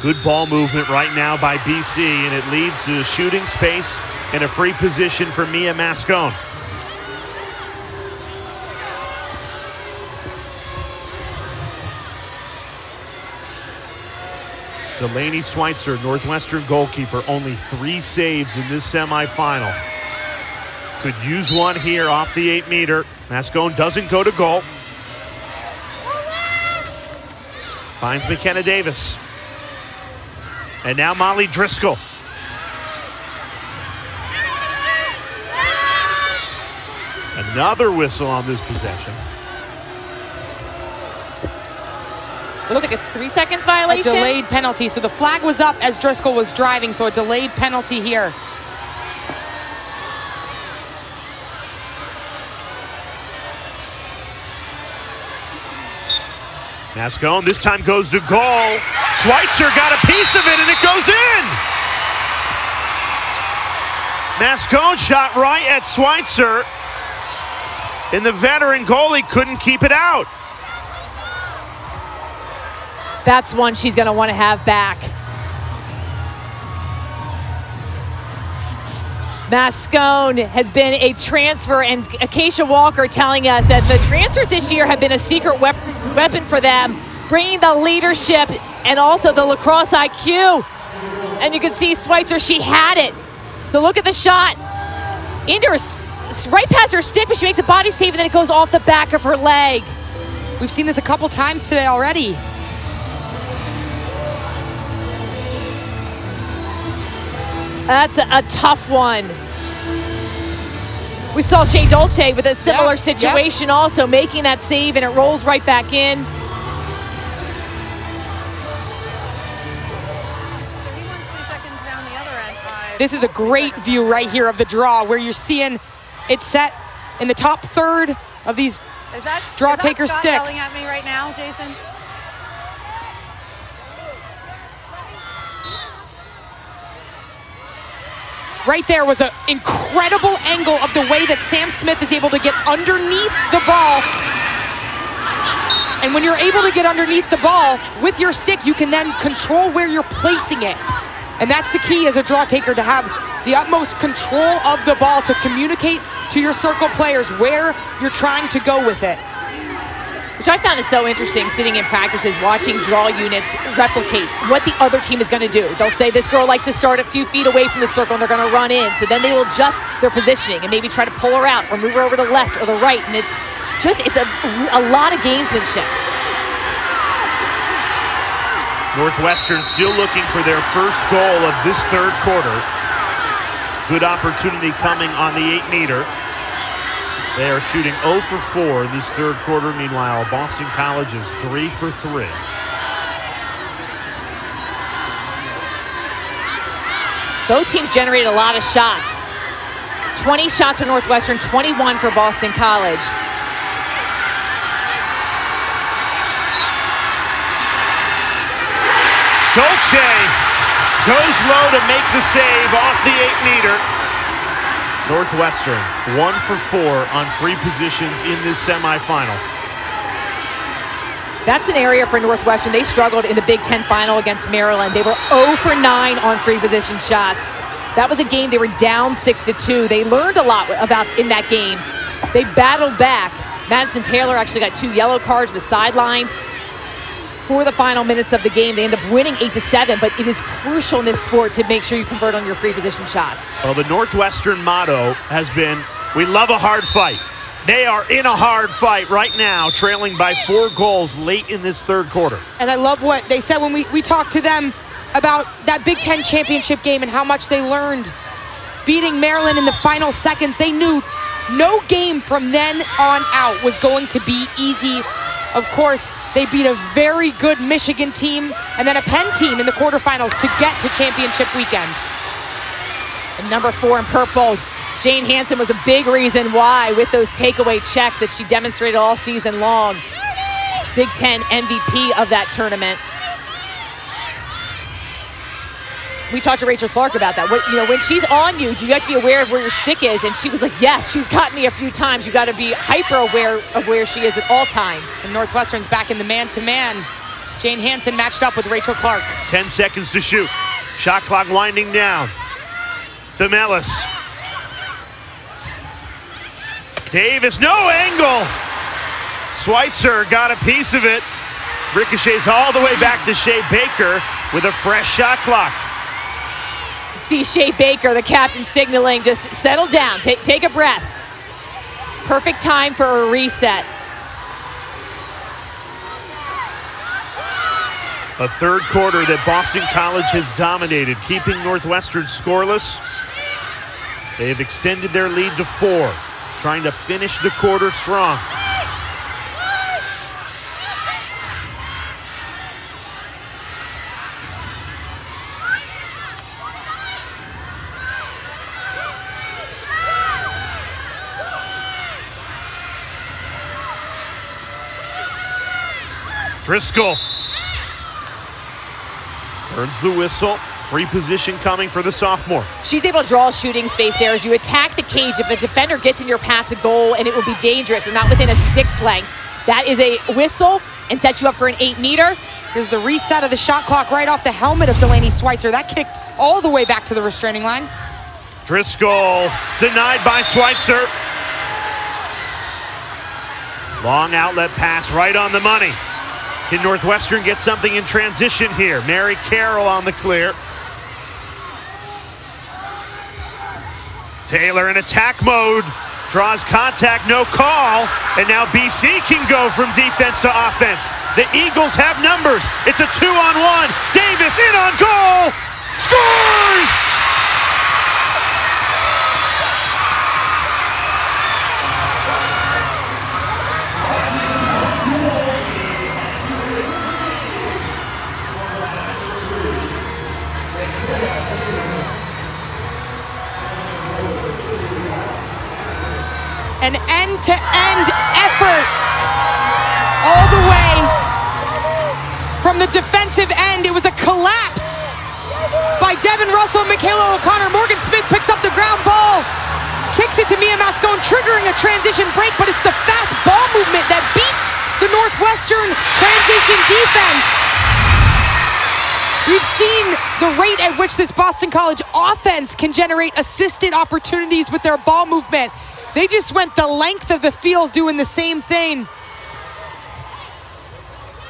Good ball movement right now by BC, and it leads to shooting space and a free position for Mia Mascone. Delaney Schweitzer, Northwestern goalkeeper, only 3 saves in this semifinal. Could use one here off the 8-meter. Mascone doesn't go to goal. Finds McKenna Davis. And now Molly Driscoll. Another whistle on this possession. Looks like a 3 seconds violation. A delayed penalty. So the flag was up as Driscoll was driving, so a delayed penalty here. Mascone this time goes to goal. Schweitzer got a piece of it and it goes in. Mascone shot right at Schweitzer, and the veteran goalie couldn't keep it out. That's one she's going to want to have back. Mascone has been a transfer, and Acacia Walker telling us that the transfers this year have been a secret weapon for them, bringing the leadership and also the lacrosse IQ. And you can see Schweitzer, she had it. So look at the shot. Into her, right past her stick, but she makes a body save, and then it goes off the back of her leg. We've seen this a couple times today already. That's a tough one. We saw Shea Dolce with a similar situation also, making that save, and it rolls right back in. This is a great view right here of the draw, where you're seeing it set in the top third of these draw taker sticks. Yelling at me right now, Jason? Right there was an incredible angle of the way that Sam Smith is able to get underneath the ball. And when you're able to get underneath the ball with your stick, you can then control where you're placing it. And that's the key as a draw taker, to have the utmost control of the ball, to communicate to your circle players where you're trying to go with it. Which I found is so interesting, sitting in practices, watching draw units replicate what the other team is going to do. They'll say this girl likes to start a few feet away from the circle and they're going to run in. So then they will adjust their positioning and maybe try to pull her out or move her over to the left or the right. And it's a lot of gamesmanship. Northwestern still looking for their first goal of this third quarter. Good opportunity coming on the 8-meter. They are shooting 0 for 4 in this third quarter. Meanwhile, Boston College is 3 for 3. Both teams generated a lot of shots. 20 shots for Northwestern, 21 for Boston College. Dolce goes low to make the save off the 8-meter. Northwestern 1 for 4 on free positions in this semifinal. That's an area for Northwestern. They struggled in the Big Ten final against Maryland. They were 0 for 9 on free position shots. That was a game they were down 6-2. They learned a lot about in that game. They battled back. Madison Taylor actually got 2 yellow cards, was sidelined for the final minutes of the game. They end up winning 8-7, but it is crucial in this sport to make sure you convert on your free position shots. Well, the Northwestern motto has been, we love a hard fight. They are in a hard fight right now, trailing by 4 goals late in this third quarter. And I love what they said when we talked to them about that Big Ten championship game and how much they learned beating Maryland in the final seconds. They knew no game from then on out was going to be easy. Of course, they beat a very good Michigan team and then a Penn team in the quarterfinals to get to championship weekend. And number 4 in purple, Jane Hansen, was a big reason why with those takeaway checks that she demonstrated all season long. Big Ten MVP of that tournament. We talked to Rachel Clark about that. When she's on you, do you have to be aware of where your stick is? And she was like, yes, she's caught me a few times. You got to be hyper aware of where she is at all times. And Northwestern's back in the man-to-man. Jane Hansen matched up with Rachel Clark. 10 seconds to shoot. Shot clock winding down. Themelis. Davis, no angle. Schweitzer got a piece of it. Ricochets all the way back to Shea Baker with a fresh shot clock. See Shea Baker, the captain, signaling, just settle down, take a breath. Perfect time for a reset. A third quarter that Boston College has dominated, keeping Northwestern scoreless. They have extended their lead to 4, trying to finish the quarter strong. Driscoll earns the whistle. Free position coming for the sophomore. She's able to draw shooting space there as you attack the cage. If a defender gets in your path to goal, and it will be dangerous, or not within a stick's length, that is a whistle and sets you up for an 8-meter. Here's the reset of the shot clock right off the helmet of Delaney Schweitzer. That kicked all the way back to the restraining line. Driscoll denied by Schweitzer. Long outlet pass right on the money. Can Northwestern get something in transition here? Mary Carroll on the clear. Taylor in attack mode. Draws contact, no call. And now BC can go from defense to offense. The Eagles have numbers. It's a 2-on-1. Davis in on goal. Scores! An end-to-end effort all the way from the defensive end. It was a collapse by Devin Russell and Michaela O'Connor. Morgan Smith picks up the ground ball, kicks it to Mia Mascone, triggering a transition break, but it's the fast ball movement that beats the Northwestern transition defense. We've seen the rate at which this Boston College offense can generate assisted opportunities with their ball movement. They just went the length of the field doing the same thing.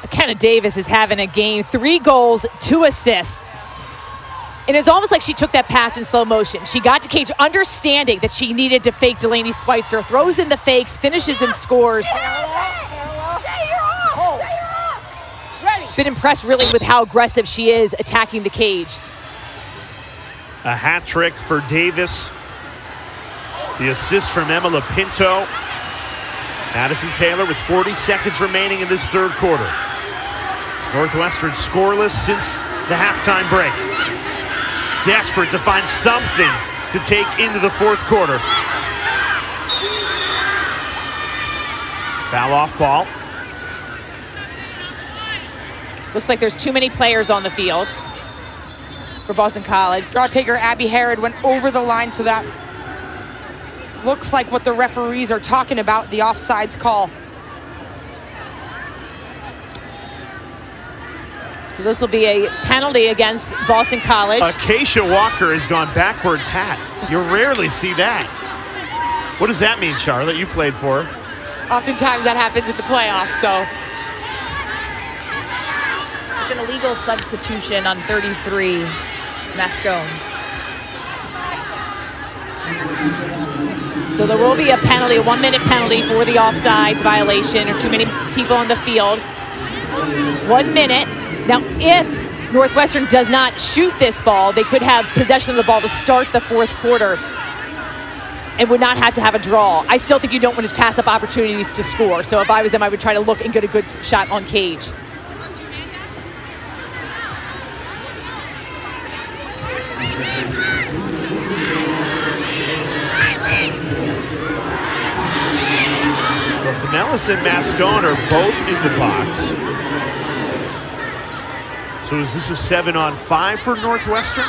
McKenna Davis is having a game. 3 goals, 2 assists. And it's almost like she took that pass in slow motion. She got to cage understanding that she needed to fake Delaney Schweitzer, throws in the fakes, finishes and scores. Been impressed really with how aggressive she is attacking the cage. A hat trick for Davis. The assist from Emma Lapinto. Madison Taylor with 40 seconds remaining in this third quarter. Northwestern scoreless since the halftime break. Desperate to find something to take into the fourth quarter. Foul off ball. Looks like there's too many players on the field for Boston College. Draw taker Abby Harrod went over the line, so that looks like what the referees are talking about, the offsides call. So this will be a penalty against Boston College. Acacia Walker has gone backwards hat. You rarely see that. What does that mean, Charlotte? You played for her. Oftentimes that happens in the playoffs, so. It's an illegal substitution on 33, Mascone. So there will be a penalty, a 1-minute penalty for the offsides violation, or too many people on the field. 1 minute. Now, if Northwestern does not shoot this ball, they could have possession of the ball to start the fourth quarter and would not have to have a draw. I still think you don't want to pass up opportunities to score. So if I was them, I would try to look and get a good shot on cage. Pinellas and Mascone are both in the box. So is this a 7-on-5 for Northwestern?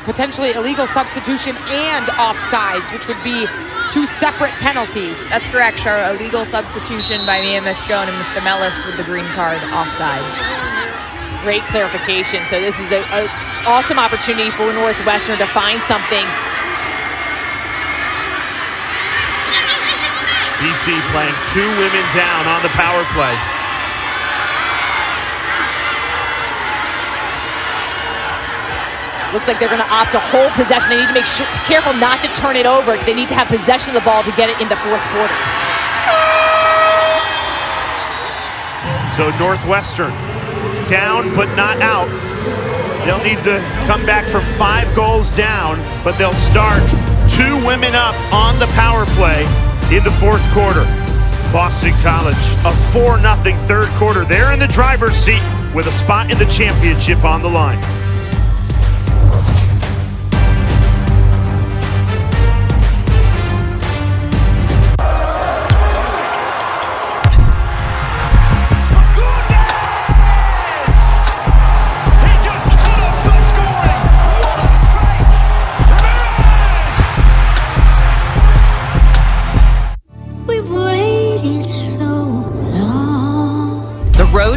Potentially illegal substitution and offsides, which would be 2 separate penalties. That's correct, Char. Illegal substitution by Mia Mascone and Themelis with the green card, offsides. Great clarification. So this is an awesome opportunity for Northwestern to find something. BC playing 2 women down on the power play. Looks like they're going to opt to hold possession. They need to make sure, careful not to turn it over because they need to have possession of the ball to get it in the fourth quarter. So Northwestern down but not out. They'll need to come back from 5 goals down, but they'll start 2 women up on the power play in the fourth quarter. Boston College, a 4-0 third quarter. They're in the driver's seat with a spot in the championship on the line.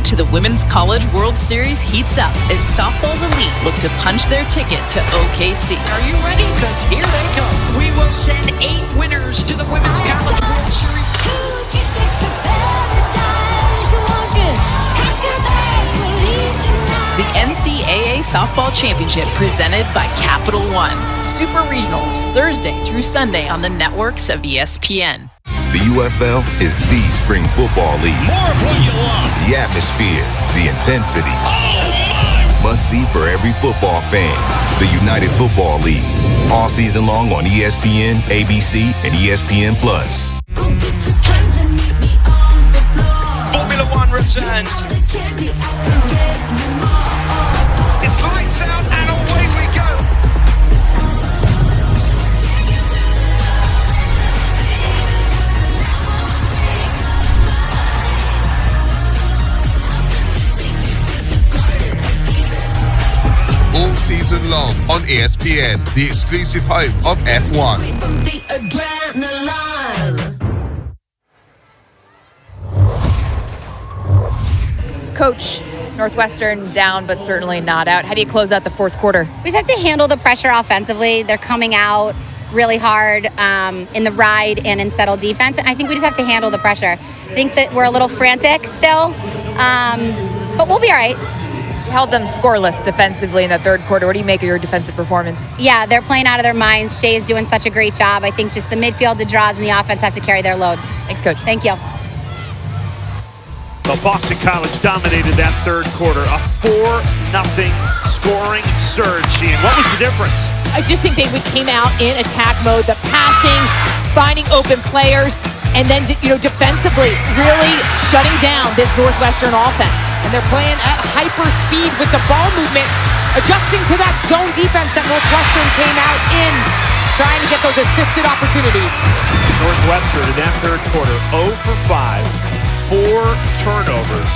To the Women's College World Series heats up as softball's elite look to punch their ticket to OKC. Are you ready? Because here they come. We will send 8 winners to the Women's College World Series. The NCAA Softball Championship presented by Capital One. Super Regionals, Thursday through Sunday on the networks of ESPN. The UFL is the spring football league. More of what you love. The atmosphere, the intensity. Must see for every football fan. The United Football League. All season long on ESPN, ABC, and ESPN+. Formula One returns. It's lights out and away we go. All season long on ESPN, the exclusive home of F1. Coach, Northwestern down, but certainly not out. How do you close out the fourth quarter? We just have to handle the pressure offensively. They're coming out really hard in the ride and in settled defense. I think we just have to handle the pressure. I think that we're a little frantic still, but we'll be all right. Held them scoreless defensively in the third quarter. What do you make of your defensive performance? Yeah, they're playing out of their minds. Shea is doing such a great job. I think just the midfield, the draws, and the offense have to carry their load. Thanks, Coach. Thank you. Well, Boston College dominated that third quarter. A 4-0 scoring surge. Sheehan, what was the difference? I just think they came out in attack mode, the passing, finding open players, and then defensively really shutting down this Northwestern offense. And they're playing at hyper speed with the ball movement, adjusting to that zone defense that Northwestern came out in, trying to get those assisted opportunities. Northwestern in that third quarter, 0 for 5, 4 turnovers.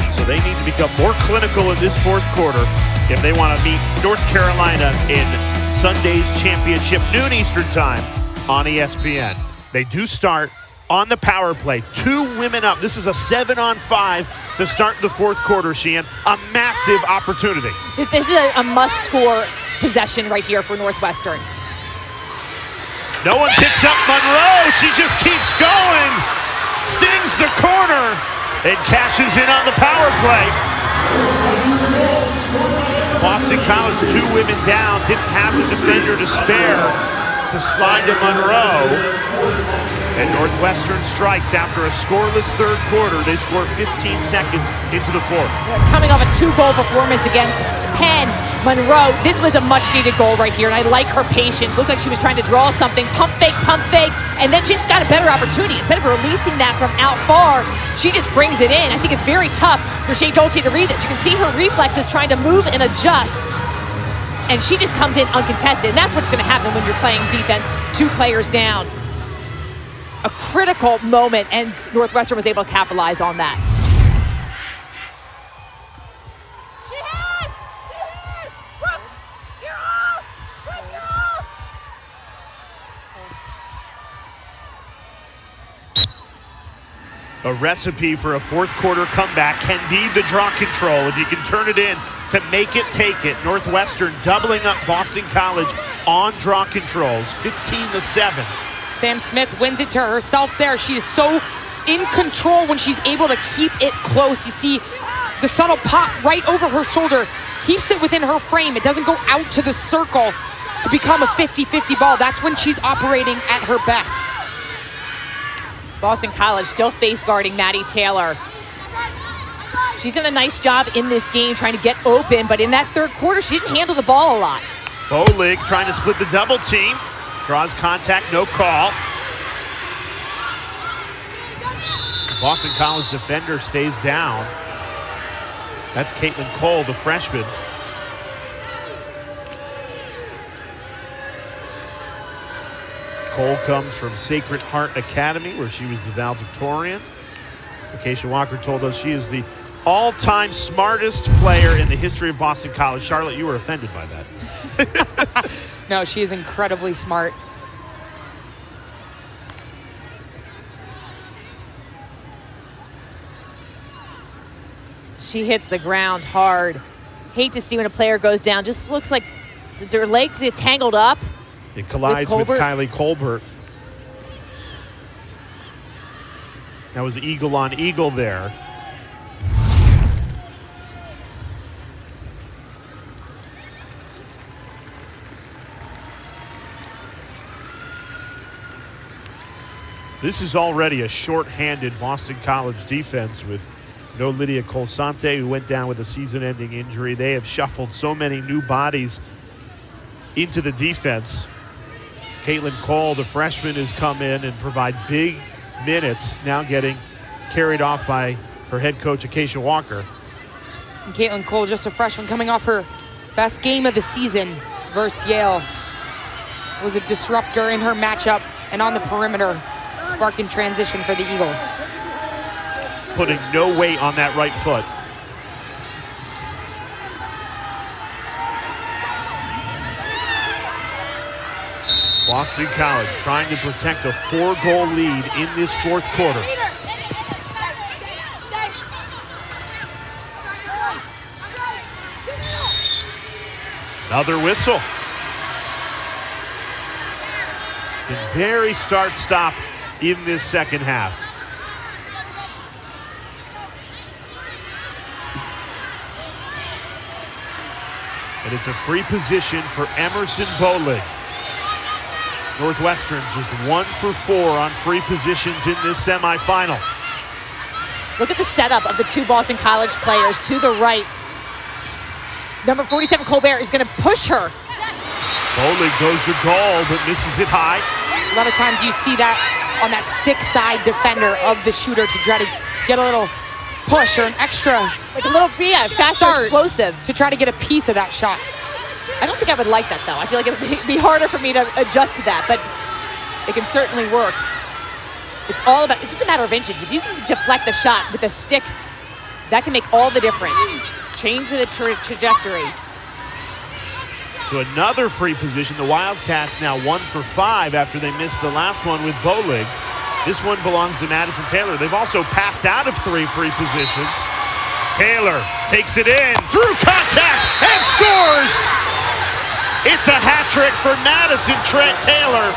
So they need to become more clinical in this fourth quarter if they want to meet North Carolina in Sunday's championship, noon Eastern time on ESPN. They do start on the power play. 2 women up. This is a 7-on-5 to start the fourth quarter, Sheehan. A massive opportunity. This is a must-score possession right here for Northwestern. No one picks up Monroe. She just keeps going. Stings the corner and cashes in on the power play. Boston College, 2 women down. Didn't have the defender to spare to slide to Monroe. And Northwestern strikes after a scoreless third quarter. They score 15 seconds into the fourth. Coming off a 2-goal performance against Penn, Monroe, this was a much-needed goal right here, and I like her patience. Looked like she was trying to draw something, pump fake, and then just got a better opportunity. Instead of releasing that from out far, she just brings it in. I think it's very tough for Shea Dolte to read this. You can see her reflexes trying to move and adjust, and she just comes in uncontested, and that's what's going to happen when you're playing defense, 2 players down. a critical moment, and Northwestern was able to capitalize on that. A recipe for a fourth quarter comeback can be the draw control. If you can turn it in to make it, take it. Northwestern doubling up Boston College on draw controls, 15-7. Sam Smith wins it to herself there. She is so in control when she's able to keep it close. You see the subtle pop right over her shoulder, keeps it within her frame. It doesn't go out to the circle to become a 50-50 ball. That's when she's operating at her best. Boston College still face guarding Maddie Taylor. She's done a nice job in this game trying to get open, but in that third quarter, she didn't handle the ball a lot. Bolig trying to split the double team. Draws contact, no call. Boston College defender stays down. That's Caitlin Cole, the freshman. Cole comes from Sacred Heart Academy, where she was the valedictorian. Acacia Walker told us she is the all-time smartest player in the history of Boston College. Charlotte, you were offended by that. No, she is incredibly smart. She hits the ground hard. Hate to see when a player goes down. Just looks like, does her legs get tangled up? It collides with Kylie Colbert. That was eagle on eagle there. This is already a short-handed Boston College defense with no Lydia Colsante, who went down with a season-ending injury. They have shuffled so many new bodies into the defense. Caitlin Cole, the freshman, has come in and provide big minutes, now getting carried off by her head coach, Acacia Walker. And Caitlin Cole, just a freshman, coming off her best game of the season versus Yale. Was a disruptor in her matchup and on the perimeter, sparking transition for the Eagles. Putting no weight on that right foot. Boston College trying to protect a 4-goal lead in this fourth quarter. Another whistle. Been very start-stop in this second half. And it's a free position for Emerson Bolig. Northwestern just 1 for 4 on free positions in this semifinal. Look at the setup of the two Boston College players to the right. Number 47, Colbert, is going to push her. Bolig goes to goal, but misses it high. A lot of times you see that on that stick side defender of the shooter to try to get a little push or an extra, like a little, faster, explosive, to try to get a piece of that shot. I don't think I would like that, though. I feel like it would be harder for me to adjust to that, but it can certainly work. It's just a matter of inches. If you can deflect the shot with a stick, that can make all the difference. Change the trajectory. So another free position. The Wildcats now 1 for 5 after they missed the last one with Bolig. This one belongs to Madison Taylor. They've also passed out of 3 free positions. Taylor takes it in, through contact, and scores! It's a hat trick for Madison Taylor.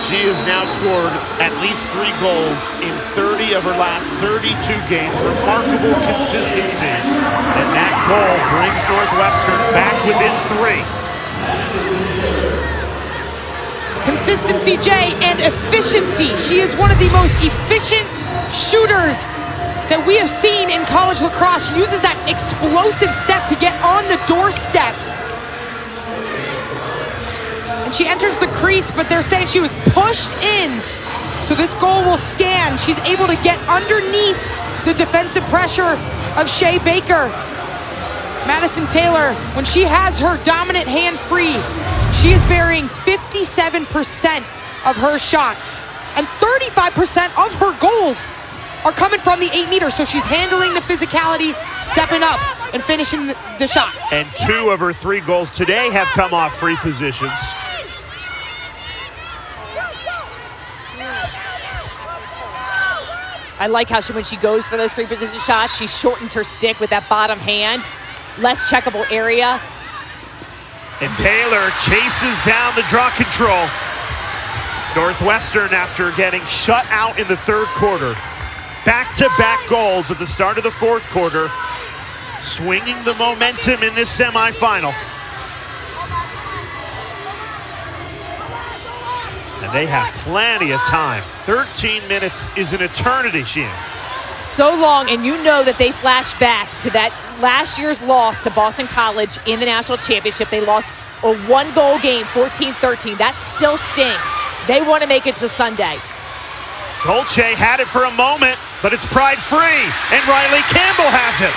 She has now scored at least 3 goals in 30 of her last 32 games. Remarkable consistency. And that goal brings Northwestern back within 3. Consistency, Jay, and efficiency. She is one of the most efficient shooters that we have seen in college lacrosse. She uses that explosive step to get on the doorstep. And she enters the crease, but they're saying she was pushed in. So this goal will stand. She's able to get underneath the defensive pressure of Shea Baker. Madison Taylor, when she has her dominant hand free, she is burying 57% of her shots and 35% of her goals are coming from the 8 meters. So she's handling the physicality, stepping up and finishing the shots. And 2 of her 3 goals today have come off free positions. I like how when she goes for those free position shots, she shortens her stick with that bottom hand. Less checkable area. And Taylor chases down the draw control. Northwestern, after getting shut out in the 3rd quarter, back-to-back goals at the start of the 4th quarter, swinging the momentum in this semifinal. And they have plenty of time. 13 minutes is an eternity, Sheehan. So long, and you know that they flash back to that last year's loss to Boston College in the national championship. They lost a 1-goal game, 14-13. That still stings. They want to make it to Sunday. Dolce had it for a moment, but it's pride free, and Riley Campbell has it.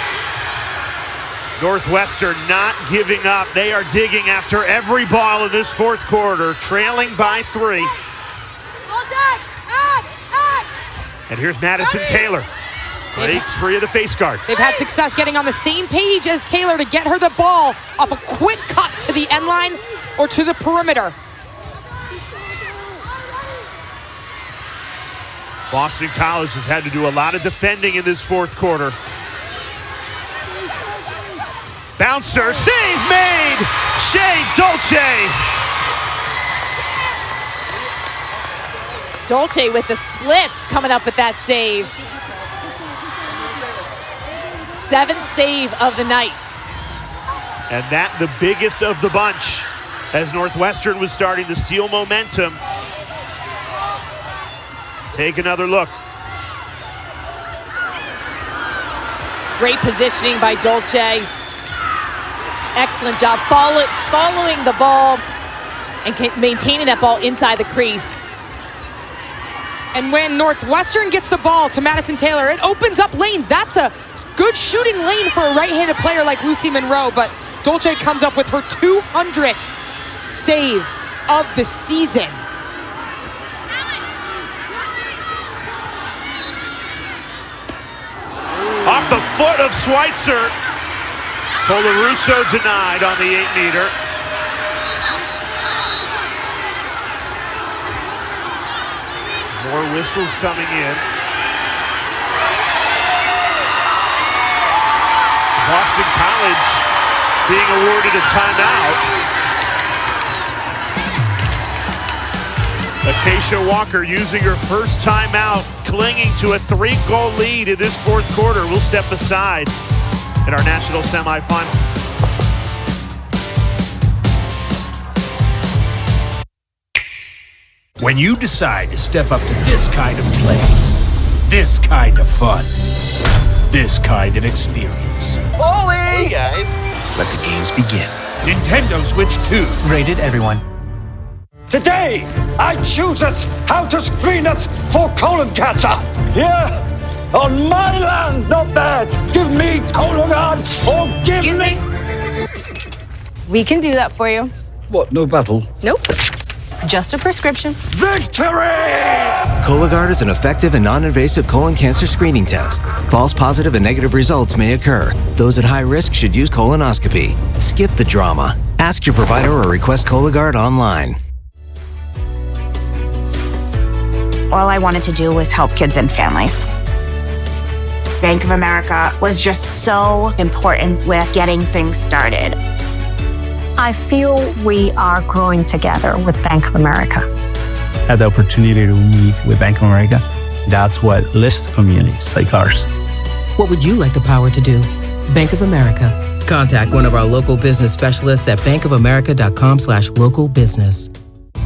Northwestern not giving up. They are digging after every ball in this 4th quarter, trailing by 3. And here's Madison Taylor. Breaks free of the face guard. They've had success getting on the same page as Taylor to get her the ball off a quick cut to the end line or to the perimeter. Boston College has had to do a lot of defending in this 4th quarter. Bouncer, save made! Shea Dolce. Dolce with the splits coming up with that save. 7th save of the night. And that the biggest of the bunch as Northwestern was starting to steal momentum. Take another look. Great positioning by Dolce. Excellent job following the ball and maintaining that ball inside the crease. And when Northwestern gets the ball to Madison Taylor, it opens up lanes. That's a good shooting lane for a right-handed player like Lucy Monroe, but Dolce comes up with her 200th save of the season. Off the foot of Schweitzer. Colarusso denied on the 8-meter. More whistles coming in. Boston College being awarded a timeout. Acacia Walker using her first timeout, clinging to a 3-goal lead in this 4th quarter. We'll step aside in our national semifinal. When you decide to step up to this kind of play, this kind of fun, this kind of experience. Holy! Hey guys. Let the games begin. Nintendo Switch 2. Rated everyone. Today, I choose us how to screen us for colon cancer. Here, on my land, not theirs. Give me Cologuard or give me... We can do that for you. What, no battle? Nope. Just a prescription. Victory! Cologuard is an effective and non-invasive colon cancer screening test. False positive and negative results may occur. Those at high risk should use colonoscopy. Skip the drama. Ask your provider or request Cologuard online. All I wanted to do was help kids and families. Bank of America was just so important with getting things started. I feel we are growing together with Bank of America. Had the opportunity to meet with Bank of America. That's what lifts communities like ours. What would you like the power to do? Bank of America. Contact one of our local business specialists at bankofamerica.com/local business.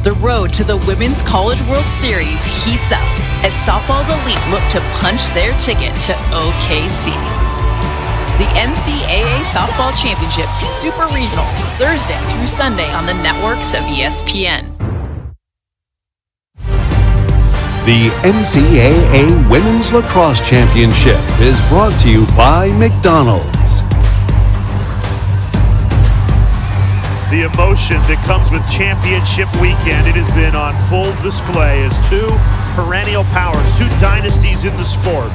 The road to the Women's College World Series heats up as softball's elite look to punch their ticket to OKC. The NCAA Softball Championship Super Regionals, Thursday through Sunday on the networks of ESPN. The NCAA Women's Lacrosse Championship is brought to you by McDonald's. the emotion that comes with championship weekend. It has been on full display as two perennial powers, two dynasties in the sport,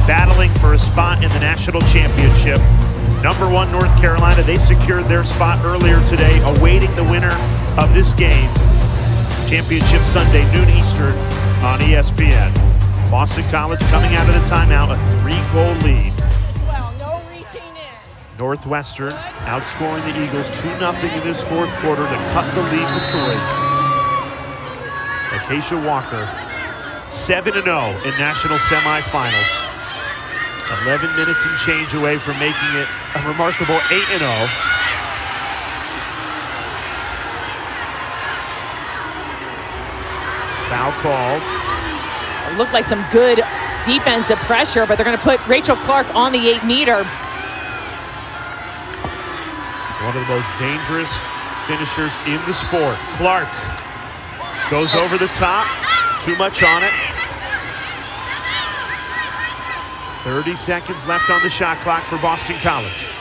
battling for a spot in the national championship. Number 1 North Carolina, they secured their spot earlier today, awaiting the winner of this game. Championship Sunday, noon Eastern on ESPN. Boston College coming out of the timeout, a 3-goal lead. Northwestern outscoring the Eagles 2-0 in this fourth quarter to cut the lead to 3. Acacia Walker, 7-0 in national semifinals. 11 minutes and change away from making it a remarkable 8-0. Foul called. It looked like some good defensive pressure, but they're going to put Rachel Clark on the 8-meter. One of the most dangerous finishers in the sport. Clark goes over the top. Too much on it. 30 seconds left on the shot clock for Boston College.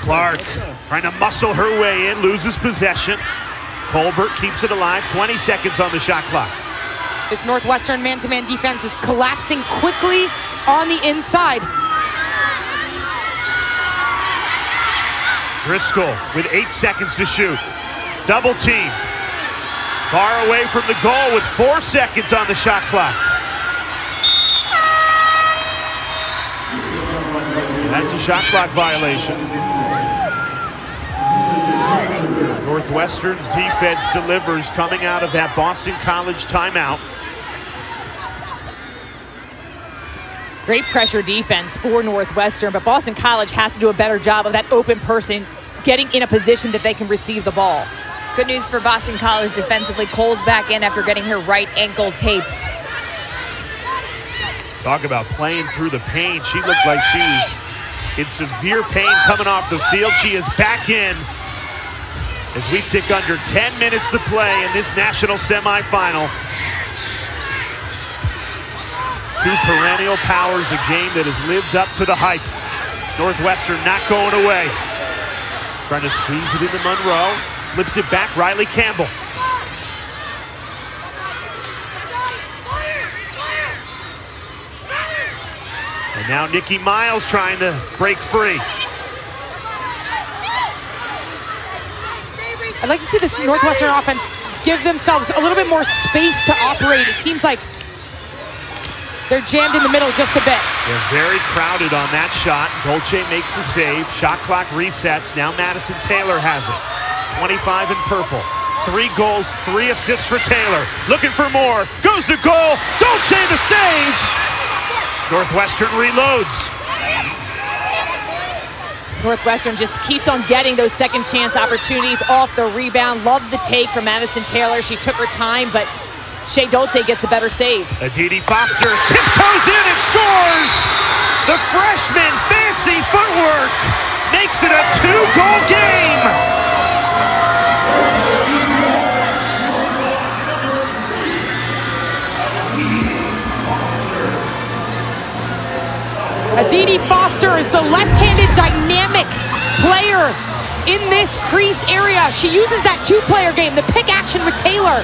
Clark trying to muscle her way in, loses possession. Colbert keeps it alive, 20 seconds on the shot clock. This Northwestern man-to-man defense is collapsing quickly on the inside. Driscoll with 8 seconds to shoot. Double teamed. Far away from the goal with 4 seconds on the shot clock. That's a shot clock violation. Northwestern's defense delivers coming out of that Boston College timeout. Great pressure defense for Northwestern, but Boston College has to do a better job of that open person getting in a position that they can receive the ball. Good news for Boston College defensively. Cole's back in after getting her right ankle taped. Talk about playing through the pain. She looked like she was in severe pain coming off the field. She is back in as we tick under 10 minutes to play in this national semifinal. Two perennial powers, a game that has lived up to the hype. Northwestern not going away. Trying to squeeze it into Monroe. Flips it back, Riley Campbell. And now Nikki Miles trying to break free. I'd like to see this Northwestern offense give themselves a little bit more space to operate. It seems like they're jammed in the middle just a bit. They're very crowded on that shot. Dolce makes the save. Shot clock resets. Now Madison Taylor has it. 25 in purple. 3 goals, 3 assists for Taylor. Looking for more. Goes to goal. Dolce the save. Northwestern reloads. Northwestern just keeps on getting those second chance opportunities off the rebound. Loved the take from Madison Taylor. She took her time, but Shea Dolce gets a better save. Aditi Foster tiptoes in and scores! The freshman, fancy footwork, makes it a 2-goal game! Aditi Foster is the left-handed dynamic player in this crease area. She uses that 2-player game, the pick action with Taylor,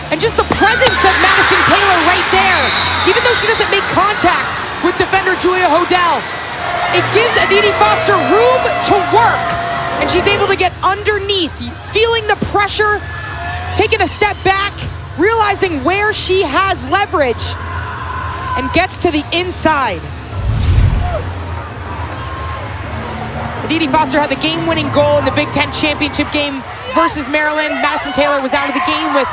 and just the presence of Madison Taylor right there. Even though she doesn't make contact with defender Julia Hodel, it gives Aditi Foster room to work, and she's able to get underneath, feeling the pressure, taking a step back, realizing where she has leverage, and gets to the inside. Aditi Foster had the game-winning goal in the Big Ten championship game versus Maryland. Madison Taylor was out of the game with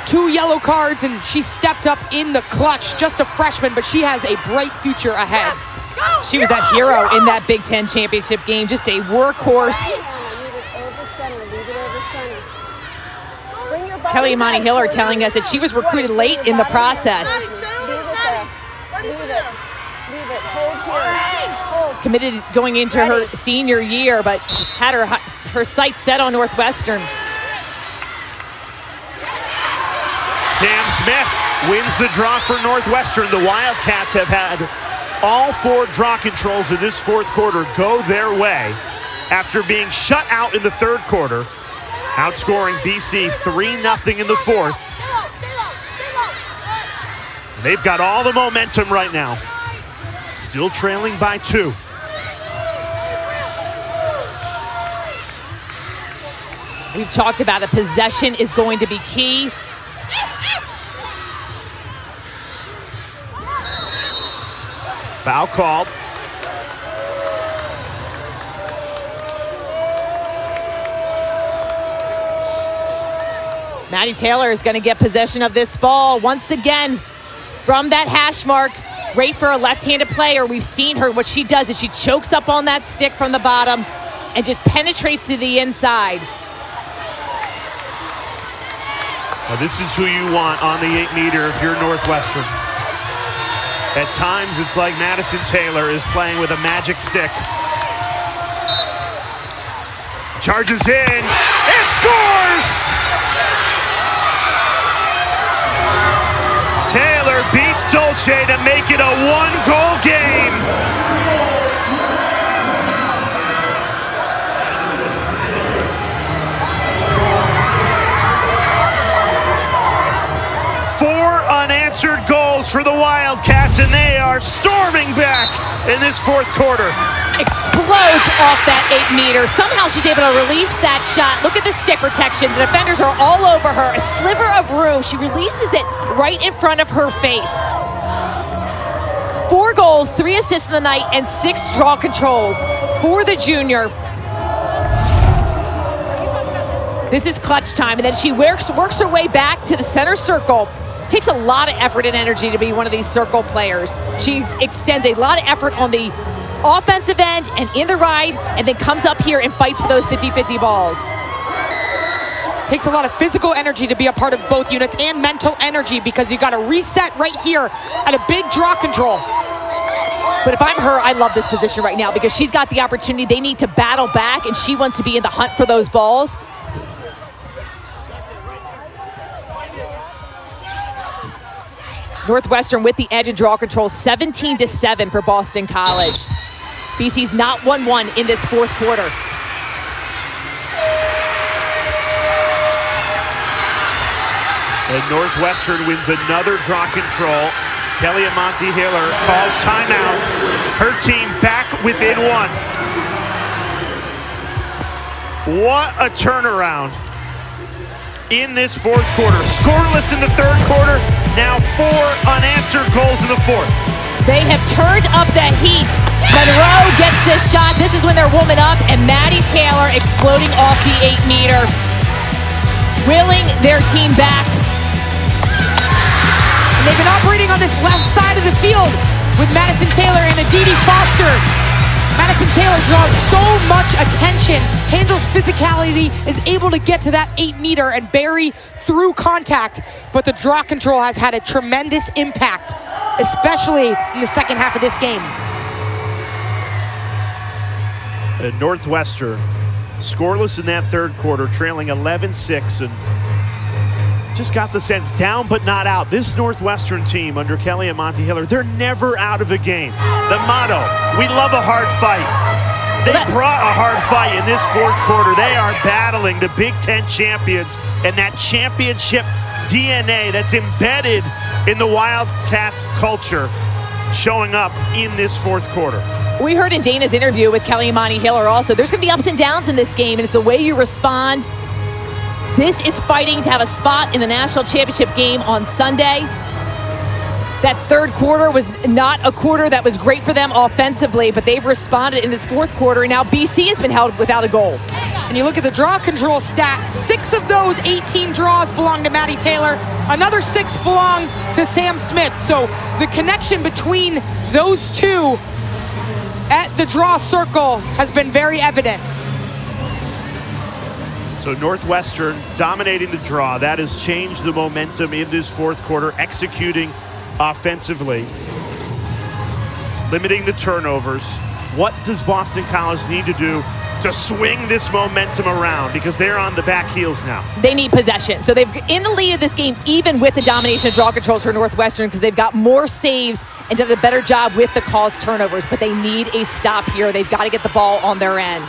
2 yellow cards, and she stepped up in the clutch. Just a freshman, but she has a bright future ahead. She was that hero in that Big Ten championship game, just a workhorse. Kelly and Monty Hill are telling us that she was recruited late in the process. Committed going into her senior year, but had her sights set on Northwestern. Sam Smith wins the draw for Northwestern. The Wildcats have had All 4 draw controls in this fourth quarter go their way after being shut out in the third quarter, outscoring BC 3-0 in the fourth. They've got all the momentum right now. Still trailing by 2. We've talked about it. Possession is going to be key. Foul called. Maddie Taylor is going to get possession of this ball once again from that hash mark. Great for a left-handed player. We've seen her. What she does is she chokes up on that stick from the bottom and just penetrates to the inside. Now this is who you want on the 8-meter if you're Northwestern. At times, it's like Madison Taylor is playing with a magic stick. Charges in and scores! Taylor beats Dolce to make it a 1-goal game. Unanswered goals for the Wildcats, and they are storming back in this fourth quarter. Explodes off that 8-meter. Somehow she's able to release that shot. Look at the stick protection. The defenders are all over her. A sliver of room. She releases it right in front of her face. 4 goals, 3 assists in the night, and 6 draw controls for the junior. This is clutch time, and then she works her way back to the center circle. Takes a lot of effort and energy to be one of these circle players. She extends a lot of effort on the offensive end and in the ride, and then comes up here and fights for those 50-50 balls. Takes a lot of physical energy to be a part of both units and mental energy, because you got to reset right here at a big draw control. But if I'm her, I love this position right now because she's got the opportunity. They need to battle back, and she wants to be in the hunt for those balls. Northwestern with the edge and draw control, 17-7 for Boston College. BC's not 1-1 in this fourth quarter. And Northwestern wins another draw control. Kelly Amonte Hiller calls timeout. Her team back within 1. What a turnaround in this fourth quarter. Scoreless in the third quarter. Now 4 unanswered goals in the fourth. They have turned up the heat. Monroe gets this shot. This is when they're warming up, and Maddie Taylor exploding off the 8-meter, willing their team back. And they've been operating on this left side of the field with Madison Taylor and Aditi Foster. Madison Taylor draws so much attention, handles physicality, is able to get to that 8-meter and bury through contact. But the draw control has had a tremendous impact, especially in the second half of this game. And Northwestern scoreless in that third quarter, trailing 11-6, and just got the sense down but not out. This Northwestern team under Kelly Amonte Hiller, they're never out of a game. The motto, we love a hard fight. They brought a hard fight in this fourth quarter. They are battling the Big Ten champions and that championship DNA that's embedded in the Wildcats culture showing up in this fourth quarter. We heard in Dana's interview with Kelly Amonte Hiller also, there's going to be ups and downs in this game, and it's the way you respond. This is fighting to have a spot in the national championship game on Sunday. That third quarter was not a quarter that was great for them offensively, but they've responded in this fourth quarter, and now BC has been held without a goal. And you look at the draw control stat, 6 of those 18 draws belong to Maddie Taylor. Another 6 belong to Sam Smith. So the connection between those two at the draw circle has been very evident. So Northwestern dominating the draw. That has changed the momentum in this fourth quarter, executing offensively, limiting the turnovers. What does Boston College need to do to swing this momentum around because they're on the back heels now. They need possession. So they've in the lead of this game, even with the domination of draw controls for Northwestern, because they've got more saves and done a better job with the caused turnovers. But they need a stop here. They've got to get the ball on their end.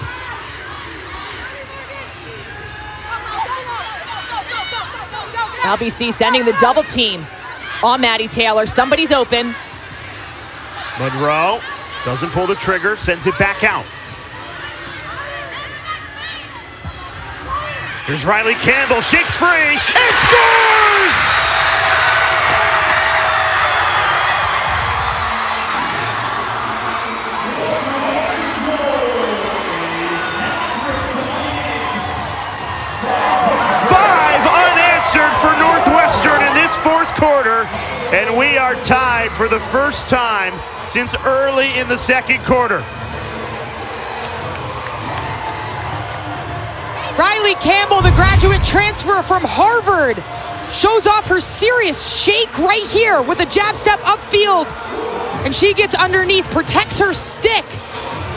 LBC sending the double team on Maddie Taylor. Somebody's open. Monroe doesn't pull the trigger, sends it back out. Here's Riley Campbell, shakes free, and scores! For Northwestern in this fourth quarter, and we are tied for the first time since early in the second quarter. Riley Campbell, the graduate transfer from Harvard, shows off her serious shake right here with a jab step upfield, and she gets underneath, protects her stick.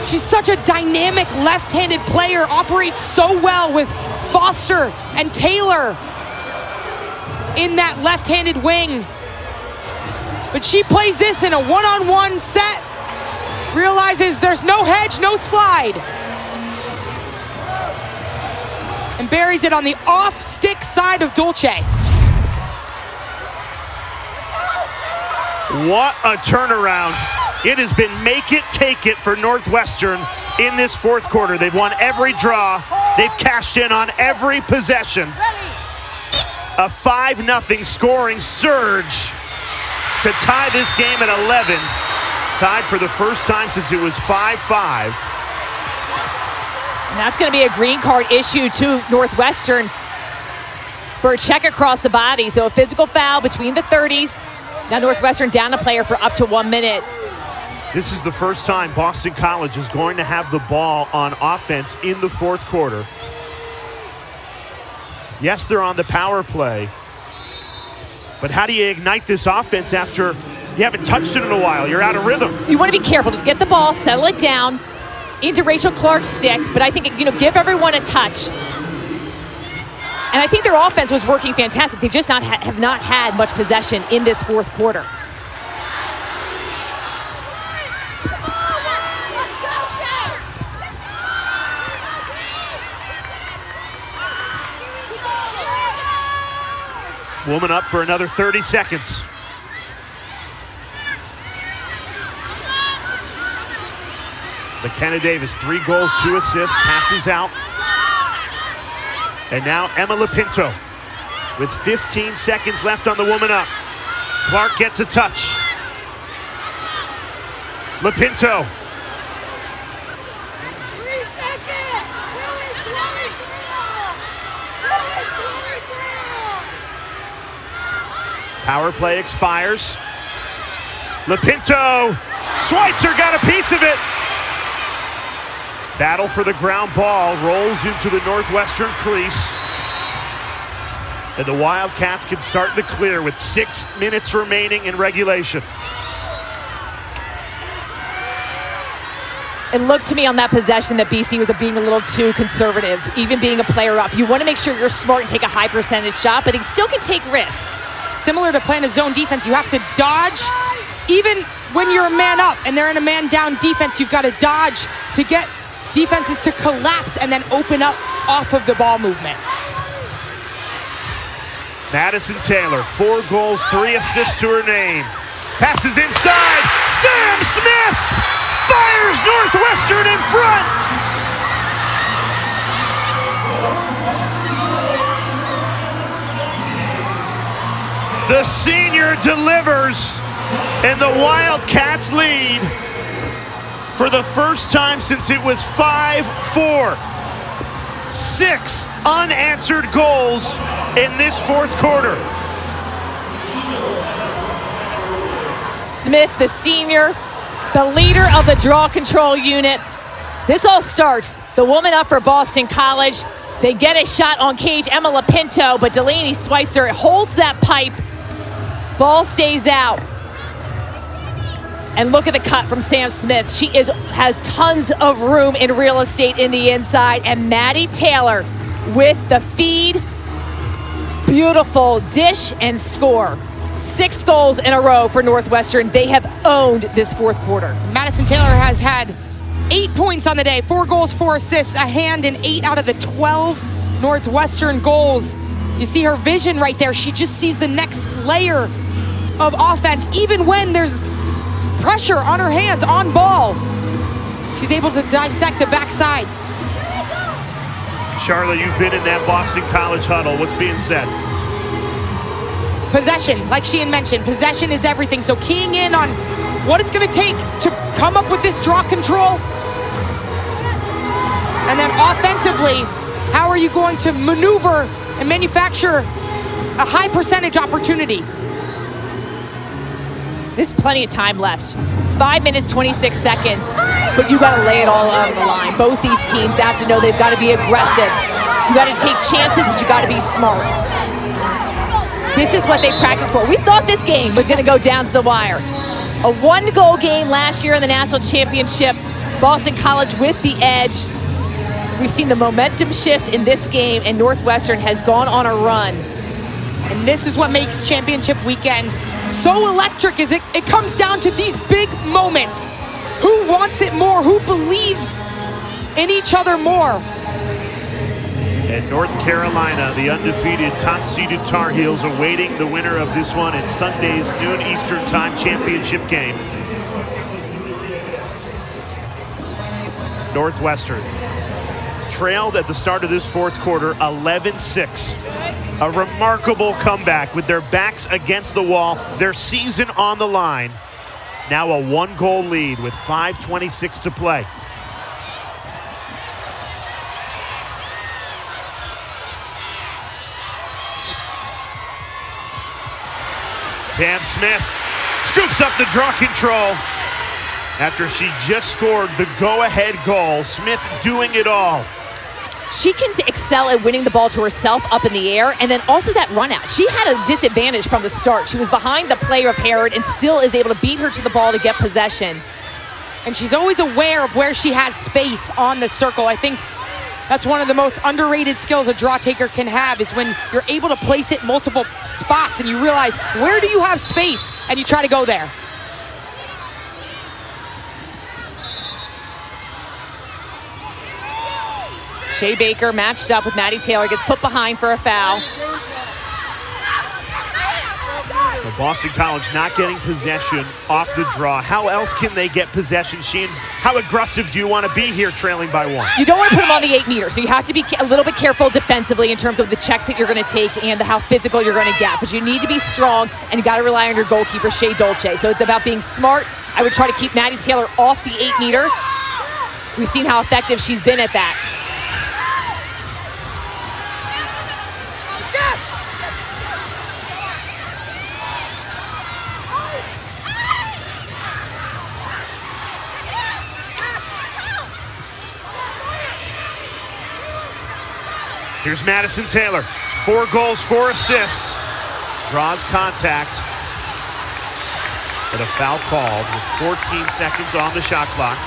She's such a dynamic left-handed player, operates so well with Foster and Taylor in that left-handed wing. But she plays this in a one-on-one set, realizes there's no hedge, no slide, and buries it on the off-stick side of Dolce. What a turnaround. It has been make it, take it for Northwestern in this fourth quarter. They've won every draw. They've cashed in on every possession. A 5-0 scoring surge to tie this game at 11. Tied for the first time since it was 5-5. And that's going to be a green card issue to Northwestern for a check across the body. So a physical foul between the 30s. Now Northwestern down a player for up to 1 minute. This is the first time Boston College is going to have the ball on offense in the fourth quarter. Yes, they're on the power play, but how do you ignite this offense after you haven't touched it in a while? You're out of rhythm. You want to be careful. Just get the ball, settle it down into Rachel Clark's stick, but I think, give everyone a touch. And I think their offense was working fantastic. They just have not had much possession in this fourth quarter. Woman up for another 30 seconds. McKenna Davis, 3 goals, 2 assists, passes out. And now Emma Lapinto with 15 seconds left on the woman up. Clark gets a touch. Lapinto. Power play expires. Lapinto. Schweitzer got a piece of it. Battle for the ground ball rolls into the Northwestern crease. And the Wildcats can start the clear with 6 minutes remaining in regulation. It looked to me on that possession that BC was being a little too conservative, even being a player up. You want to make sure you're smart and take a high percentage shot, but they still can take risks. Similar to playing a zone defense, you have to dodge. Even when you're a man up and they're in a man down defense, you've got to dodge to get defenses to collapse and then open up off of the ball movement. Madison Taylor, 4 goals, 3 assists to her name. Passes inside. Sam Smith fires Northwestern in front. The senior delivers, and the Wildcats lead for the first time since it was 5-4. 6 unanswered goals in this fourth quarter. Smith, the senior, the leader of the draw control unit. This all starts, the woman up for Boston College. They get a shot on cage, Emma Lapinto, but Delaney Schweitzer holds that pipe. Ball stays out. And look at the cut from Sam Smith. She has tons of room in real estate in the inside. And Maddie Taylor with the feed. Beautiful dish and score. 6 goals in a row for Northwestern. They have owned this fourth quarter. Madison Taylor has had 8 points on the day, 4 goals, 4 assists, a hand in 8 out of the 12 Northwestern goals. You see her vision right there. She just sees the next layer of offense, even when there's pressure on her hands, on ball. She's able to dissect the backside. Charlotte, you've been in that Boston College huddle. What's being said? Possession, like Sheehan mentioned, possession is everything. So keying in on what it's going to take to come up with this draw control. And then offensively, how are you going to maneuver and manufacture a high percentage opportunity? There's plenty of time left. 5 minutes, 26 seconds, but you gotta lay it all on the line. Both these teams, they have to know they've gotta be aggressive. You gotta take chances, but you gotta be smart. This is what they practiced for. We thought this game was gonna go down to the wire. A 1-goal game last year in the national championship. Boston College with the edge. We've seen the momentum shifts in this game, and Northwestern has gone on a run. And this is what makes championship weekend so electric, is it comes down to these big moments. Who wants it more? Who believes in each other more? And North Carolina, the undefeated top-seeded Tar Heels, awaiting the winner of this one in Sunday's noon Eastern Time championship game. Northwestern trailed at the start of this fourth quarter 11-6. A remarkable comeback with their backs against the wall, their season on the line. Now a 1-goal lead with 5:26 to play. Sam Smith scoops up the draw control after she just scored the go-ahead goal. Smith doing it all. She can excel at winning the ball to herself up in the air, and then also that run out. She had a disadvantage from the start. She was behind the player of Herod and still is able to beat her to the ball to get possession. And she's always aware of where she has space on the circle. I think that's one of the most underrated skills a draw taker can have, is when you're able to place it multiple spots and you realize, where do you have space? And you try to go there. Shea Baker matched up with Maddie Taylor, gets put behind for a foul. So Boston College not getting possession off the draw. How else can they get possession, Sheehan? How aggressive do you want to be here trailing by 1? You don't want to put them on the 8-meter, so you have to be a little bit careful defensively in terms of the checks that you're going to take and how physical you're going to get. But you need to be strong, and you got to rely on your goalkeeper, Shea Dolce. So it's about being smart. I would try to keep Maddie Taylor off the 8-meter. We've seen how effective she's been at that. Here's Madison Taylor, 4 goals, 4 assists. Draws contact. But a foul called with 14 seconds on the shot clock.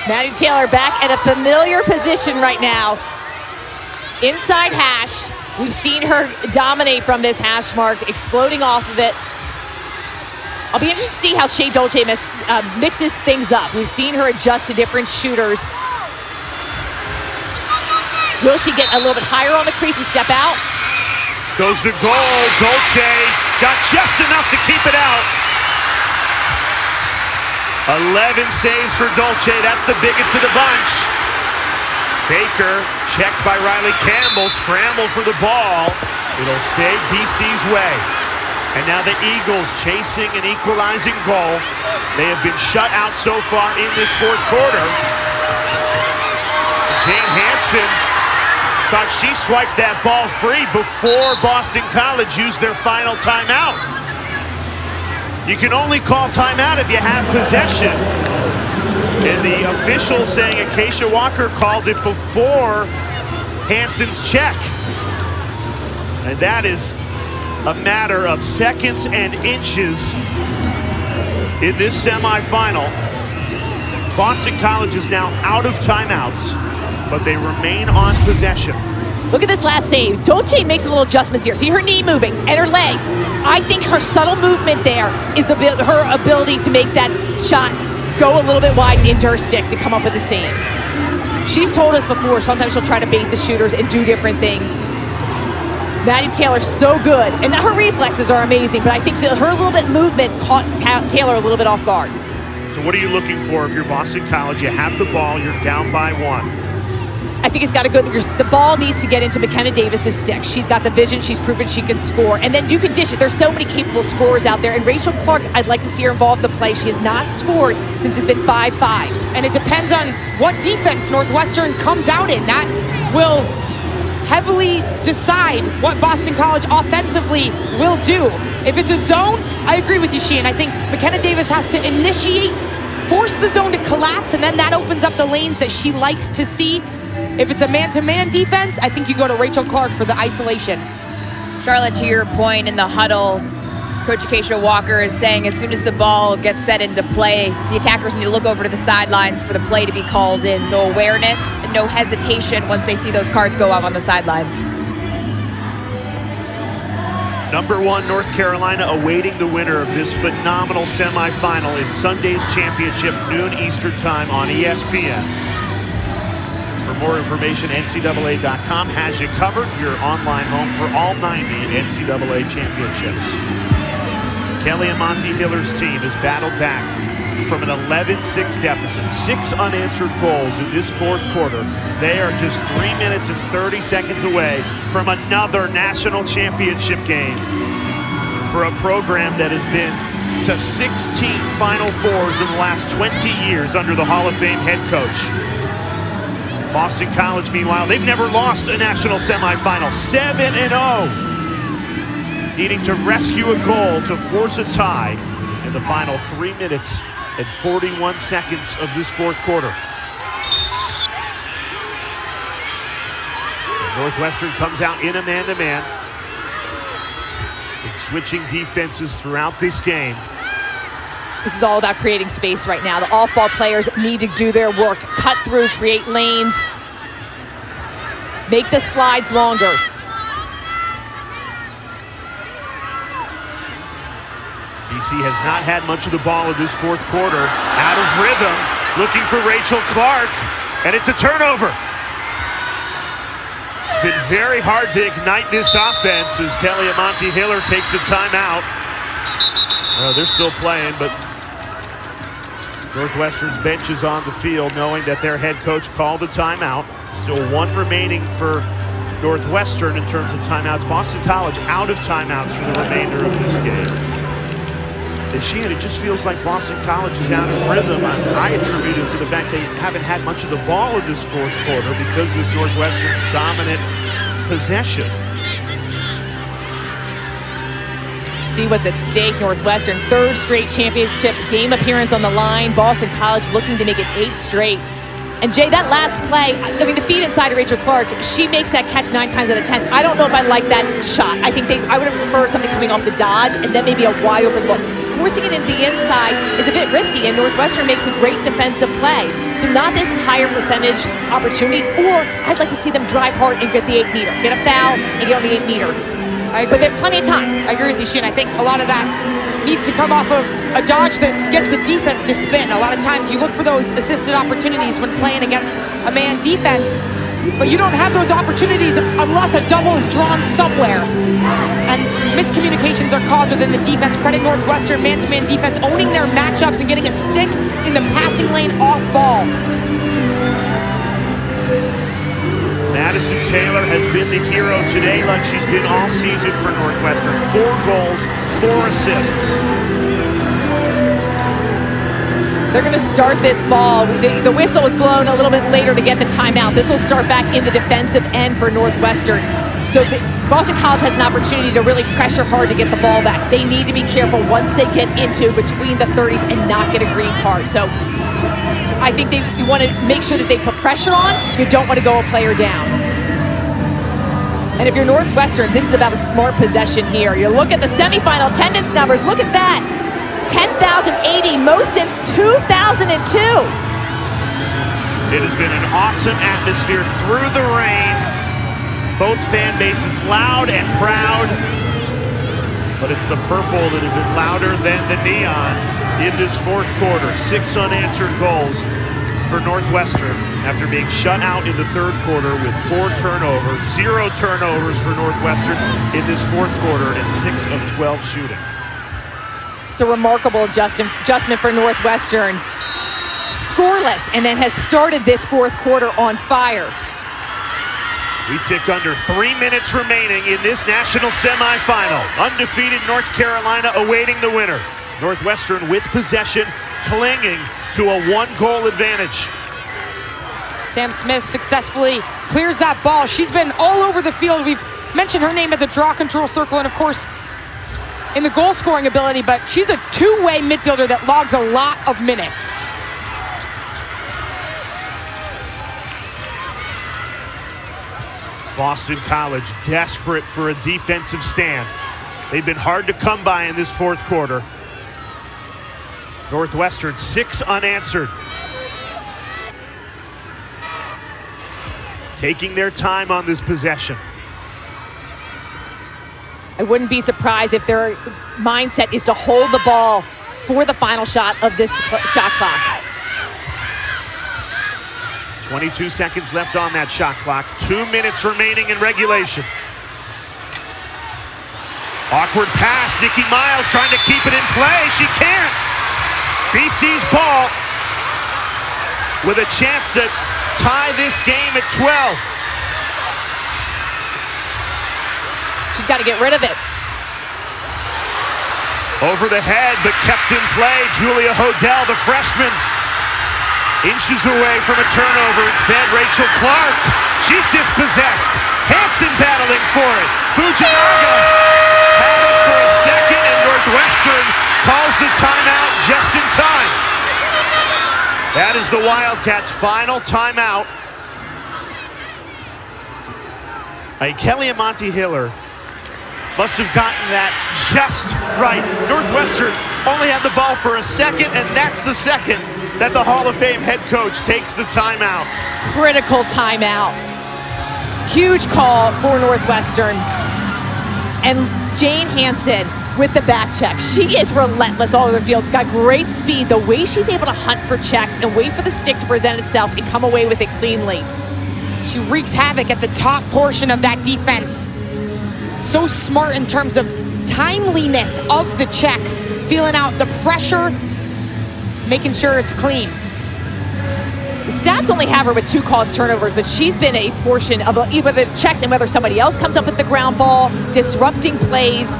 Maddie Taylor back at a familiar position right now. Inside hash. We've seen her dominate from this hash mark, exploding off of it. I'll be interested to see how Shea Dolce mixes things up. We've seen her adjust to different shooters. Will she get a little bit higher on the crease and step out? Goes to goal. Dolce got just enough to keep it out. 11 saves for Dolce. That's the biggest of the bunch. Baker checked by Riley Campbell. Scramble for the ball. It'll stay BC's way. And now the Eagles chasing an equalizing goal. They have been shut out so far in this fourth quarter. Jane Hansen thought she swiped that ball free before Boston College used their final timeout. You can only call timeout if you have possession. And the official saying Acacia Walker called it before Hansen's check. And that is a matter of seconds and inches in this semifinal. Boston College is now out of timeouts, but they remain on possession. Look at this last save. Dolce makes a little adjustments here. See her knee moving and her leg. I think her subtle movement there is her ability to make that shot go a little bit wide into her stick to come up with the save. She's told us before, sometimes she'll try to bait the shooters and do different things. Maddie Taylor's so good, and her reflexes are amazing, but I think her little bit movement caught Taylor a little bit off guard. So what are you looking for if you're Boston College? You have the ball, you're down by 1. I think it's got to go. The ball needs to get into McKenna Davis's stick. She's got the vision. She's proven she can score. And then you can dish it. There's so many capable scorers out there. And Rachel Clark, I'd like to see her involved in the play. She has not scored since it's been 5-5. And it depends on what defense Northwestern comes out in. That will heavily decide what Boston College offensively will do. If it's a zone, I agree with you, Sheehan. I think McKenna Davis has to initiate, force the zone to collapse, and then that opens up the lanes that she likes to see. If it's a man-to-man defense, I think you go to Rachel Clark for the isolation. Charlotte, to your point in the huddle, Coach Acacia Walker is saying as soon as the ball gets set into play, the attackers need to look over to the sidelines for the play to be called in. So awareness and no hesitation once they see those cards go up on the sidelines. Number 1, North Carolina awaiting the winner of this phenomenal semifinal in Sunday's championship, noon Eastern time on ESPN. For more information, NCAA.com has you covered, your online home for all 90 NCAA championships. Kelly and Monty Hiller's team has battled back from an 11-6 deficit, 6 unanswered goals in this fourth quarter. They are just 3 minutes and 30 seconds away from another national championship game for a program that has been to 16 Final Fours in the last 20 years under the Hall of Fame head coach. Boston College, meanwhile, they've never lost a national semifinal, 7-0. Needing to rescue a goal to force a tie in the final 3 minutes and 41 seconds of this fourth quarter. Northwestern comes out in a man-to-man. It's switching defenses throughout this game. This is all about creating space right now. The off-ball players need to do their work, cut through, create lanes, make the slides longer. BC has not had much of the ball in this fourth quarter. Out of rhythm, looking for Rachel Clark, and it's a turnover. It's been very hard to ignite this offense as Kelly Amonte Hiller takes a timeout. They're still playing, but Northwestern's bench is on the field knowing that their head coach called a timeout. Still 1 remaining for Northwestern in terms of timeouts. Boston College out of timeouts for the remainder of this game. And Sheehan, it just feels like Boston College is out of rhythm. I attribute it to the fact they haven't had much of the ball in this fourth quarter because of Northwestern's dominant possession. See what's at stake. Northwestern, 3rd straight championship game appearance on the line. Boston College looking to make it 8 straight. And Jay, that last play, I mean, the feed inside of Rachel Clark, she makes that catch 9 times out of 10. I don't know if I like that shot. I think I would have preferred something coming off the dodge and then maybe a wide open look. Forcing it into the inside is a bit risky, and Northwestern makes a great defensive play. So not this higher percentage opportunity, or I'd like to see them drive hard and get the 8-meter, get a foul and get on the 8-meter. But they have plenty of time. I agree with you, Sheehan. I think a lot of that needs to come off of a dodge that gets the defense to spin. A lot of times you look for those assisted opportunities when playing against a man defense, but you don't have those opportunities unless a double is drawn somewhere. And miscommunications are caused within the defense. Credit Northwestern man-to-man defense owning their matchups and getting a stick in the passing lane off ball. Madison Taylor has been the hero today like she's been all season for Northwestern. 4 goals, 4 assists. They're going to start this ball. The whistle was blown a little bit later to get the timeout. This will start back in the defensive end for Northwestern. So Boston College has an opportunity to really pressure hard to get the ball back. They need to be careful once they get into between the 30s and not get a green card. So I think you want to make sure that they put pressure on. You don't want to go a player down. And if you're Northwestern, this is about a smart possession here. You look at the semifinal attendance numbers. Look at that. 10,080, most since 2002. It has been an awesome atmosphere through the rain. Both fan bases loud and proud. But it's the purple that has been louder than the neon in this fourth quarter. 6 unanswered goals for Northwestern after being shut out in the third quarter with 4 turnovers. 0 turnovers for Northwestern in this fourth quarter and 6 of 12 shooting. It's a remarkable adjustment for Northwestern. Scoreless, and then has started this fourth quarter on fire. We tick under 3 minutes remaining in this national semifinal. Undefeated North Carolina awaiting the winner. Northwestern with possession, clinging to a 1-goal advantage. Sam Smith successfully clears that ball. She's been all over the field. We've mentioned her name at the draw control circle and, of course, in the goal scoring ability, but she's a two-way midfielder that logs a lot of minutes. Boston College desperate for a defensive stand. They've been hard to come by in this fourth quarter. Northwestern 6 unanswered. Taking their time on this possession. I wouldn't be surprised if their mindset is to hold the ball for the final shot of this shot clock. 22 seconds left on that shot clock. 2 minutes remaining in regulation. Awkward pass. Nikki Miles trying to keep it in play. She can't. BC's ball with a chance to tie this game at 12. She's got to get rid of it. Over the head, but kept in play. Julia Hodel, the freshman, inches away from a turnover. Instead, Rachel Clark. She's dispossessed. Hansen battling for it. Fujinaga had it for a second, and Northwestern calls the timeout just in time. That is the Wildcats' final timeout. Kelly Amonte Hiller must have gotten that just right. Northwestern only had the ball for a second, and that's the second that the Hall of Fame head coach takes the timeout. Critical timeout. Huge call for Northwestern. And Jane Hansen with the back check. She is relentless all over the field. She's got great speed. The way she's able to hunt for checks and wait for the stick to present itself and come away with it cleanly. She wreaks havoc at the top portion of that defense. So smart in terms of timeliness of the checks, feeling out the pressure, making sure it's clean. The stats only have her with 2 caused turnovers, but she's been a portion of either the checks and whether somebody else comes up with the ground ball, disrupting plays.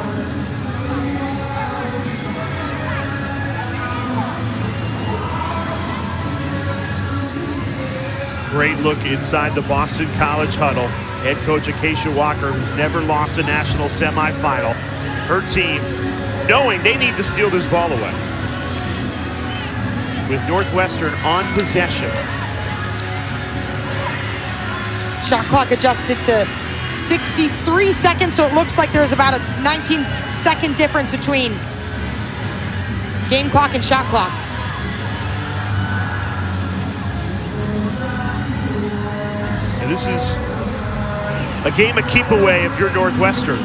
Great look inside the Boston College huddle. Head coach Acacia Walker, who's never lost a national semifinal. Her team knowing they need to steal this ball away. With Northwestern on possession. Shot clock adjusted to 63 seconds, so it looks like there's about a 19-second difference between game clock and shot clock. And this is a game of keep away if you're Northwestern.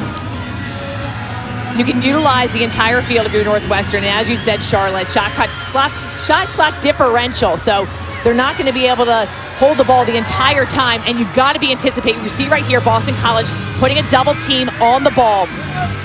You can utilize the entire field if you're Northwestern. And as you said, Charlotte, shot clock differential. So they're not going to be able to hold the ball the entire time. And you've got to be anticipating. You see right here, Boston College putting a double team on the ball.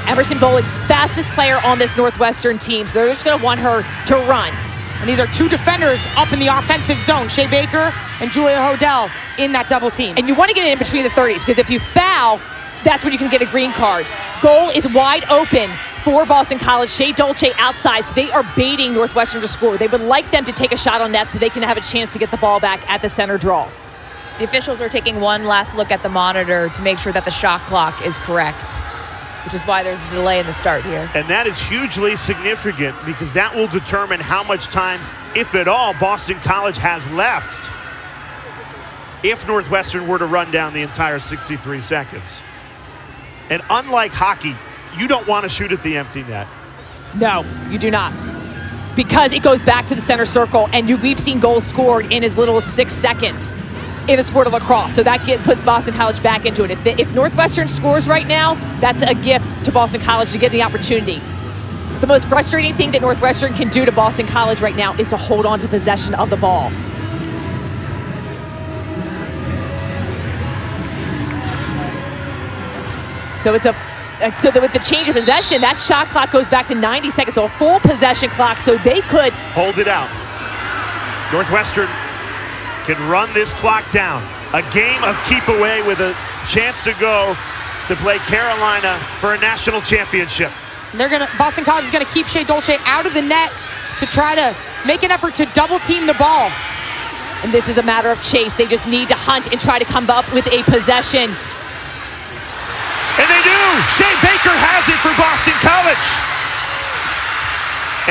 Emerson Bowling, fastest player on this Northwestern team. So they're just going to want her to run. And these are 2 defenders up in the offensive zone, Shea Baker and Julia Hodel in that double team. And you want to get it in between the 30s, because if you foul, that's when you can get a green card. Goal is wide open for Boston College. Shea Dolce outside, so they are baiting Northwestern to score. They would like them to take a shot on net so they can have a chance to get the ball back at the center draw. The officials are taking one last look at the monitor to make sure that the shot clock is correct, which is why there's a delay in the start here. And that is hugely significant because that will determine how much time, if at all, Boston College has left if Northwestern were to run down the entire 63 seconds. And unlike hockey, you don't want to shoot at the empty net. No, you do not. Because it goes back to the center circle, and we've seen goals scored in as little as 6 seconds in the sport of lacrosse. So that puts Boston College back into it. If Northwestern scores right now, that's a gift to Boston College to get the opportunity. The most frustrating thing that Northwestern can do to Boston College right now is to hold on to possession of the ball. So with the change of possession, that shot clock goes back to 90 seconds, so a full possession clock, so they could hold it out. Northwestern can run this clock down. A game of keep away with a chance to go to play Carolina for a national championship. Boston College is gonna keep Shea Dolce out of the net to try to make an effort to double team the ball. And this is a matter of chase. They just need to hunt and try to come up with a possession. And they do! Shea Baker has it for Boston College.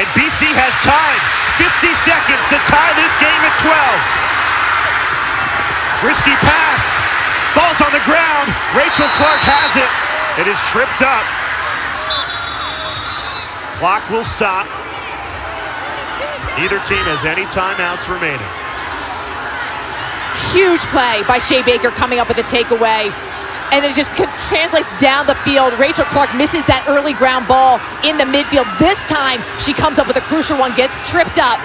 And BC has time. 50 seconds to tie this game at 12. Risky pass. Ball's on the ground. Rachel Clark has it. It is tripped up. Clock will stop. Neither team has any timeouts remaining. Huge play by Shea Baker coming up with a takeaway. And it just translates down the field. Rachel Clark misses that early ground ball in the midfield. This time, she comes up with a crucial one, gets tripped up.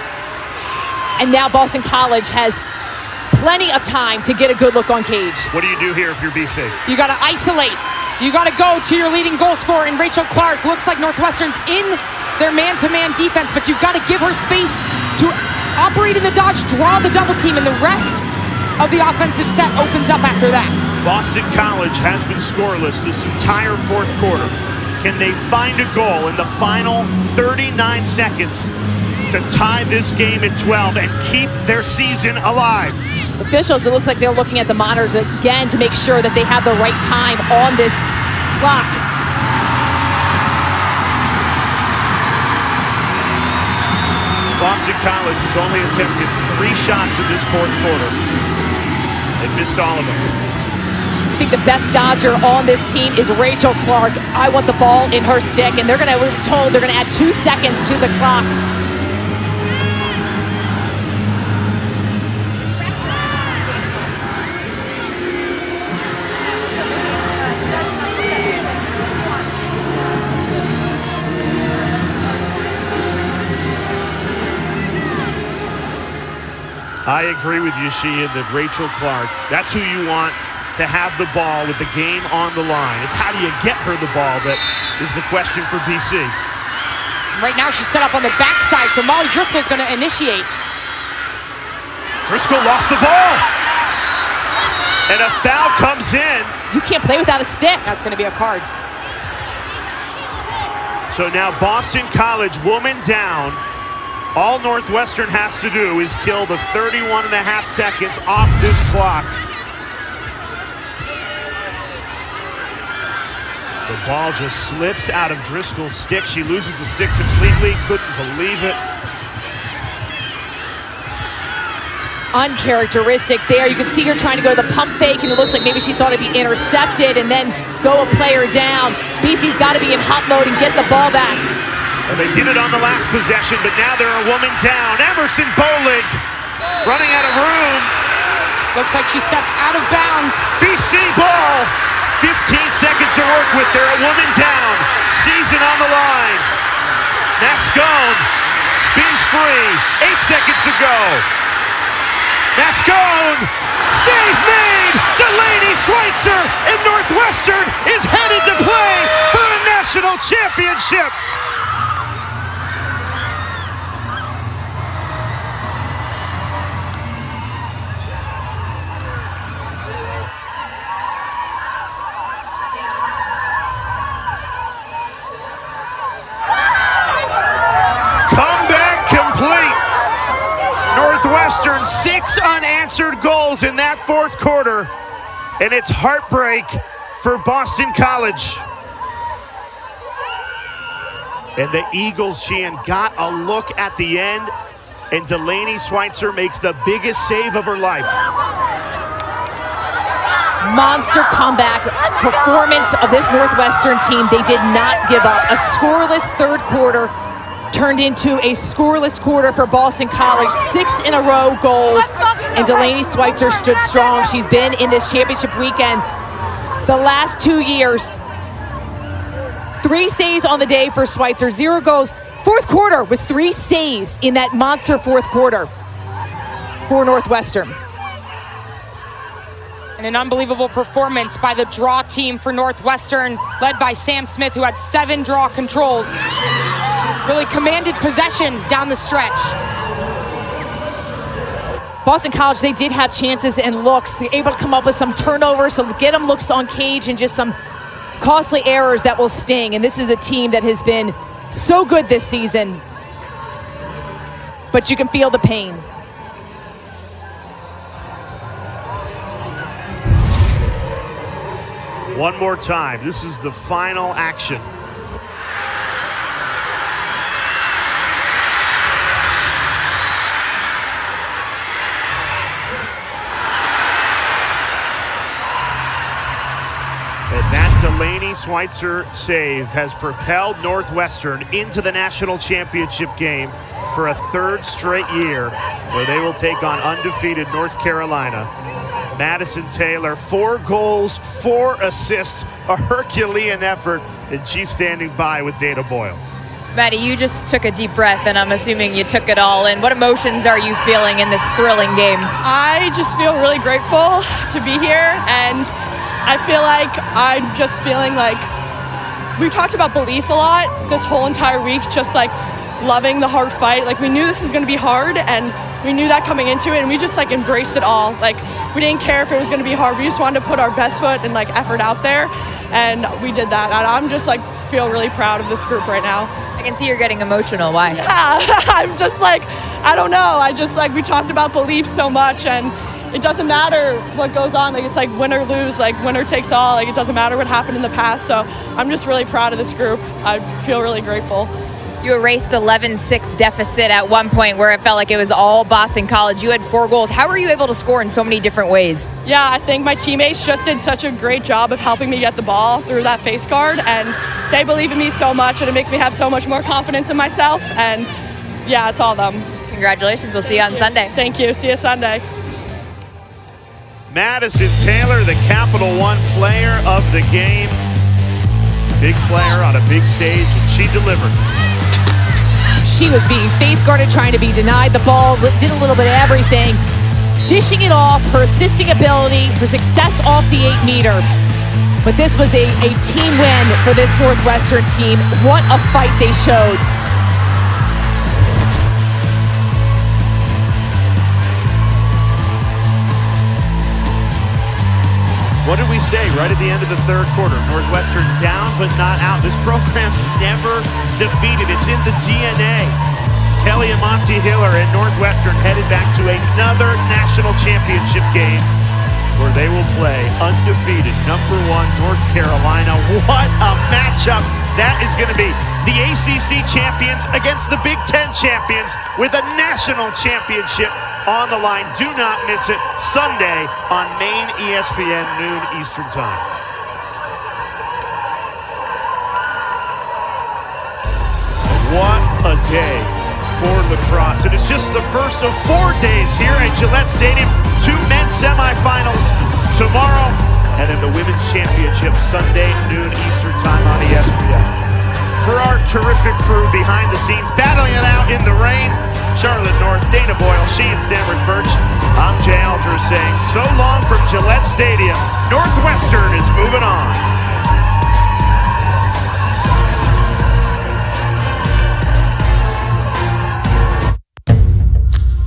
And now Boston College has plenty of time to get a good look on Cage. What do you do here if you're BC? You got to isolate. You got to go to your leading goal scorer in Rachel Clark. Looks like Northwestern's in their man-to-man defense, but you've got to give her space to operate in the dodge, draw the double team, and the rest of the offensive set opens up after that. Boston College has been scoreless this entire fourth quarter. Can they find a goal in the final 39 seconds to tie this game at 12 and keep their season alive? Officials, it looks like they're looking at the monitors again to make sure that they have the right time on this clock. Boston College has only attempted 3 shots in this fourth quarter. They've missed all of them. I think the best dodger on this team is Rachel Clark. I want the ball in her stick, and we're told they're gonna add 2 seconds to the clock. I agree with you, Sheehan, that Rachel Clark, that's who you want to have the ball with the game on the line. It's how do you get her the ball that is the question for BC. Right now she's set up on the backside, so Molly Driscoll is going to initiate. Driscoll lost the ball. And a foul comes in. You can't play without a stick. That's going to be a card. So now Boston College, woman down. All Northwestern has to do is kill the 31 and a half seconds off this clock. The ball just slips out of Driscoll's stick. She loses the stick completely. Couldn't believe it. Uncharacteristic there. You can see her trying to go the pump fake, and it looks like maybe she thought it'd be intercepted and then go a player down. BC's got to be in hot mode and get the ball back. Well, they did it on the last possession, but now they're a woman down. Emerson Bolig running out of room. Looks like she stepped out of bounds. BC ball. 15 seconds to work with. They're a woman down. Season on the line. Mascone spins free. 8 seconds to go. Mascone. Save made. Delaney Schweitzer and Northwestern is headed to play for a national championship. Northwestern, 6 unanswered goals in that fourth quarter, and it's heartbreak for Boston College. And the Eagles, Sheehan, got a look at the end, and Delaney Schweitzer makes the biggest save of her life. Monster comeback performance of this Northwestern team. They did not give up. A scoreless third quarter turned into a scoreless quarter for Boston College. 6 in a row goals, and Delaney Schweitzer stood strong. She's been in this championship weekend the last 2 years. 3 saves on the day for Schweitzer, 0 goals. Fourth quarter was 3 saves in that monster fourth quarter for Northwestern. And an unbelievable performance by the draw team for Northwestern, led by Sam Smith, who had 7 draw controls. Really commanded possession down the stretch. Boston College, they did have chances and looks, able to come up with some turnovers, so get them looks on cage and just some costly errors that will sting. And this is a team that has been so good this season, but you can feel the pain. One more time. This is the final action. And that Delaney Schweitzer save has propelled Northwestern into the national championship game for a 3rd straight year, where they will take on undefeated North Carolina. Madison Taylor, 4 goals, 4 assists, a Herculean effort, and she's standing by with Dana Boyle. Maddie, you just took a deep breath, and I'm assuming you took it all in. What emotions are you feeling in this thrilling game? I just feel really grateful to be here, and I feel like I'm just feeling like we talked about belief a lot this whole entire week, just like loving the hard fight. Like, we knew this was going to be hard, and we knew that coming into it, and we just like embraced it all. Like, we didn't care if it was going to be hard. We just wanted to put our best foot and like effort out there, and we did that. And I'm just like feel really proud of this group right now. I can see you're getting emotional. Why? Yeah, I'm just like, I don't know. I just like, we talked about belief so much, and it doesn't matter what goes on. Like, it's like win or lose, like winner takes all. Like, it doesn't matter what happened in the past. So I'm just really proud of this group. I feel really grateful. You erased 11-6 deficit at one point where it felt like it was all Boston College. You had 4 goals. How were you able to score in so many different ways? Yeah, I think my teammates just did such a great job of helping me get the ball through that face guard, and they believe in me so much, and it makes me have so much more confidence in myself, and yeah, it's all them. Congratulations. We'll see you on Sunday. Thank you. See you Sunday. Madison Taylor, the Capital One player of the game. Big player on a big stage, and she delivered. She was being face guarded, trying to be denied the ball, did a little bit of everything. Dishing it off, her assisting ability, her success off the 8-meter. But this was a team win for this Northwestern team. What a fight they showed. What did we say right at the end of the 3rd quarter? Northwestern down but not out. This program's never defeated. It's in the DNA. Kelly and Monty Hiller and Northwestern headed back to another national championship game where they will play undefeated #1 North Carolina. What a matchup that is going to be. The ACC champions against the Big Ten champions with a national championship on the line. Do not miss it. Sunday on main ESPN, noon Eastern Time. What a day for lacrosse. And it's just the first of 4 days here at Gillette Stadium. 2 men's semifinals tomorrow, and then the women's championship Sunday, noon Eastern Time on ESPN. For our terrific crew behind the scenes, battling it out in the rain, Charlotte North, Dana Boyle, she and Stanford Birch. I'm Jay Alger saying so long from Gillette Stadium. Northwestern is moving on.